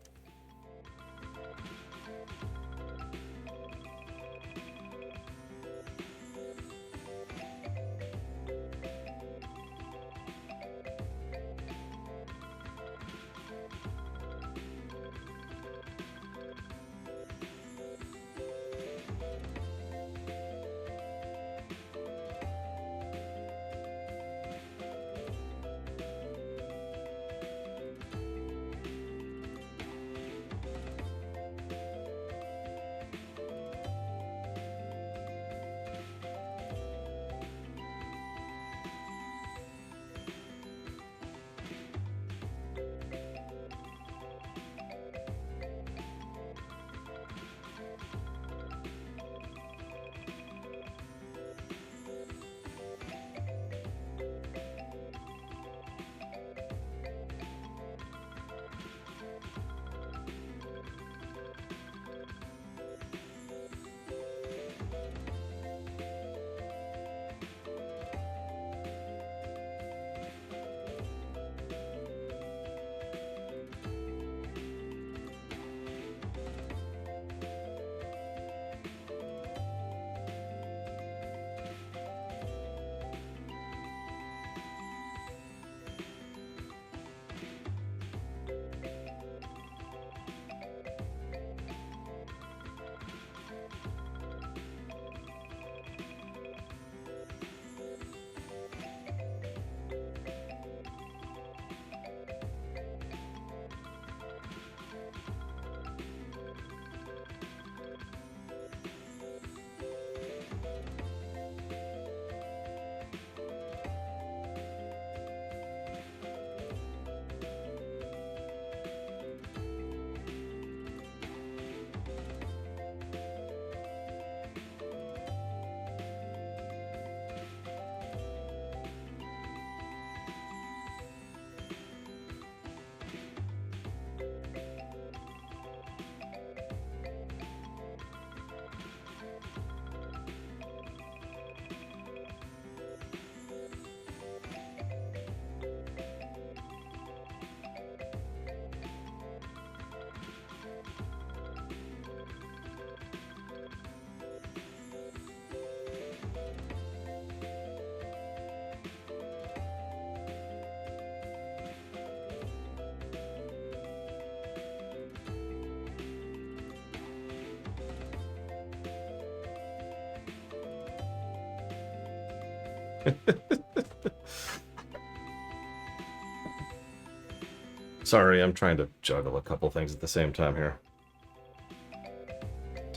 Sorry, I'm trying to juggle a couple things at the same time here.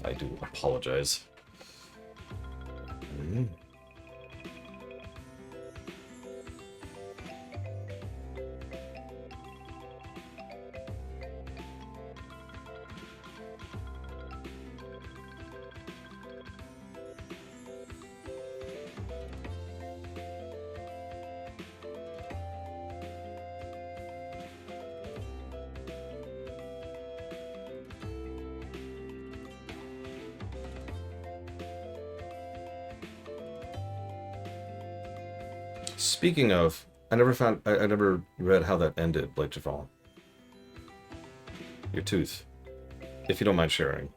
I do apologize. Speaking of, I never read how that ended, Blake Jafal. Your tooth. If you don't mind sharing.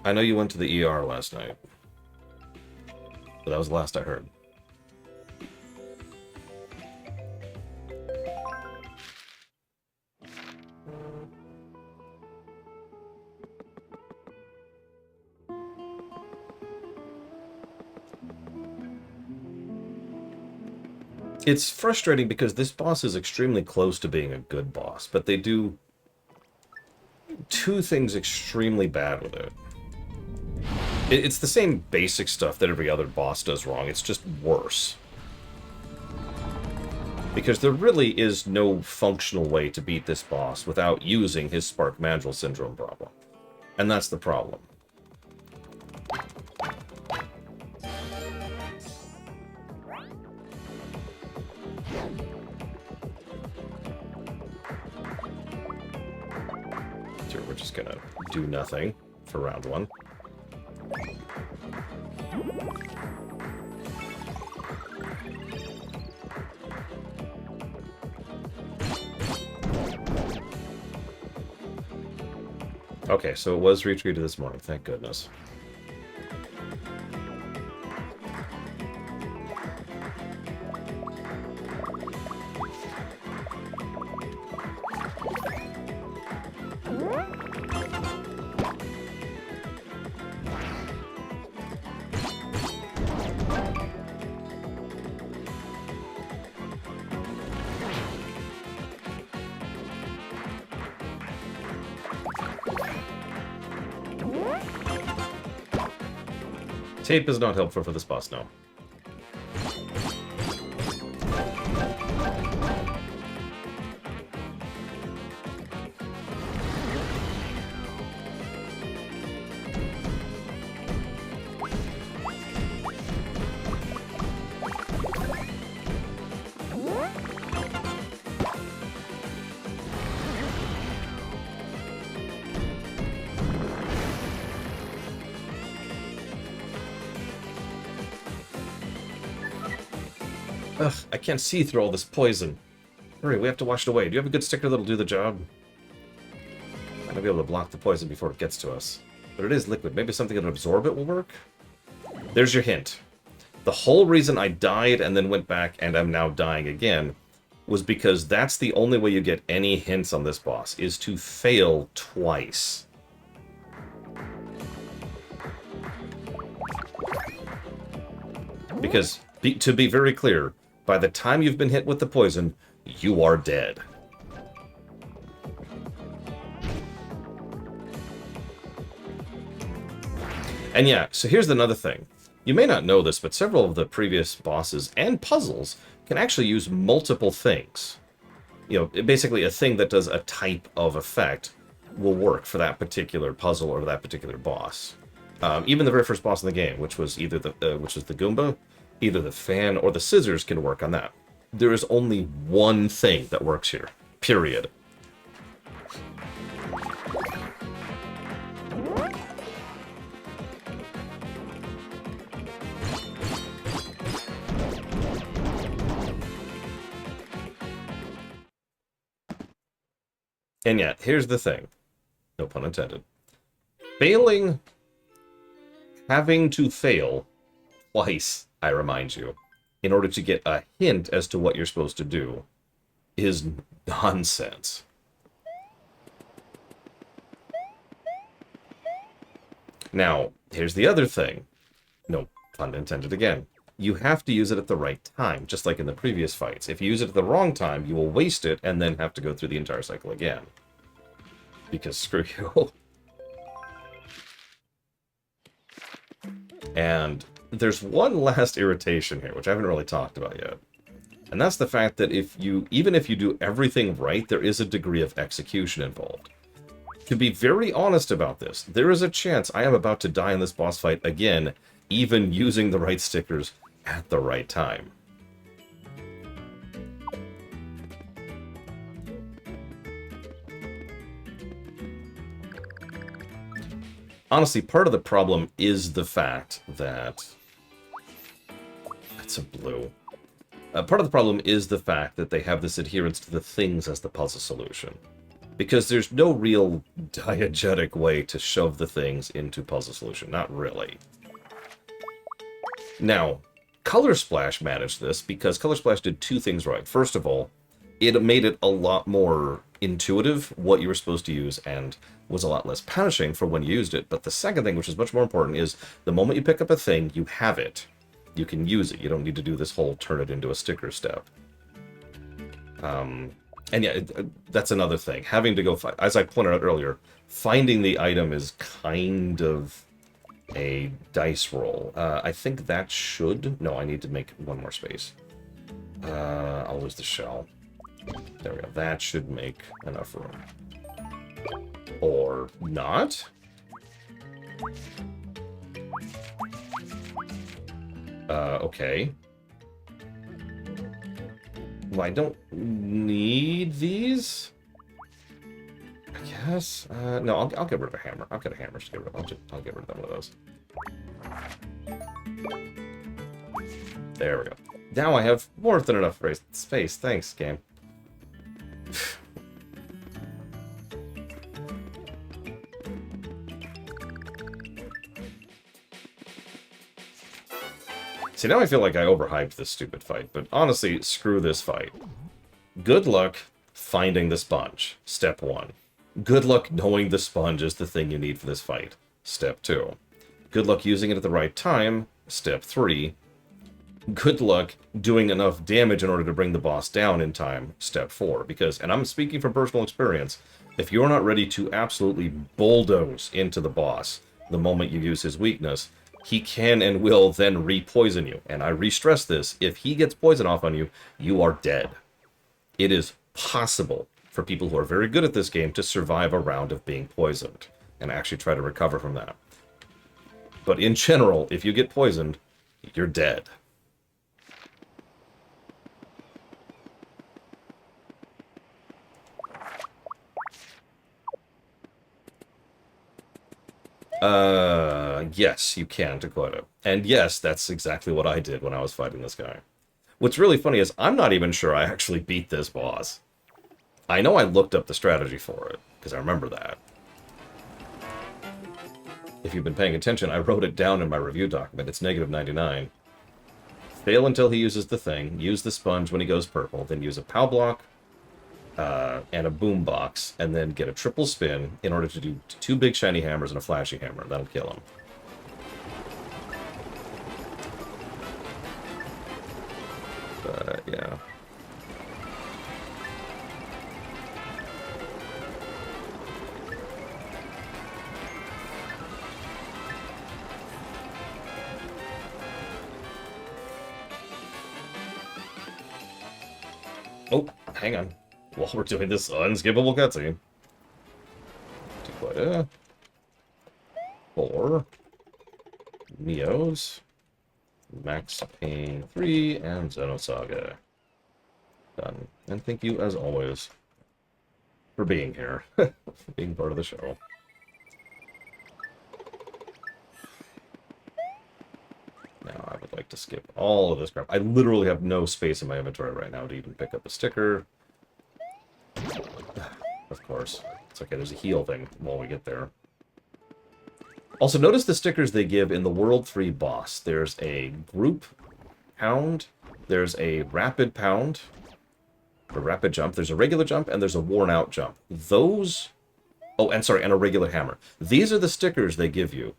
I know you went to the ER last night. But that was the last I heard. It's frustrating because this boss is extremely close to being a good boss, but they do two things extremely bad with it. It's the same basic stuff that every other boss does wrong, it's just worse. Because there really is no functional way to beat this boss without using his Spark Mandrill Syndrome problem. And that's the problem. So we're just gonna do nothing for round one. Okay, so it was retweeted this morning, thank goodness. Tape is not helpful for this boss, no. Ugh, I can't see through all this poison. Hurry, we have to wash it away. Do you have a good sticker that'll do the job? I might be able to block the poison before it gets to us. But it is liquid. Maybe something that'll absorb it will work? There's your hint. The whole reason I died and then went back and I'm now dying again was because that's the only way you get any hints on this boss, is to fail twice. Because, to be very clear, by the time you've been hit with the poison, you are dead. And yeah, so here's another thing. You may not know this, but several of the previous bosses and puzzles can actually use multiple things. You know, basically a thing that does a type of effect will work for that particular puzzle or that particular boss. Even the very first boss in the game, which was either the Goomba, either the fan or the scissors can work on that. There is only one thing that works here. Period. And yet, here's the thing. No pun intended. Having to fail twice, I remind you, in order to get a hint as to what you're supposed to do, is nonsense. Now, here's the other thing. No pun intended again. you have to use it at the right time, just like in the previous fights. If you use it at the wrong time, you will waste it and then have to go through the entire cycle again. Because screw you. And there's one last irritation here, which I haven't really talked about yet. And that's the fact that even if you do everything right, there is a degree of execution involved. To be very honest about this, there is a chance I am about to die in this boss fight again, even using the right stickers at the right time. Honestly, part of the problem is the fact that... That's a blue. Part of the problem is the fact that they have this adherence to the things as the puzzle solution. Because there's no real diegetic way to shove the things into puzzle solution. Not really. Now, Color Splash managed this because Color Splash did two things right. First of all, it made it a lot more intuitive what you were supposed to use and was a lot less punishing for when you used it. But the second thing, which is much more important, is the moment you pick up a thing, you have it. You can use it. You don't need to do this whole turn it into a sticker step. And yeah, that's another thing. Having to go, as I pointed out earlier, finding the item is kind of a dice roll. I think that should... No, I need to make one more space. I'll lose the shell. There we go. That should make enough room. Or not. Okay. Well, I don't need these. I guess. No, I'll get rid of a hammer. I've got a hammer to get rid of. I'll get rid of one of those. There we go. Now I have more than enough space. Thanks, game. See, now I feel like I overhyped this stupid fight, but honestly, screw this fight. Good luck finding the sponge. Step 1. Good luck knowing the sponge is the thing you need for this fight. Step 2. Good luck using it at the right time. Step 3. Good luck doing enough damage in order to bring the boss down in time. Step 4. Because, and I'm speaking from personal experience, if you're not ready to absolutely bulldoze into the boss the moment you use his weakness, he can and will then re-poison you. And I re-stress this, if he gets poison off on you, you are dead. It is possible for people who are very good at this game to survive a round of being poisoned and actually try to recover from that. But in general, if you get poisoned, you're dead. Yes, you can, Dakota. And yes, that's exactly what I did when I was fighting this guy. What's really funny is I'm not even sure I actually beat this boss. I know I looked up the strategy for it, because I remember that. If you've been paying attention, I wrote it down in my review document. It's -99. Fail until he uses the thing, use the sponge when he goes purple, then use a POW block, and a boom box, and then get a triple spin in order to do 2 big shiny hammers and a flashy hammer. That'll kill him. But, yeah. Oh, hang on. While we're doing this unskippable cutscene. Dakota. 4. Neos. Max Payne 3, and Xenosaga. Done. And thank you, as always, for being here. For being part of the show. Now, I would like to skip all of this crap. I literally have no space in my inventory right now to even pick up a sticker. Of course. It's okay, there's a heal thing while we get there. Also, notice the stickers they give in the World 3 boss. There's a group pound, there's a rapid pound, a rapid jump, there's a regular jump, and there's a worn out jump. Those... Oh, and sorry, and a regular hammer. These are the stickers they give you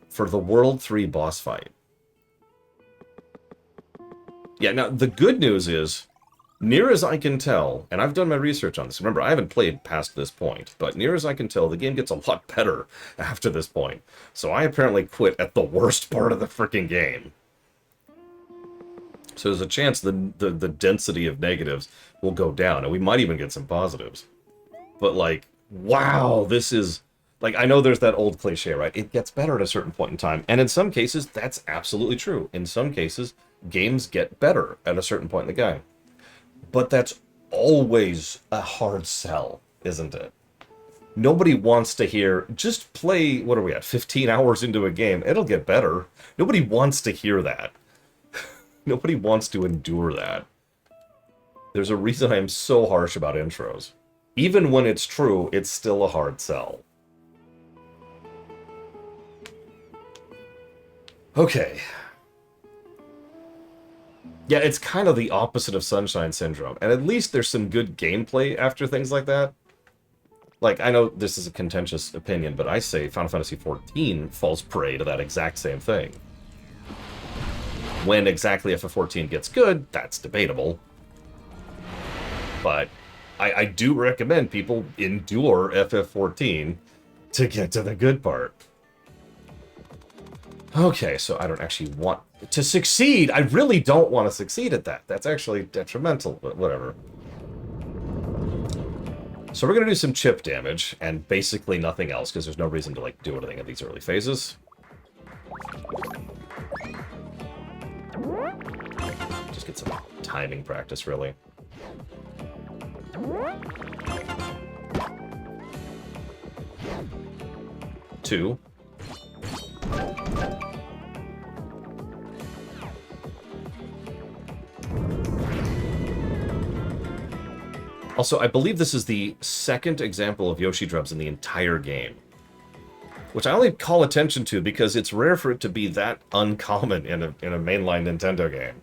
for the World 3 boss fight. Yeah, now, the good news is, near as I can tell, and I've done my research on this. Remember, I haven't played past this point, but near as I can tell, the game gets a lot better after this point. So I apparently quit at the worst part of the freaking game. So there's a chance the density of negatives will go down, and we might even get some positives. But, like, wow, this is... Like, I know there's that old cliche, right? It gets better at a certain point in time. And in some cases, that's absolutely true. In some cases, games get better at a certain point in the game. But that's always a hard sell, isn't it? Nobody wants to hear, just play, what are we at, 15 hours into a game, it'll get better. Nobody wants to hear that. Nobody wants to endure that. There's a reason I am so harsh about intros. Even when it's true, it's still a hard sell. Okay. Yeah, it's kind of the opposite of Sunshine Syndrome, and at least there's some good gameplay after things like that. Like, I know this is a contentious opinion, but I say Final Fantasy XIV falls prey to that exact same thing. When exactly FF14 gets good, that's debatable. But I do recommend people endure FF14 to get to the good part. Okay, so I don't actually want to succeed. I really don't want to succeed at that. That's actually detrimental, but whatever. So we're going to do some chip damage, and basically nothing else, because there's no reason to, like, do anything in these early phases. Just get some timing practice, really. Two. Also, I believe this is the second example of Yoshi drums in the entire game. Which I only call attention to because it's rare for it to be that uncommon in a mainline Nintendo game.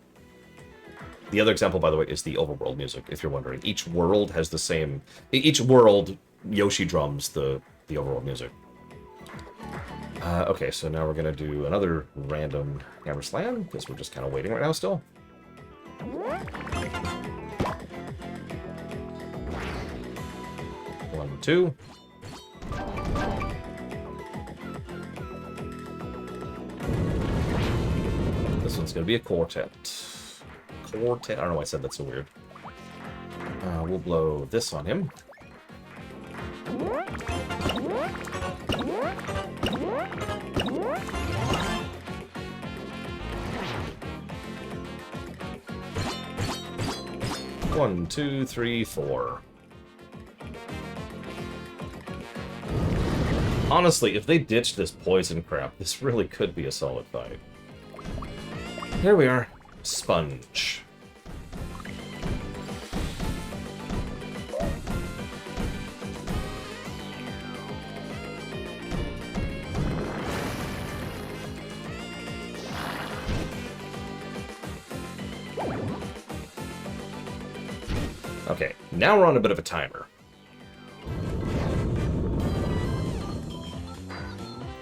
The other example, by the way, is the overworld music, if you're wondering. Each world has the same... Each world, Yoshi drums the overworld music. Okay, so now we're going to do another random hammer slam, because we're just kind of waiting right now still. One, two. This one's going to be a quartet. Quartet. I don't know why I said that so weird. We'll blow this on him. One, two, three, four. Honestly, if they ditched this poison crap, this really could be a solid fight. Here we are. Sponge. Okay, now we're on a bit of a timer.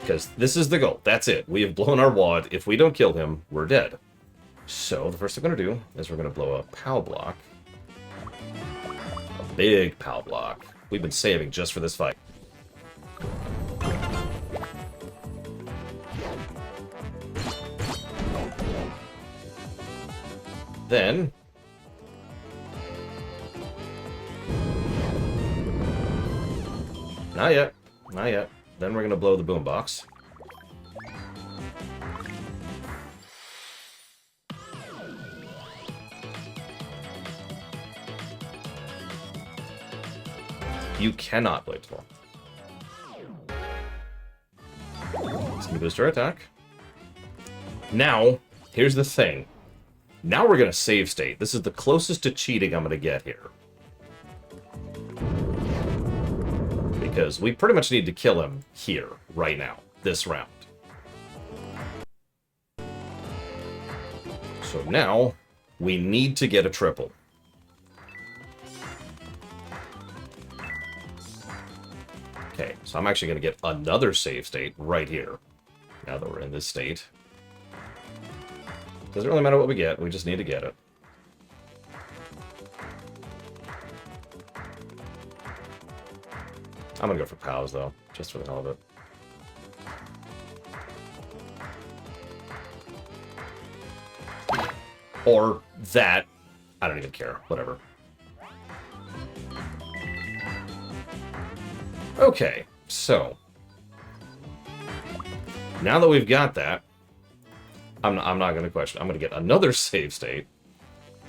Because this is the goal. That's it. We have blown our wad. If we don't kill him, we're dead. So the first thing we're going to do is we're going to blow a POW block. A big POW block. We've been saving just for this fight. Then... Not yet. Not yet. Then we're going to blow the boombox. You cannot blade fall. It's going to boost our attack. Now, here's the thing. Now we're going to save state. This is the closest to cheating I'm going to get here. Because we pretty much need to kill him here, right now, this round. So now, we need to get a triple. Okay, so I'm actually going to get another save state right here, now that we're in this state. Doesn't really matter what we get, we just need to get it. I'm gonna go for POWs, though, just for the hell of it. Or that. I don't even care. Whatever. Okay, so now that we've got that, I'm not going to question. I'm going to get another save state,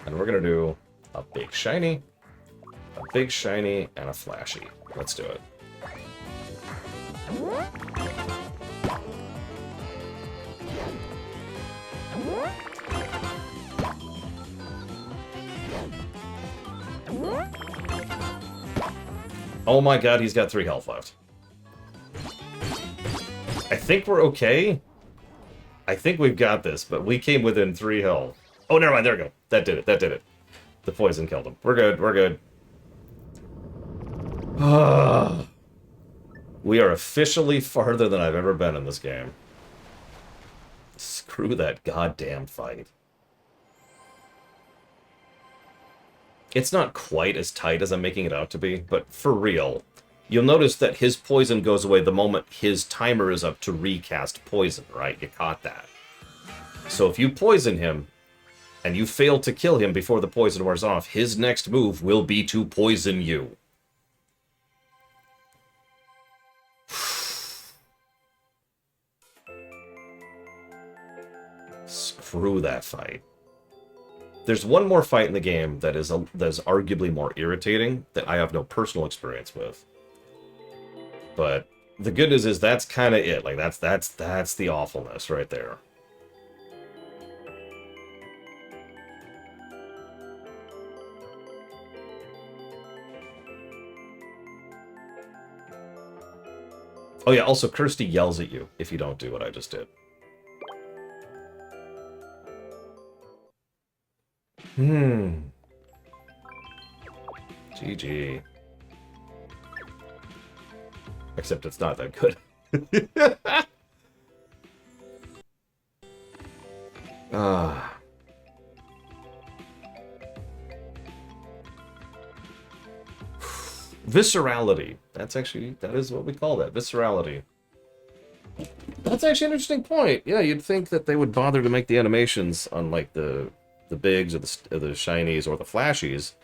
and we're going to do a big shiny, and a flashy. Let's do it. Oh my god, he's got 3 health left. I think we're okay. I think we've got this, but we came within 3 health. Oh, never mind, there we go. That did it. The poison killed him. We're good. We are officially farther than I've ever been in this game. Screw that goddamn fight. It's not quite as tight as I'm making it out to be, but for real, you'll notice that his poison goes away the moment his timer is up to recast poison, right? You caught that. So if you poison him, and you fail to kill him before the poison wears off, his next move will be to poison you. Screw that fight. There's one more fight in the game that is arguably more irritating that I have no personal experience with. But the good news is that's kind of it. Like that's the awfulness right there. Oh yeah, also Kirsty yells at you if you don't do what I just did. GG. Except it's not that good. Ah. Viscerality. That is what we call that. Viscerality. That's actually an interesting point. Yeah, you'd think that they would bother to make the animations on like the bigs or the shinies or the flashies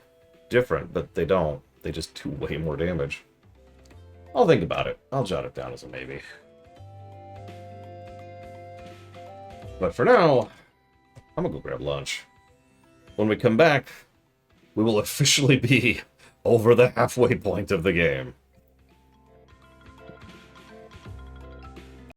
different, but they don't. They just do way more damage. I'll think about it. I'll jot it down as a maybe. But for now, I'm gonna go grab lunch. When we come back, we will officially be over the halfway point of the game.